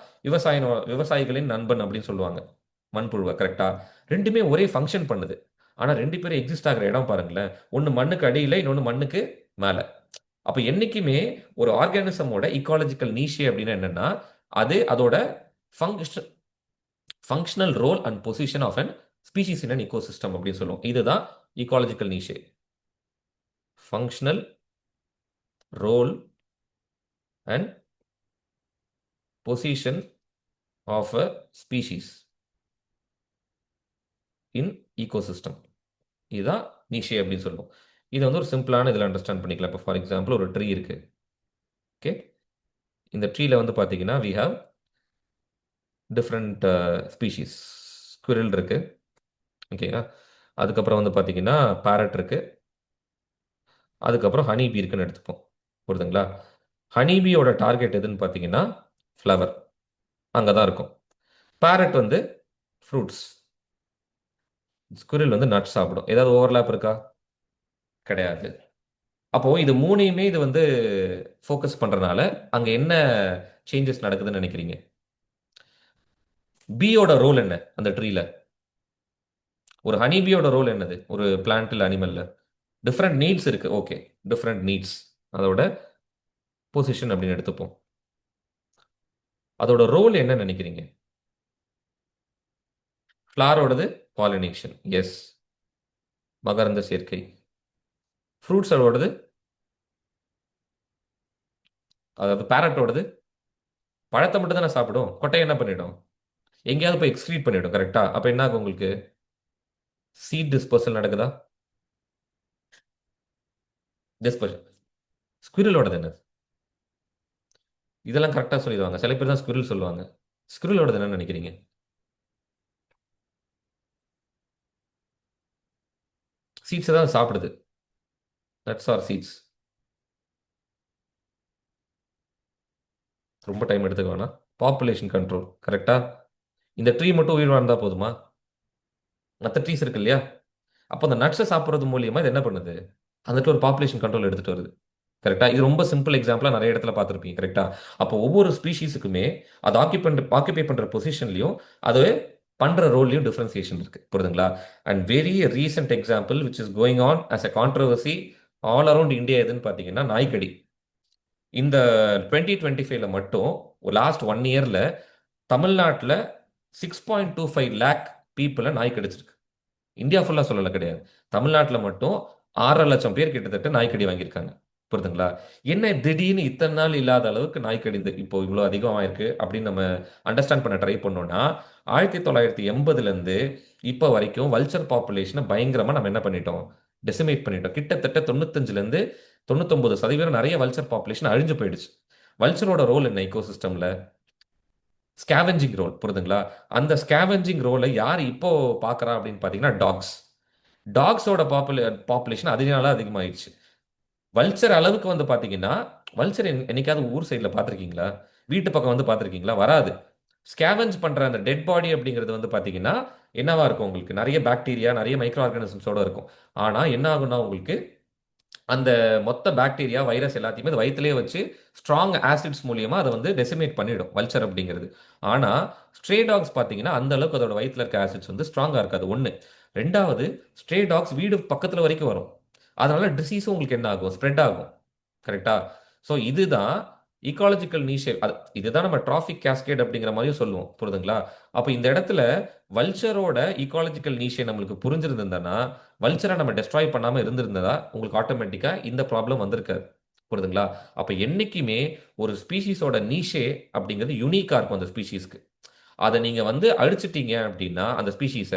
விவசாயிகளின் நண்பன் அப்படின்னு சொல்லுவாங்க மண்புழுவை. கரெக்டா? ரெண்டுமே ஒரே ஃபங்க்ஷன் பண்ணுது. ஆனா ரெண்டு பேரும் எக்ஸிஸ்ட் ஆகிற இடம் பாருங்களேன். ஒன்னு மண்ணுக்கு அடியில, இன்னொன்னு மண்ணுக்கு மேல. அப்ப என்னைக்குமே ஒரு ஆர்கானிசமோட இக்காலஜிக்கல் நீஷே அப்படின்னா என்னன்னா, அது அதோட functional role and position of an species in an ecosystem அப்படின்னு சொல்லுவோம். இதுதான் ecological niche. Functional role and position of a species in ecosystem. இதுதான் நீஷே அப்படின்னு சொல்லுவோம். இதை வந்து ஒரு சிம்பிளான இதில் அண்டர்ஸ்டாண்ட் பண்ணிக்கலாம். இப்போ ஃபார் எக்ஸாம்பிள் ஒரு ட்ரீ இருக்கு. ஓகே, இந்த ட்ரீல வந்து பார்த்தீங்கன்னா we have different species. Squirrel இருக்கு. ஓகேங்களா? அதுக்கப்புறம் வந்து பார்த்தீங்கன்னா பேரட் இருக்கு. அதுக்கப்புறம் ஹனிபி இருக்குன்னு எடுத்துப்போம். புரியுதுங்களா? ஹனிபியோட டார்கெட் எதுன்னு பார்த்தீங்கன்னா ஃப்ளவர். அங்கே தான் இருக்கும். பேரட் வந்து ஃப்ரூட்ஸ். ஸ்குரில் வந்து நட்ஸ் சாப்பிடும். ஏதாவது ஓவர்லேப் இருக்கா? கிடையாது. அப்போ இது மூணையுமே இது வந்து ஃபோக்கஸ் பண்றனால அங்க என்ன சேஞ்சஸ் நடக்குதுன்னு நினைக்கிறீங்க? பீயோட ரோல் என்ன அந்த ட்ரீல? ஒரு ஹனி பீயோட ரோல் என்னது ஒரு பிளான்ட்ல அனிமல்ல? டிஃப்ரெண்ட் நீட்ஸ் இருக்கு. Okay, different needs. அதோட பொசிஷன் அப்படின்னு எடுத்துப்போம். அதோட ரோல் என்ன நினைக்கிறீங்க? ஃப்ளாரோடது பாலினேஷன். எஸ், மகரந்த சேர்க்கை. ஃப்ரூட்ஸோடது, அதாவது பேரட்டோடது பழத்தை மட்டும் தானே சாப்பிடும். கொட்டை என்ன பண்ணிடும்? எங்கேயாவது போய் எக்ஸ்க்ரீட் பண்ணிடும். கரெக்டா? அப்ப என்ன ஆகும் உங்களுக்கு? சீட் டிஸ்பர்சல் நடக்குதா? டிஸ்பர்சல். ஸ்குரிலோடது என்ன? இதெல்லாம் கரெக்டா சொல்லிடுவாங்க. சில பேர் தான் ஸ்குரில் சொல்லுவாங்க. ஸ்குரிலோடது என்ன நினைக்கிறீங்க? சீட்ஸ் தான் சாப்பிடுது. Nuts or seeds. ரொம்ப டைம் எடுத்துக்க வேணாம். Population control. கரெக்டா? இந்த ட்ரீ மட்டும் உயிர் வாழ்ந்தா போதுமா? மற்ற ட்ரீஸ் இருக்கு இல்லையா? அப்போ அந்த நட்ஸை சாப்பிட்றது மூலியமா இது என்ன பண்ணுது? அதுக்கு ஒரு பாப்புலேஷன் கண்ட்ரோல் எடுத்துட்டு வருது. கரெக்டா? இது ரொம்ப சிம்பிள் எக்ஸாம்பிளா நிறைய இடத்துல பார்த்துருப்பீங்க. கரெக்டா? அப்போ ஒவ்வொரு ஸ்பீஷீஸுக்குமே அது ஆக்கிபை பண்ற பொசிஷன்லையும் அது பண்ற ரோல்லையும் டிஃபரன்சியேஷன் இருக்கு. புரியுதுங்களா? And very recent example which is going on as a controversy all around India எதுன்னு பார்த்தீங்கன்னா நாய்க்கடி. இந்த 2025ல மட்டும் லாஸ்ட் 1 இயர்ல தமிழ்நாட்டில் 6.25 லேக் பீப்புளை நாய் கடிச்சிருக்கு. இந்தியா ஃபுல்லாக சொல்லலை, கிடையாது. தமிழ்நாட்டில் மட்டும் 6.5 லட்சம் பேர் கிட்டத்தட்ட நாய்க்கடி வாங்கியிருக்காங்க. புரியுதுங்களா? என்ன திடீர்னு இத்தனை நாள் இல்லாத அளவுக்கு நாய்க்கடி இப்போ இவ்வளோ அதிகமாயிருக்கு அப்படின்னு நம்ம அண்டர்ஸ்டாண்ட் பண்ண ட்ரை பண்ணோம்னா 1980லேருந்து இப்போ வரைக்கும் வல்ச்சர் பாப்புலேஷனை பயங்கரமாக நம்ம என்ன பண்ணிட்டோம்? டெசிமேட் பண்ணிட்டோம். கிட்டத்தட்ட 95லேருந்து 99% நிறைய வல்ச்சர் பாப்புலேஷன் அழிஞ்சு போயிடுச்சு. வல்ச்சரோட ரோல் என்ன இக்கோசிஸ்டம்ல? Scavenging role. புரியுதுங்களா? அந்த ஸ்கேவெஞ்சிங் ரோலை யார் இப்போ பார்க்குறா அப்படின்னு பார்த்தீங்கன்னா டாக்ஸ். டாக்ஸோட பாப்புலேஷன் அதனால அதிகமாயிடுச்சு. வல்ச்சர் அளவுக்கு வந்து பார்த்தீங்கன்னா வல்ச்சர் என்னைக்காவது ஊர் சைடில் பார்த்துருக்கீங்களா? வீட்டு பக்கம் வந்து பார்த்துருக்கீங்களா? வராது. ஸ்கேவெஞ்ச் பண்ணுற அந்த டெட் பாடி அப்படிங்கிறது வந்து பார்த்தீங்கன்னா என்னவா இருக்கும்? உங்களுக்கு நிறைய பாக்டீரியா, நிறைய மைக்ரோ ஆர்கானிசம்ஸோட இருக்கும். ஆனால் என்ன ஆகும்னா உங்களுக்கு அந்த மொத்த பாக்டீரியா, வைரஸ் எல்லாத்தையுமே அது வயிற்றிலே வச்சு ஸ்ட்ராங் ஆசிட்ஸ் மூலியமா அதை வந்து டெசிமேட் பண்ணிடும் வல்ச்சர் அப்படிங்கிறது. ஆனா ஸ்ட்ரே டாக்ஸ் பார்த்தீங்கன்னா அந்த அளவுக்கு அதோட வயிற்றில் இருக்க ஆசிட்ஸ் வந்து ஸ்ட்ராங்கா இருக்காது. ஒன்று. ரெண்டாவது, ஸ்ட்ரே டாக்ஸ் வீடு பக்கத்துல வரைக்கும் வரும். அதனால டிசீஸும் உங்களுக்கு என்ன ஆகும்? ஸ்ப்ரெட் ஆகும். கரெக்டா? ஸோ இதுதான் ஈகாலஜிக்கல் நீஷே. இதுதான் நம்ம டிராஃபிக் கேஸ்கேட் அப்படிங்கிற மாதிரியும் சொல்லுவோம். புரியுதுங்களா? அப்போ இந்த இடத்துல வல்ச்சரோட ஈகாலஜிக்கல் நீஷே நம்மளுக்கு புரிஞ்சிருந்ததுன்னா வல்ச்சரை நம்ம டெஸ்ட்ராய் பண்ணாம இருந்திருந்ததா உங்களுக்கு ஆட்டோமேட்டிக்கா இந்த ப்ராப்ளம் வந்திருக்காது. புரியுதுங்களா? அப்ப என்னைக்குமே ஒரு ஸ்பீஷீஸோட நீஷே அப்படிங்கிறது யூனிக்கா இருக்கும் அந்த ஸ்பீஷீஸ்க்கு. அத நீங்க வந்து அழிச்சிட்டீங்க அப்படின்னா, அந்த ஸ்பீஷீஸ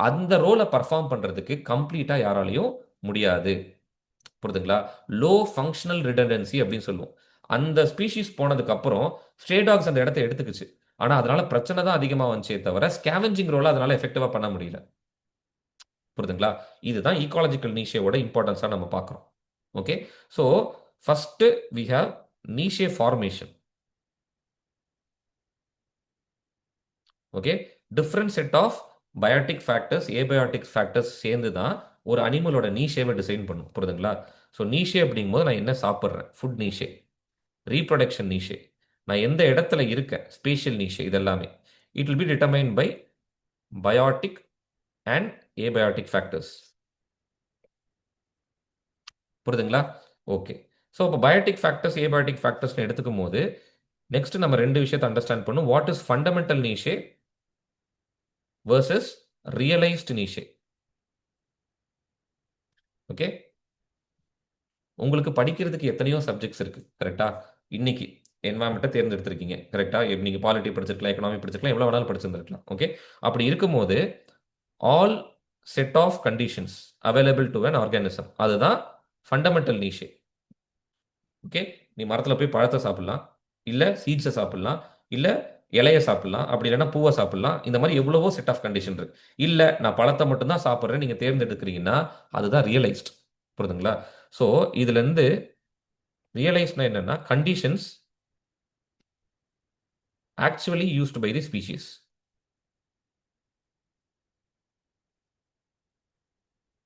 அந்த ரோல பெர்ஃபார்ம் பண்றதுக்கு கம்ப்ளீட்டா யாராலயும் முடியாது. புரியுதுங்களா? லோ ஃபங்ஷனல் ரிடண்டன்சி அப்படின்னு சொல்லுவோம். அந்த ஸ்பீஷீஸ் போனதுக்கு அப்புறம் ஸ்ட்ரே டாக்ஸ் அந்த இடத்த எடுத்துக்குச்சு. ஆனா அதனால பிரச்சனை தான் அதிகமா வந்துச்சே தவிர, ஸ்கேவெஞ்சிங் ரோல அதனால எஃபெக்டிவா பண்ண முடியல. புரியுதுங்களா? இதுதான் ஈகாலஜிக்கல் நீஷேவோட இம்பார்ட்டன்ஸா நம்ம பார்க்கிறோம். Okay. So first we have niche formation. Okay. Different set of biotic factors, abiotic factors சேர்ந்து தான் ஒரு அனிமலோட நீஷேவை டிசைன் பண்ணும். புரியுதுங்களா? ஸோ நீஷே அப்படிங்கும்போது நான் என்ன சாப்பிட்றேன்? ஃபுட் நீஷே, ரீப்ரொடக்ஷன் நீஷே, நான் எந்த இடத்துல இருக்கேன், ஸ்பேஷியல் நீஷே, இதெல்லாமே it will be determine by biotic and abiotic factors. புரியுதுங்களா? ஓகே. ஸோ இப்போ பயோட்டிக் ஃபேக்டர்ஸ், ஏபயோட்டிக் ஃபேக்டர்ஸ்னு எடுத்துக்கும் போது நெக்ஸ்ட் நம்ம ரெண்டு விஷயத்தை அண்டர்ஸ்டாண்ட் பண்ணும். What is fundamental niche versus realized niche. Okay. உங்களுக்கு படிக்கிறதுக்கு எத்தனையோ சப்ஜெக்ட்ஸ் இருக்கு. கரெக்ட்டா? இன்னைக்கு என்வைரன்மெண்ட்ட தேர்ந்தெடுத்திருக்கீங்க. கரெக்ட்டா? நீங்க பாலிட்டி படிச்சிருக்கலாம், எக்கனாமி படிச்சிருக்கலாம், எவ்வளவு வேணாலும் படிச்சிருந்திருக்கலாம். ஓகே. அப்படி இருக்கும்போது all set of conditions available to an organism. அதுதான் ஃபண்டமெண்டல் நீஷே. ஓகே. நீ மரத்துல போய் பழத்தை சாப்பிடலாம், இல்ல சீட்ஸை சாப்பிடலாம், இல்ல இலைய சாப்பிடலாம், அப்படி இல்லைன்னா பூவை சாப்பிடலாம். இந்த மாதிரி எவ்வளவோ செட் ஆஃப் கண்டிஷன் இருக்கு. இல்ல நான் பழத்தை மட்டும் தான் சாப்பிட்றேன் நீங்க தேர்ந்தெடுக்கிறீங்கன்னா அதுதான் ரியலைஸ்ட். புரியுதுங்களா? ஸோ இதுல இருந்து ரியலைஸ்னா என்னன்னா conditions actually used by the species.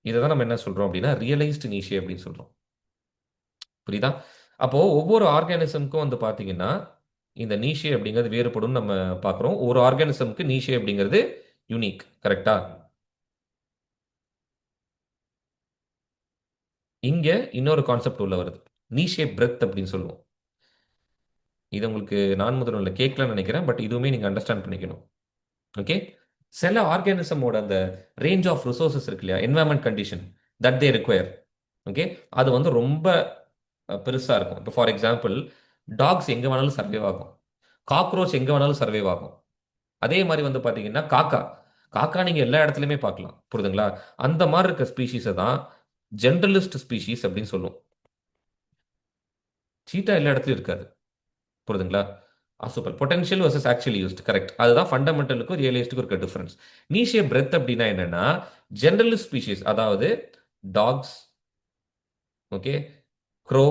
இதை தான் நம்ம என்ன சொல்றோம் அப்படின்னா ரியலைஸ்டு நீஷே அப்படின்னு சொல்றோம். புரியுதா? அப்போ ஒவ்வொரு ஆர்கானிசம்க்கும் வந்து பாத்தீங்கன்னா இந்த நீஷே அப்படிங்கிறது வேறுபடும் நம்ம பார்க்குறோம். ஒரு ஆர்கானிசம்க்கு நீஷே அப்படிங்கிறது யூனிக். கரெக்டா? இங்க இன்னொரு கான்செப்ட் உள்ள வருது. நீஷே பிரெத் அப்படின்னு சொல்லுவோம். இது உங்களுக்கு நான் முதல்ல கேட்கலன்னு நினைக்கிறேன். பட் இதுவுமே நீங்க அண்டர்ஸ்டாண்ட் பண்ணிக்கணும். ஓகே. சில ஆர்கானிசமோட அந்த ரேஞ்ச் ஆஃப் ரிசோர்சஸ் இருக்கு இல்லையா, environment condition that they require. Okay. அது வந்து ரொம்ப பெருசா இருக்கும். இப்போ ஃபார் எக்ஸாம்பிள் டாக்ஸ் எங்க வேணாலும் சர்வைவ் ஆகும், காக்ரோச் எங்க வேணாலும் சர்வைவ் ஆகும். அதே மாதிரி வந்து பாத்தீங்கன்னா காக்கா, காக்கா நீங்க எல்லா இடத்துலயுமே பார்க்கலாம். புரியுதுங்களா? அந்த மாதிரி இருக்க ஸ்பீஷீஸை தான் ஜென்ரலிஸ்ட் ஸ்பீஷீஸ் அப்படின்னு சொல்லுவோம். சீட்டா எல்லா இடத்துலயும் இருக்காது. புரியுதுங்களா? Super. Potential versus actually used. Correct. அதுதான் ஃபண்டமெண்டலுக்கும் ரியலிஸ்டுக்கும் இருக்க டிஃபரன்ஸ். நீஷிய பிரெத் அப்படின்னா என்னன்னா ஜெனரல் ஸ்பீஷீஸ், அதாவது டாக்ஸ், ஓகே, க்ரோ,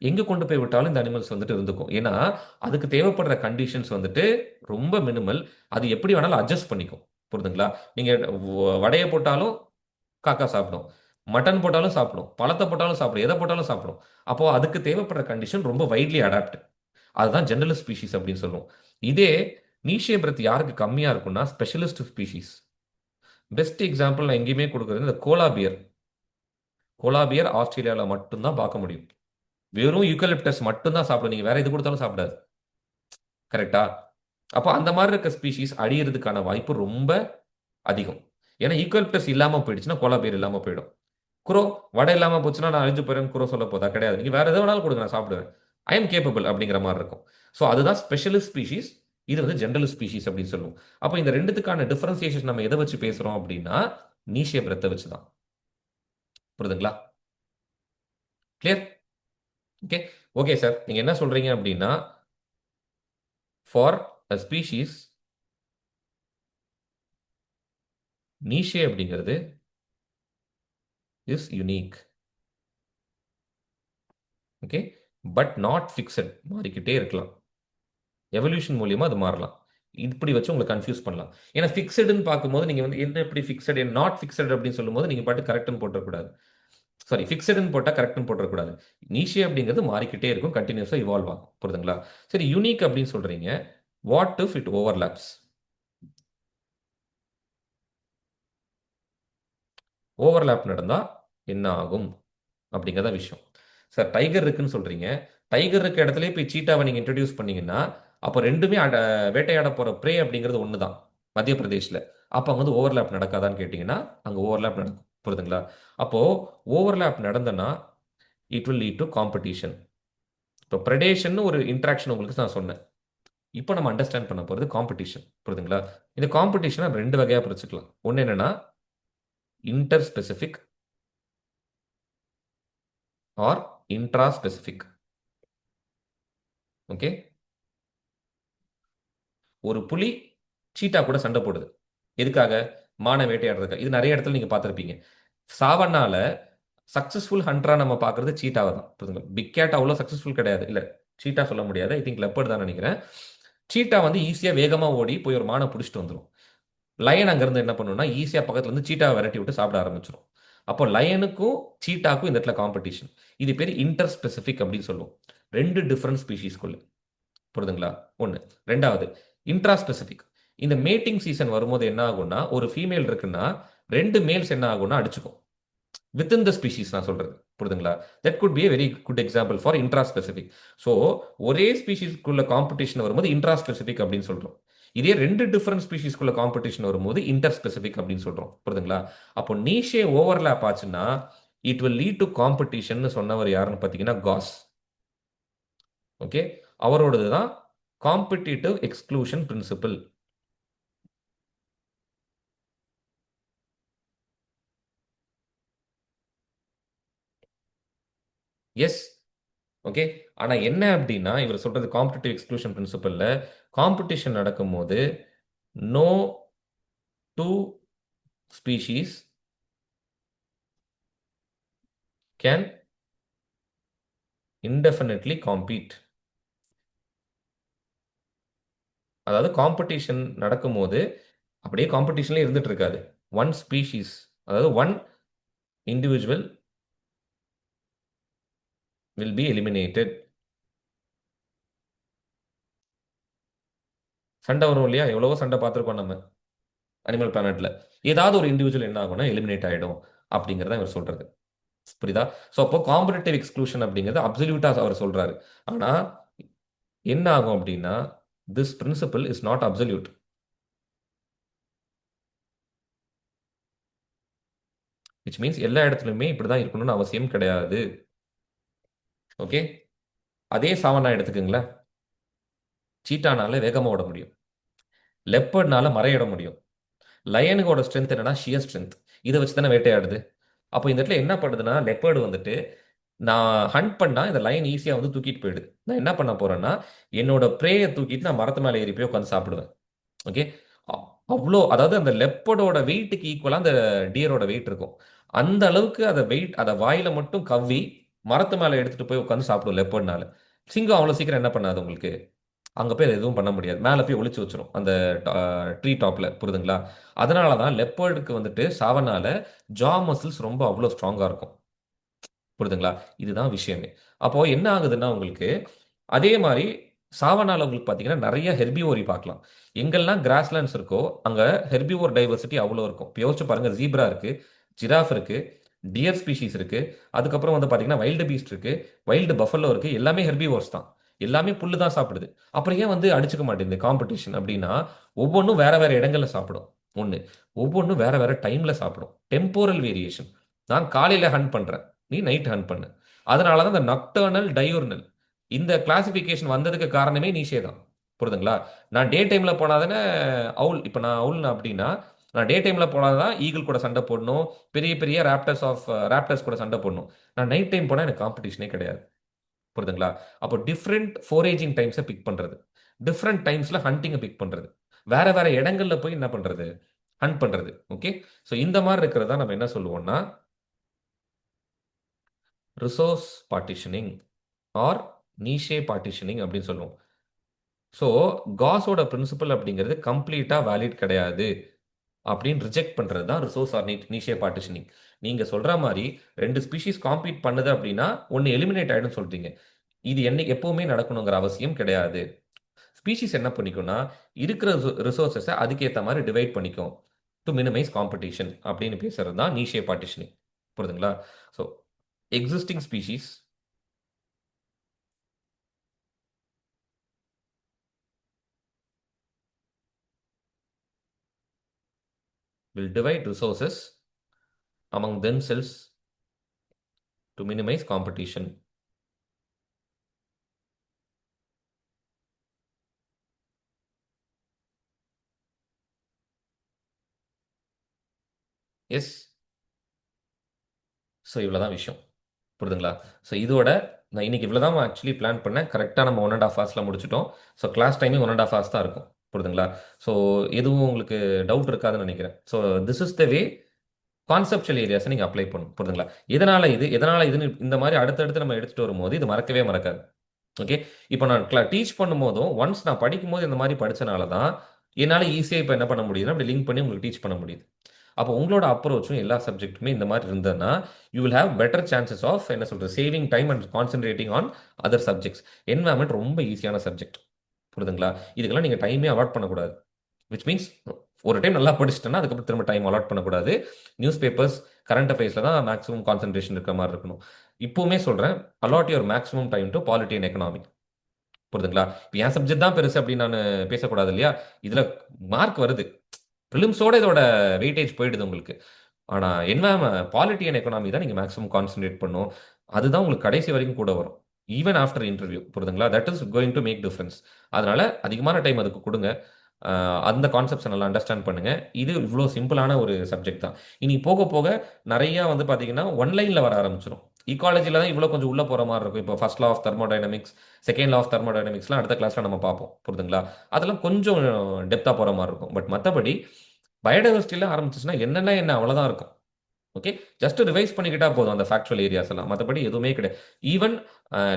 எங்க கொண்டு போய் விட்டாலும் இந்த அனிமல்ஸ் வந்துட்டு இருந்துக்கும். ஏன்னா அதுக்கு தேவைப்படுற கண்டிஷன்ஸ் வந்துட்டு ரொம்ப மினிமல். அது எப்படி வேணாலும் அட்ஜஸ்ட் பண்ணிக்கும். புரியுதுங்களா? நீங்க வடையை போட்டாலும் காக்கா சாப்பிடும், மட்டன் போட்டாலும் சாப்பிடும், பழத்தை போட்டாலும் சாப்பிடும், எதை போட்டாலும் சாப்பிடும். அப்போ அதுக்கு தேவைப்படுற கண்டிஷன் ரொம்ப வைட்லி அடாப்ட். அதுதான் ஜெனரல் ஸ்பீஷீஸ் அப்படின்னு சொல்லுவோம். இதே நீஷிய பிரெத் யாருக்கு கம்மியா இருக்கும்னா ஸ்பெஷலிஸ்ட் ஸ்பீஷீஸ். பெஸ்ட் எக்ஸாம்பிள் நான் எங்கேயுமே கொடுக்குறது இந்த கோலா பியர். கோலா பியர் ஆஸ்திரேலியாவில் மட்டும்தான் பார்க்க முடியும். வெறும் யூக்கலிப்டஸ் மட்டும்தான் சாப்பிடும். நீங்க வேற எது கொடுத்தாலும் சாப்பிடாது. கரெக்டா? அப்போ அந்த மாதிரி இருக்க ஸ்பீஷீஸ் அழியறதுக்கான வாய்ப்பு ரொம்ப அதிகம். ஏன்னா ஈக்குவலிப்டஸ் இல்லாம போயிடுச்சுன்னா கோலா பியர் இல்லாம போயிடும். குரோ வடை இல்லாம போச்சுன்னா நான் அழிஞ்சு போயிடுறேன் குரோ சொல்ல போதா? கிடையாது. நீங்க வேற எது வேணாலும் கொடுங்க நான் சாப்பிடுவேன். ஐ எம் கேப்பபிள் அப்படிங்கிற மாதிரி இருக்கும். ஸோ அதுதான் ஸ்பெஷலிஸ்ட் ஸ்பீஷீஸ். இது வந்து ஜெனரல் ஸ்பீஷீஸ் அப்படின்னு சொல்லுவோம். அப்போ இந்த ரெண்டுத்துக்கான டிஃபரன்சியேஷன் நம்ம எதை வச்சு பேசுறோம் அப்படின்னா நீஷிய பிரெத்தை வச்சு தான். புரியுதுங்களா? கிளியர்? ஓகே. ஓகே சார், நீங்க என்ன சொல்றீங்க அப்படின்னா ஃபார் அ ஸ்பீஷீஸ் நீஷே அப்படிங்கிறது is unique. Okay. But not fixed. மாறிக்கிட்டே இருக்கலாம். எவல்யூஷன் மூலியமா அது மாறலாம். இப்படி வச்சு உங்களை கன்ஃபியூஸ் பண்ணலாம். ஏன்னா ஃபிக்ஸடுன்னு பார்க்கும்போது நீங்க வந்து என்ன எப்படி ஃபிக்ஸட் நாட் ஃபிக்ஸட் அப்படின்னு சொல்லும்போது நீங்க பாட்டு கரெக்ட்னு போட்டுறக்கூடாது. சாரி, ஃபிக்ஸடுன்னு போட்டா கரெக்ட்னு போட்டுறக்கூடாது. நீஷே அப்படிங்கிறது மாறிக்கிட்டே இருக்கும், கண்டினியூஸா இவால்வ் ஆகும். புரியுதுங்களா? சரி, யூனிக் அப்படின்னு சொல்றீங்க. What if it overlaps? Overlap நடந்தா என்ன ஆகும் அப்படிங்கிறத விஷயம். சார் டைகர் இருக்குன்னு சொல்றீங்க. டைகர் இருக்க இடத்துல போய் சீட்டாவை நீங்க இன்ட்ரடியூஸ் பண்ணீங்கன்னா அப்போ ரெண்டுமே வேட்டையாட போற ப்ரே அப்படிங்கிறது ஒன்று தான் மத்திய பிரதேஷ்ல. அப்போ அங்க வந்து ஓவர்லாப் நடக்காதான்னு கேட்டிங்கன்னா அங்கே ஓவர்லாப் நடக்கும். புரியுதுங்களா? அப்போ ஓவர்லாப் நடந்தனா it will lead to competition. இப்போ ப்ரெடேஷன் ஒரு இன்ட்ராக்ஷன் உங்களுக்கு நான் சொன்னேன். இப்போ நம்ம அண்டர்ஸ்டாண்ட் பண்ண போகிறது காம்படிஷன். புரியுதுங்களா? இந்த காம்படிஷனை ரெண்டு வகையாக பிரிச்சுக்கலாம். ஒன்று என்னன்னா inter specific R intra specific. Okay, ஒரு புலி சீட்டா கூட சண்டை போடுது. எதுக்காக? மான வேட்டையாடுறதுக்கு. இது நிறைய இடத்துல நீங்க பார்த்துருப்பீங்க. சாவனால சக்சஸ்ஃபுல் ஹண்டரா நம்ம பார்க்கறது சீட்டாவை தான். புரியுதுங்களா? பிக் கேட் அவ்வளோ சக்சஸ்ஃபுல் கிடையாது. இல்ல, சீட்டா சொல்ல முடியாது. ஐ திங்க் லெப்பர்ட் தான் நினைக்கிறேன். சீட்டா வந்து ஈஸியா வேகமா ஓடி போய் ஒரு மானை பிடிச்சிட்டு வந்துடும். லயன் அங்கிருந்து என்ன பண்ணுன்னா ஈஸியா பக்கத்துல இருந்து சீட்டாவை விரட்டி விட்டு சாப்பிட ஆரம்பிச்சிடும். அப்போ லயனுக்கும் சீட்டாக்கும் இந்த இடத்துல காம்படிஷன். இது பேர் இன்டர் ஸ்பெசிஃபிக் அப்படின்னு சொல்லுவோம். ரெண்டு டிஃபரண்ட் ஸ்பீஷீஸ்குள்ள. புரியுதுங்களா? ஒன்று. ரெண்டாவது இன்ட்ரா ஸ்பெசிஃபிக். இந்த மேட்டிங் சீசன் வரும்போது என்ன ஆகும்னா, ஒரு ஃபீமேல் இருக்குன்னா ரெண்டு மேல்ஸ் என்ன ஆகும்னா அடிச்சுக்கும். வித்தின் த ஸ்பீஷீஸ் நான் சொல்றது. புரியுதுங்களா? That could be a very good example for intraspecific. So ஒரே ஸ்பீஷீஸ்க்குள்ள காம்படிஷன் வரும்போது இன்ட்ரா ஸ்பெசிஃபிக் அப்படின்னு சொல்றோம். இதே ரெண்டு டிஃபரண்ட் ஸ்பீஷீஸ்க்குள்ள காம்படிஷன் வரும்போது இன்டர் ஸ்பெசிஃபிக் அப்படின்னு சொல்றோம். புரியுதுங்களா? அப்போ நீஷே ஓவர்லேப் ஆச்சுன்னா it will lead to competition சொன்னவர் யாருன்னு பார்த்தீங்கன்னா காஸ். ஓகே, அவரோடது தான் competitive exclusion principle. Yes. Okay, ஆனா என்ன அப்படின்னா இவர் சொல்றது காம்படிட்டிவ் எக்ஸ்க்ளூஷன் பிரின்சிபல்ல காம்படிஷன் நடக்கும்போது no two species can indefinitely compete. அதாவது காம்படிஷன் நடக்கும்போது அப்படியே காம்படிஷன்ல இருந்துட்டு இருக்காது. ஒன் ஸ்பீஷீஸ், அதாவது one individual will be eliminated. சண்டை வரும் இல்லையா? எவ்வளவோ சண்டை பார்த்துருக்கோம் நம்ம அனிமல் பிளானட்ல. ஏதாவது ஒரு இண்டிவிஜுவல் என்ன ஆகும்னா எலிமினேட் ஆயிடும் அப்படிங்கிறத இவர் சொல்றது. புரியுதா? ஸோ அப்போ காம்படிட்டிவ் எக்ஸ்க்ளூஷன் அப்படிங்கிறது அப்சல்யூட்டா அவர் சொல்றாரு. ஆனா என்ன ஆகும் அப்படின்னா this principal is not absolute. Which means எல்லா இடத்துலையுமே இப்படிதான் இருக்கணும்னு அவசியம் கிடையாது. ஓகே, அதே சாவனா எடுத்துக்கோங்களேன். சீட்டானால வேகமா ஓட முடியும். லெப்பர்ட்னால மறையிட முடியும். லயனுக்கோட ஸ்ட்ரென்த் என்னன்னா ஷியர் ஸ்ட்ரென்த். இதை வச்சு தானே வேட்டையாடுது. அப்போ இந்த இடத்துல என்ன பண்ணுதுன்னா லெப்பர்டு வந்துட்டு நான் ஹண்ட் பண்ணா இந்த லைன் ஈஸியா வந்து தூக்கிட்டு போயிடுது. நான் என்ன பண்ண போறேன்னா என்னோட ப்ரேயை தூக்கிட்டு நான் மரத்து மேலே ஏறி போய் உட்காந்து சாப்பிடுவேன். ஓகே, அவ்வளோ, அதாவது அந்த லெப்பர்டோட வெயிட்டுக்கு ஈக்குவலா அந்த டியரோட வெயிட் இருக்கும். அந்த அளவுக்கு அதை வெயிட் அதை வாயில மட்டும் கவ்வி மரத்து மேலே எடுத்துட்டு போய் உட்காந்து சாப்பிடும் லெப்பர்ட்னால. சிங்கம் அவ்வளோ சீக்கிரம் என்ன பண்ணாது உங்களுக்கு? அங்க போய் அது எதுவும் பண்ண முடியாது. மேல போய் ஒளிச்சு வச்சிரும் அந்த ட்ரீ டாப்ல. புரியுதுங்களா? அதனால தான் லெப்பர்டுக்கு வந்துட்டு சாவனால ஜா மசில்ஸ் ரொம்ப அவ்வளோ ஸ்ட்ராங்கா இருக்கும். புரியுதுங்களா? இதுதான் விஷயமே. அப்போ என்ன ஆகுதுன்னா உங்களுக்கு அதே மாதிரி சாவனால உங்களுக்கு பார்த்தீங்கன்னா நிறைய ஹெர்பிவோரி பார்க்கலாம். எங்கெல்லாம் கிராஸ்லேண்ட்ஸ் இருக்கோ அங்க ஹெர்பிவோர் டைவர்சிட்டி அவ்வளோ இருக்கும். இப்போ யோசிச்சு பாருங்க, ஜீப்ரா இருக்கு, ஜிராஃப் இருக்கு, டியர் ஸ்பீஷீஸ் இருக்கு, அதுக்கப்புறம் வந்து பார்த்தீங்கன்னா வைல்டு பீஸ்ட் இருக்கு, வைல்டு பஃபலோ இருக்கு. எல்லாமே ஹெர்பிவோர்ஸ் தான். எல்லாமே புல்லு தான் சாப்பிடுது. அப்புறம் ஏன் வந்து அடிச்சுக்க மாட்டேங்குது காம்படிஷன் அப்படின்னா ஒவ்வொன்றும் வேற வேற இடங்கள்ல சாப்பிடும். ஒன்று, ஒவ்வொன்றும் வேற வேற டைம்ல சாப்பிடும். Temporal variation. நான் காலையில ஹண்ட் பண்றேன், நீ நைட் ஹண்ட் பண்ணு. அதனால தான் இந்த நக்டர்னல் டயூர்னல் இந்த கிளாசிஃபிகேஷன் வந்ததுக்கு காரணமே நீஷே தான். புரியுதுங்களா? நான் டே டைம்ல போனாதானே அவுல். இப்போ நான் அவுல் அப்படின்னா நான் டே டைம்ல போனாதான் ஈகிள் கூட சண்டை போடணும், பெரிய பெரிய ராப்டர்ஸ் கூட சண்டை போடணும். நான் நைட் டைம் போனா எனக்கு காம்படிஷனே கிடையாது. புரியுதுங்களா? அப்போ டிஃப்ரெண்ட் ஃபோரேஜிங் டைம்ஸை பிக் பண்றது, டிஃப்ரெண்ட் டைம்ஸ்ல ஹண்டிங்கை பிக் பண்றது, வேற வேற இடங்கள்ல போய் என்ன பண்றது, ஹண்ட் பண்றது. ஓகே, ஸோ இந்த மாதிரி இருக்கிறதா நம்ம என்ன சொல்லுவோம்னா ரிசோர்ஸ் பார்ட்டிஷனிங் ஆர் நீஷே பார்ட்டிஷனிங் அப்படின்னு சொல்லுவோம். ஸோ காஸோட பிரின்சிபல் அப்படிங்கிறது கம்ப்ளீட்டா வேலிட் கிடையாது அப்படின்னு ரிஜெக்ட் பண்றது தான் ரிசோர்ஸ் ஆர் நீஷே பார்ட்டிஷனிங். நீங்க சொல்ற மாதிரி ரெண்டு ஸ்பீஷீஸ் காம்பீட் பண்ணுது அப்படின்னா ஒன்னு எலிமினேட் ஆயிடும் சொல்றீங்க. இது எப்பவுமே நடக்கணுங்கிற அவசியம் கிடையாது. ஸ்பீஷீஸ் என்ன பண்ணிக்கும்னா இருக்கிற ரிசோர்ஸஸை அதுக்கேற்ற மாதிரி டிவைட் பண்ணிக்கும் டு மினிமைஸ் காம்படிஷன் அப்படின்னு பேசுறது தான் நீஷே பார்ட்டிஷனிங். புரியுதுங்களா? So existing species will divide resources among themselves to minimize competition. Yes. So இவ்வளோதான் விஷயம். புரியுதுங்களா? ஸோ இதோட நான் இன்னைக்கு இவ்வளோ தான் ஆக்சுவலி பிளான் பண்ணேன். கரெக்டாக நம்ம 1½ ஹவர்ஸில் முடிச்சிட்டோம். ஸோ கிளாஸ் டைமிங் 1½ ஹவர்ஸ் தான் இருக்கும். புரியுதுங்களா? ஸோ எதுவும் உங்களுக்கு டவுட் இருக்காதுன்னு நினைக்கிறேன். So this is the way conceptual ஏரியாஸை நீங்கள் அப்ளை பண்ணணும். புரியுதுங்களா? எதனால் இதுன்னு இந்த மாதிரி அடுத்தடுத்து நம்ம எடுத்துகிட்டு வரும்போது இது மறக்கவே மறக்காது. ஓகே. இப்போ நான் டீச் பண்ணும்போதும் ஒன்ஸ் நான் படிக்கும்போது இந்த மாதிரி படிச்சனால தான் என்னால் ஈஸியாக இப்போ என்ன பண்ண முடியுதுன்னா அப்படி லிங்க் பண்ணி உங்களுக்கு டீச் பண்ண முடியுது. அப்போ உங்களோட அப்ரோச்சும் எல்லா சப்ஜெக்ட்டுமே இந்த மாதிரி இருந்ததுன்னா you will have better chances of என்ன சொல்கிறது saving time and concentrating on other subjects. Environment ரொம்ப ஈஸியான சப்ஜெக்ட். புரியுதுங்களா? இதுக்கெல்லாம் நீங்கள் டைமே அவாய்ட் பண்ணக்கூடாது. விச் மீன்ஸ் ஒரு டைம் நல்லா படிச்சிட்டேன்னா அதுக்கப்புறம் திரும்ப டைம் அலாட் பண்ணக்கூடாது. நியூஸ் பேப்பர்ஸ், கரண்ட் அஃபேர்ஸில் தான் மேக்ஸிமம் கான்சன்ட்ரேஷன் இருக்கிற மாதிரி இருக்கணும். இப்போவுமே சொல்கிறேன், allot your maximum time to polity and economy. புரியுதுங்களா? இப்போ என் சப்ஜெக்ட் தான் பெருசு அப்படின்னு நான் பேசக்கூடாது இல்லையா? இதில் மார்க் வருது. ப்ரிலிம்ஸோட இதோட வெயிட்டேஜ் போயிடுது உங்களுக்கு. ஆனால் பாலிட்டி அண்ட் எக்கனாமி தான் நீங்கள் மேக்ஸிமம் கான்சன்ட்ரேட் பண்ணும். அதுதான் உங்களுக்கு கடைசி வரைக்கும் கூட வரும். Even after interview. புரியுதுங்களா? That is going to make difference. அதனால அதிகமான டைம் அதுக்கு கொடுங்க. அந்த கான்செப்ட்ஸை நல்லா அண்டர்ஸ்டாண்ட் பண்ணுங்க. இது இவ்வளோ சிம்பிளான ஒரு சப்ஜெக்ட் தான். இனி போக போக நிறையா வந்து பார்த்தீங்கன்னா ஒன்லைனில் வர ஆரம்பிச்சிடும். ஈக்காலஜியில் தான் இவ்வளோ கொஞ்சம் உள்ளே போகிற மாதிரி இருக்கும். இப்போ first law of thermodynamics, second law of தெர்மோடைனமிக்ஸ்லாம் அடுத்த கிளாஸில் நம்ம பார்ப்போம். புரியுதுங்களா? அதெல்லாம் கொஞ்சம் டெப்த்தாக போகிற மாதிரி இருக்கும். பட் மற்றபடி பயோடைவர்சிட்டியில் ஆரம்பிச்சிச்சுன்னா என்ன அவ்வளோதான் இருக்கும். ஓகே. ஜஸ்ட் ரிவைஸ் பண்ணிக்கிட்டா போதும் அந்த ஃபேக்சுவல் ஏரியாஸ் எல்லாம். மற்றபடி எதுவுமே கிடையாது. ஈவன்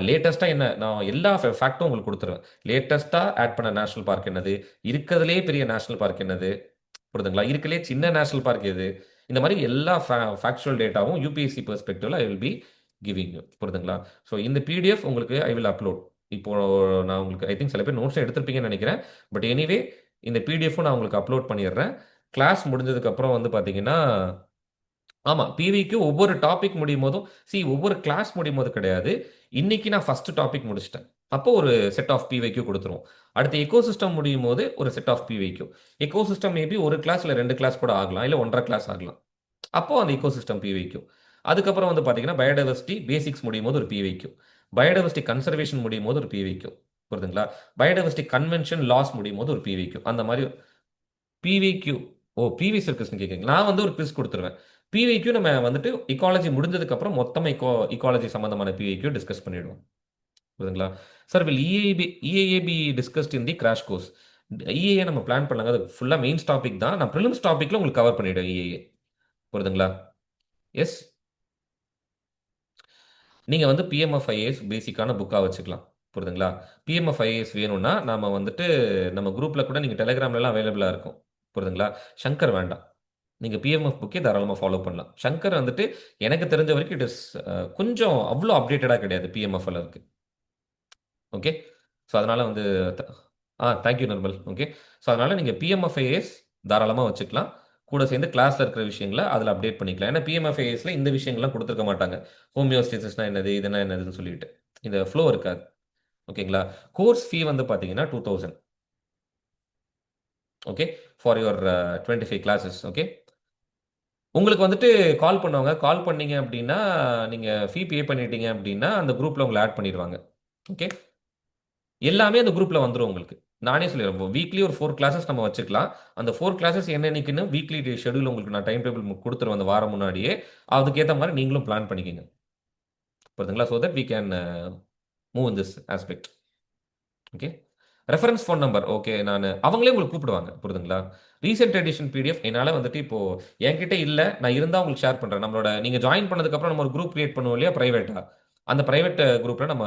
லேட்டஸ்ட்டாக என்ன நான் எல்லா ஃபேக்ட்டும் உங்களுக்கு கொடுத்துருவேன். லேட்டஸ்ட்டாக ஆட் பண்ண நேஷனல் பார்க் என்னது, இருக்கிறதுலே பெரிய நேஷனல் பார்க் என்னது, புரியுதுங்களா? இருக்கிறதுலே சின்ன நேஷனல் பார்க் எது, இந்த மாதிரி எல்லா ஃபேக்சுவல் டேட்டாவும் யூபிஎஸ்சி பெர்ஸ்பெக்டிவ்ல I will be giving you. புரியுதுங்களா? ஸோ இந்த பிடிஎஃப் உங்களுக்கு ஐ வில் அப்லோட். இப்போ நான் உங்களுக்கு ஐ திங்க் சில பேர் நோட்ஸும் எடுத்திருப்பீங்கன்னு நினைக்கிறேன். பட் எனிவே இந்த பிடிஎஃப்பும் நான் உங்களுக்கு அப்லோட் பண்ணிடுறேன். கிளாஸ் முடிஞ்சதுக்கப்புறம் வந்து பார்த்தீங்கன்னா ஆமா. பிவிக்கு ஒவ்வொரு டாபிக் முடியும்போதும் ஒவ்வொரு கிளாஸ் முடியும்போது கிடையாது. இன்னைக்கு நான் ஃபர்ஸ்ட் டாபிக் முடிச்சுட்டேன். அப்போ ஒரு செட் ஆஃப் பிவைக்யூ குடுத்துருவோம். அடுத்து எக்கோசிஸ்டம் முடியும்போது ஒரு set of PYQ. Ecosystem maybe ஒரு கிளாஸ் இல்ல 2 கிளாஸ் கூட ஆகலாம். இல்ல 1 1/2 கிளாஸ் ஆகலாம். அப்போ அந்த எக்கோசிஸ்டம் பிவைக்யூ. அதுக்கப்புறம் வந்து பார்த்தீங்கன்னா, பயோடைவர்சிட்டி பேசிக்ஸ் முடியும்போது ஒரு பிவைக்யூ. பயோடைவர்சிட்டி கன்சர்வேஷன் முடியும்போது ஒரு பிவைக்யூ. புரியுதுங்களா? பயோடைவர்சிட்டி கன்வென்ஷன் லாஸ் முடியும்போது ஒரு பிவைக்யூ. அந்த மாரி பிவிக்யூ. ஓ! பிவி சர்க்கஸ்ன்னு கேட்குறீங்க. நான் வந்து ஒரு குவிஸ் குடுத்துருவேன். பிவிக்யூ நம்ம வந்துட்டு இக்காலஜி முடிஞ்சதுக்கப்புறம் மொத்தமா இக்காலஜி சம்மந்தமான பிவிக்யூ டிஸ்கஸ் பண்ணிடுவோம். புரியுதுங்களா? சார் வில் இஏஏபி discussed in the crash course. இஏஏ நம்ம பிளான் பண்ணலாங்க. அது ஃபுல்லா மெயின்ஸ் டாபிக் தான். நான் பிரிலிம்ஸ் டாபிக்ல உங்களுக்கு கவர் பண்ணிடுவேன் இஏஏ. புரியுதுங்களா? எஸ். நீங்க வந்து பிஎம்எஃப் ஐஏஎஸ் பேசிக்கான புக்கா வச்சுக்கலாம். புரியுதுங்களா? பிஎம்எஃப் ஐஏஎஸ் வேணும்னா, நாம வந்துட்டு நம்ம குரூப்ல கூட நீங்க டெலிகிராம்லலாம் அவைலபிளா இருக்கும். புரியுதுங்களா? சங்கர் வேண்டாம். நீங்க பிஎம்எஃப் புக்கே தாராளமா ஃபாலோ பண்ணலாம். சங்கர் வந்துட்டு எனக்கு தெரிஞ்ச வரைக்கும் இட் இஸ் கொஞ்சம் அவ்ளோ அப்டேட்டடா கிடையாது பிஎம்எஃப் அளவுக்கு. ஓகே. ஸோ அதனால வந்து the thank you Nirmal. Okay. So அதனால நீங்க பிஎம்எஃப் ஐஏஎஸ் தாராளமா வச்சுக்கலாம். கூட சேர்ந்து கிளாஸ்ல இருக்கிற விஷயங்கள அதில அப்டேட் பண்ணிக்கலாம். ஏன்னா பிஎம்எஃப் ஐஏஎஸ்ல இந்த விஷயங்கள்லாம் குடுத்துருக்க மாட்டாங்க. ஹோமியோஸ்டேசிஸ்னா என்னது? இதுனா என்னதுன்னு சொல்லிட்டு. இந்த ஃப்ளோ இருக்காது. ஓகேங்களா? கோர்ஸ் ஃபீ வந்து பார்த்தீங்கன்னா 2000. Okay. For your 25 classes. Okay. உங்களுக்கு வந்துட்டு கால் பண்ணுவாங்க. கால் பண்ணீங்க அப்டின்னா, நீங்க ஃபீ பே பண்ணிட்டீங்க அப்டின்னா, அந்த குரூப்ல உங்கள ஆட் பண்ணிருவாங்க. ஓகே. எல்லாமே அந்த குரூப்ல வந்துரும் உங்களுக்கு. நானே சொல்லிருவேன். வீக்லி ஒரு 4 கிளாஸஸ் நம்ம வச்சுக்கலாம். அந்த 4 கிளாஸஸ் என்னன்னைக்குன்னு வீக்லி ஷெட்யூல் உங்களுக்கு நான் டைம் டேபிள் குடுத்துருவேன் அந்த வாரம் முன்னாடியே. அதுக்கேத்த மாரி நீங்களும் பிளான் பண்ணிக்கங்க. புரியுதுங்களா? So that we can move in this aspect. Okay. Reference phone number. Okay. அவங்களே உங்களுக்கு கூப்பிடுவாங்க. புரியுதுங்களா? ரீசென்ட் எடிஷன் பிடிஎஃப் என்னால வந்துட்டு இப்போ என்கிட்ட இல்ல. நான் இருந்தா உங்களுக்கு ஷேர் பண்றேன். நம்மளோட நீங்க ஜாயின் பண்ணதுக்கு அப்புறம் நம்ம ஒரு குரூப் கிரியேட் பண்ணுவோம் இல்லையா? பிரைவேட்டா. அந்த பிரைவேட் குரூப்ல நம்ம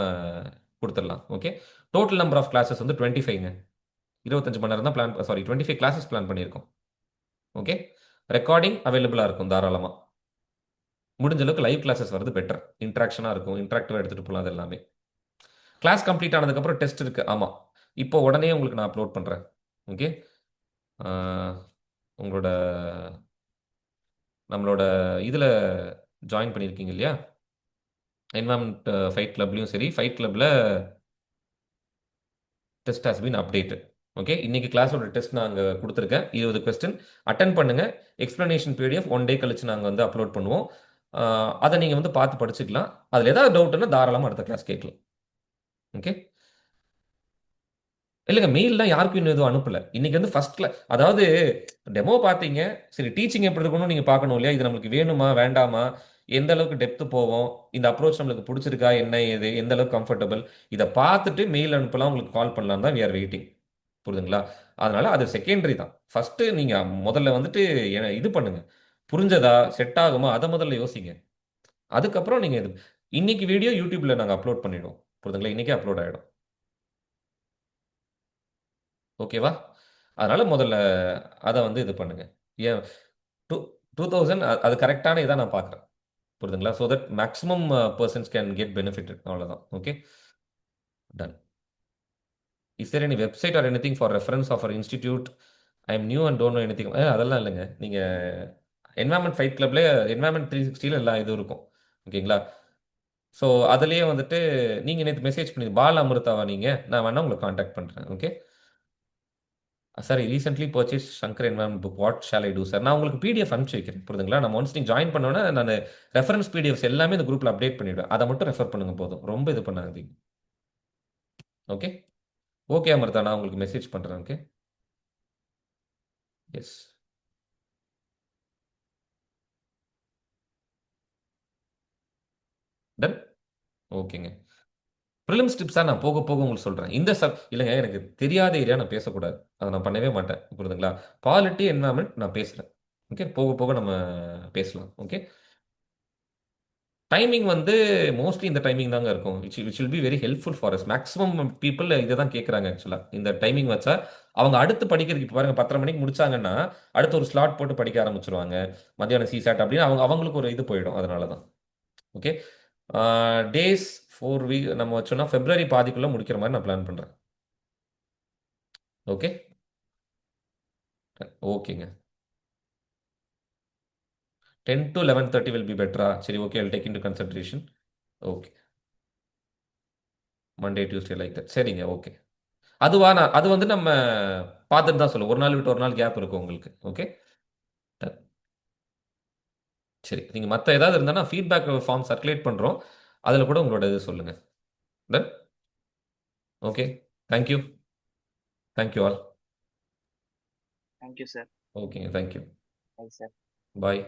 குடுத்துடலாம். Okay. Total number of classes வந்து 25ங்க. 25 மணி நேரம் தான் சாரி 25 கிளாஸஸ் பிளான் பண்ணியிருக்கோம். ஓகே. ரெக்கார்டிங் அவைலபிளா இருக்கும் தாராளமா. முடிஞ்ச அளவுக்கு லைவ் கிளாஸஸ் வரது பெட்டர். இன்டராக்ஷனா இருக்கும். இன்டராக்டிவா எடுத்துட்டு போலாம் அது எல்லாமே. கிளாஸ் கம்ப்ளீட் ஆனதுக்கப்புறம் டெஸ்ட் இருக்கு. ஆமா. இப்போ உடனே உங்களுக்கு நான் அப்லோட் பண்றேன். ஓகே. ஆ, உங்களோட நம்மளோட இதுல ஜாயின் பண்ணியிருக்கீங்க இல்லையா? என்வைரன்மென்ட் ஃபைட் கிளப்லயும் சரி, ஃபைட் கிளப்ல test has been updated. Okay. இன்னைக்கு கிளாஸோட டெஸ்ட் நான் அங்க குடுத்துருக்கேன். 20 கொஸ்டின் அட்டெண்ட் பண்ணுங்க. எக்ஸ்பிளனேஷன் பிடிஎஃப் 1 டே கழிச்சு நாங்க வந்து அப்லோட் பண்ணுவோம். அதை நீங்கள் வந்து பார்த்து படிச்சுக்கலாம். அதில் ஏதாவது டவுட்னா தாராளமாக அடுத்த கிளாஸ் கேட்கலாம். ஓகே. இல்லைங்க, மெயில்லாம் யாருக்கும் இன்னும் எதுவும் அனுப்பல. இன்னைக்கு வந்து ஃபர்ஸ்ட் கிளாஸ், அதாவது டெமோ பார்த்தீங்க. சரி, டீச்சிங் எப்படி இருக்கணும்னு நீங்கள் பார்க்கணும் இல்லையா? இது நம்மளுக்கு வேணுமா வேண்டாமா, எந்த அளவுக்கு டெப்த் போவோம், இந்த அப்ரோச் நம்மளுக்கு பிடிச்சிருக்கா, என்ன ஏது, எந்த அளவுக்கு கம்ஃபர்டபுள், இதை பார்த்துட்டு மெயில் அனுப்பலாம், உங்களுக்கு கால் பண்ணலாம் தான் வி ஆர் வெயிட்டிங். புரியுதுங்களா? அதனால அது செகண்டரி தான். ஃபர்ஸ்ட் நீங்க முதல்ல வந்துட்டு இது பண்ணுங்க. புரிஞ்சதா, செட் ஆகுமா, அதை முதல்ல யோசிங்க. அதுக்கப்புறம் நீங்க இது, இன்னைக்கு வீடியோ யூடியூப்ல நாங்கள் அப்லோட் பண்ணிடுவோம். புரியுதுங்களா? இன்னைக்கே அப்லோட் ஆயிடும். ஓகேவா? அதனால முதல்ல அதை வந்து இது பண்ணுங்க. ஏன் டூ 2000 அது கரெக்டான இதாக நான் பார்க்குறேன். புரியுதுங்களா? So that maximum persons can get benefitted. அவ்வளோதான். Okay, done. Is there any website or anything for reference of our institute? I am new and don't know anything. அதெல்லாம் இல்லைங்க. நீங்கள் என்வாயன்மெண்ட் ஃபைட் கிளப்ல என்வாயன்மெண்ட் 360 எல்லா இது இருக்கும். ஓகேங்களா? ஸோ அதுலேயே வந்துட்டு நீங்கள் நேற்று மெசேஜ் பண்ணி பால் அமிர்தாவா நீங்கள், நான் வேணா உங்களை காண்டாக்ட் பண்ணுறேன். Okay sir, recently purchase Shankar environment book, what shall I do sir? நான் உங்களுக்கு பிடிஎஃப் அனுப்பிச்சு வைக்கிறேன். புரியுதுங்களா? நம்ம ஒன்ஸ் நீங்கள் ஜாயின் பண்ணோன்னே நான் ரெஃபரன்ஸ் பிடிஎஃப்ஸ் எல்லாமே இந்த குரூப்பில் அப்டேட் பண்ணிவிடுவேன். அதை மட்டும் ரெஃபர் பண்ணுங்க போதும். ரொம்ப இது பண்ணாதீங்க. ஓகே. ஓகே அமிர்தா, நான் உங்களுக்கு மெசேஜ் பண்ணுறேன். ஓகே. எஸ். டன். ஓகேங்க. ப்ரிலிம்ஸ் டிப்ஸாக நான் போக போக உங்களுக்கு சொல்கிறேன். இந்த இல்லைங்க, எனக்கு தெரியாத ஏரியா நான் பேசக்கூடாது. அதை நான் பண்ணவே மாட்டேன். புரியுதுங்களா? பாலிட்டி என்வரன்மெண்ட் நான் பேசுகிறேன். ஓகே, போக போக நம்ம பேசலாம். ஓகே. டைமிங் வந்து மோஸ்ட்லி இந்த டைமிங் தாங்க இருக்கும். Which will be very helpful for us. Maximum people இதை தான் கேட்குறாங்க ஆக்சுவலாக. இந்த டைமிங் வச்சா அவங்க அடுத்து படிக்கிறதுக்கு, இப்போ பாருங்க 10:30 மணிக்கு முடிச்சாங்கன்னா அடுத்து ஒரு ஸ்லாட் போட்டு படிக்க ஆரம்பிச்சிருவாங்க. மத்தியானம் சிசாட் அப்படின்னு அவங்களுக்கு ஒரு இது போயிடும். அதனால தான். ஓகே. டேஸ் 4 வீக் நம்ம வச்சோம்னா பிப்ரவரி பாதிக்குள்ளே முடிக்கிற மாதிரி நான் பிளான் பண்ணுறேன். ஓகே. ஓகேங்க. 10 to 11:30 வில் பி பெட்டரா? சரி, okay, Jal take into consideration. Okay. Monday Tuesday like that. சரிங்க, ஓகே. அதுவா, நான் அது வந்து நம்ம பார்த்துட்டு தான் சொல்லுவோம். ஒரு நாள் விட்டு ஒரு நாள் கேப் இருக்கும் உங்களுக்கு. ஓகே. டன். சரி, நீங்கள் மற்ற ஏதாவது இருந்தால் ஃபீட்பேக் ஃபார்ம் சர்க்குலேட் பண்ணுறோம். அதில் கூட உங்களோட இது சொல்லுங்கள். Done. Okay. Thank you. Thank you all. Thank you sir. ஓகேங்க, தேங்க்யூ. Bye sir. பாய்.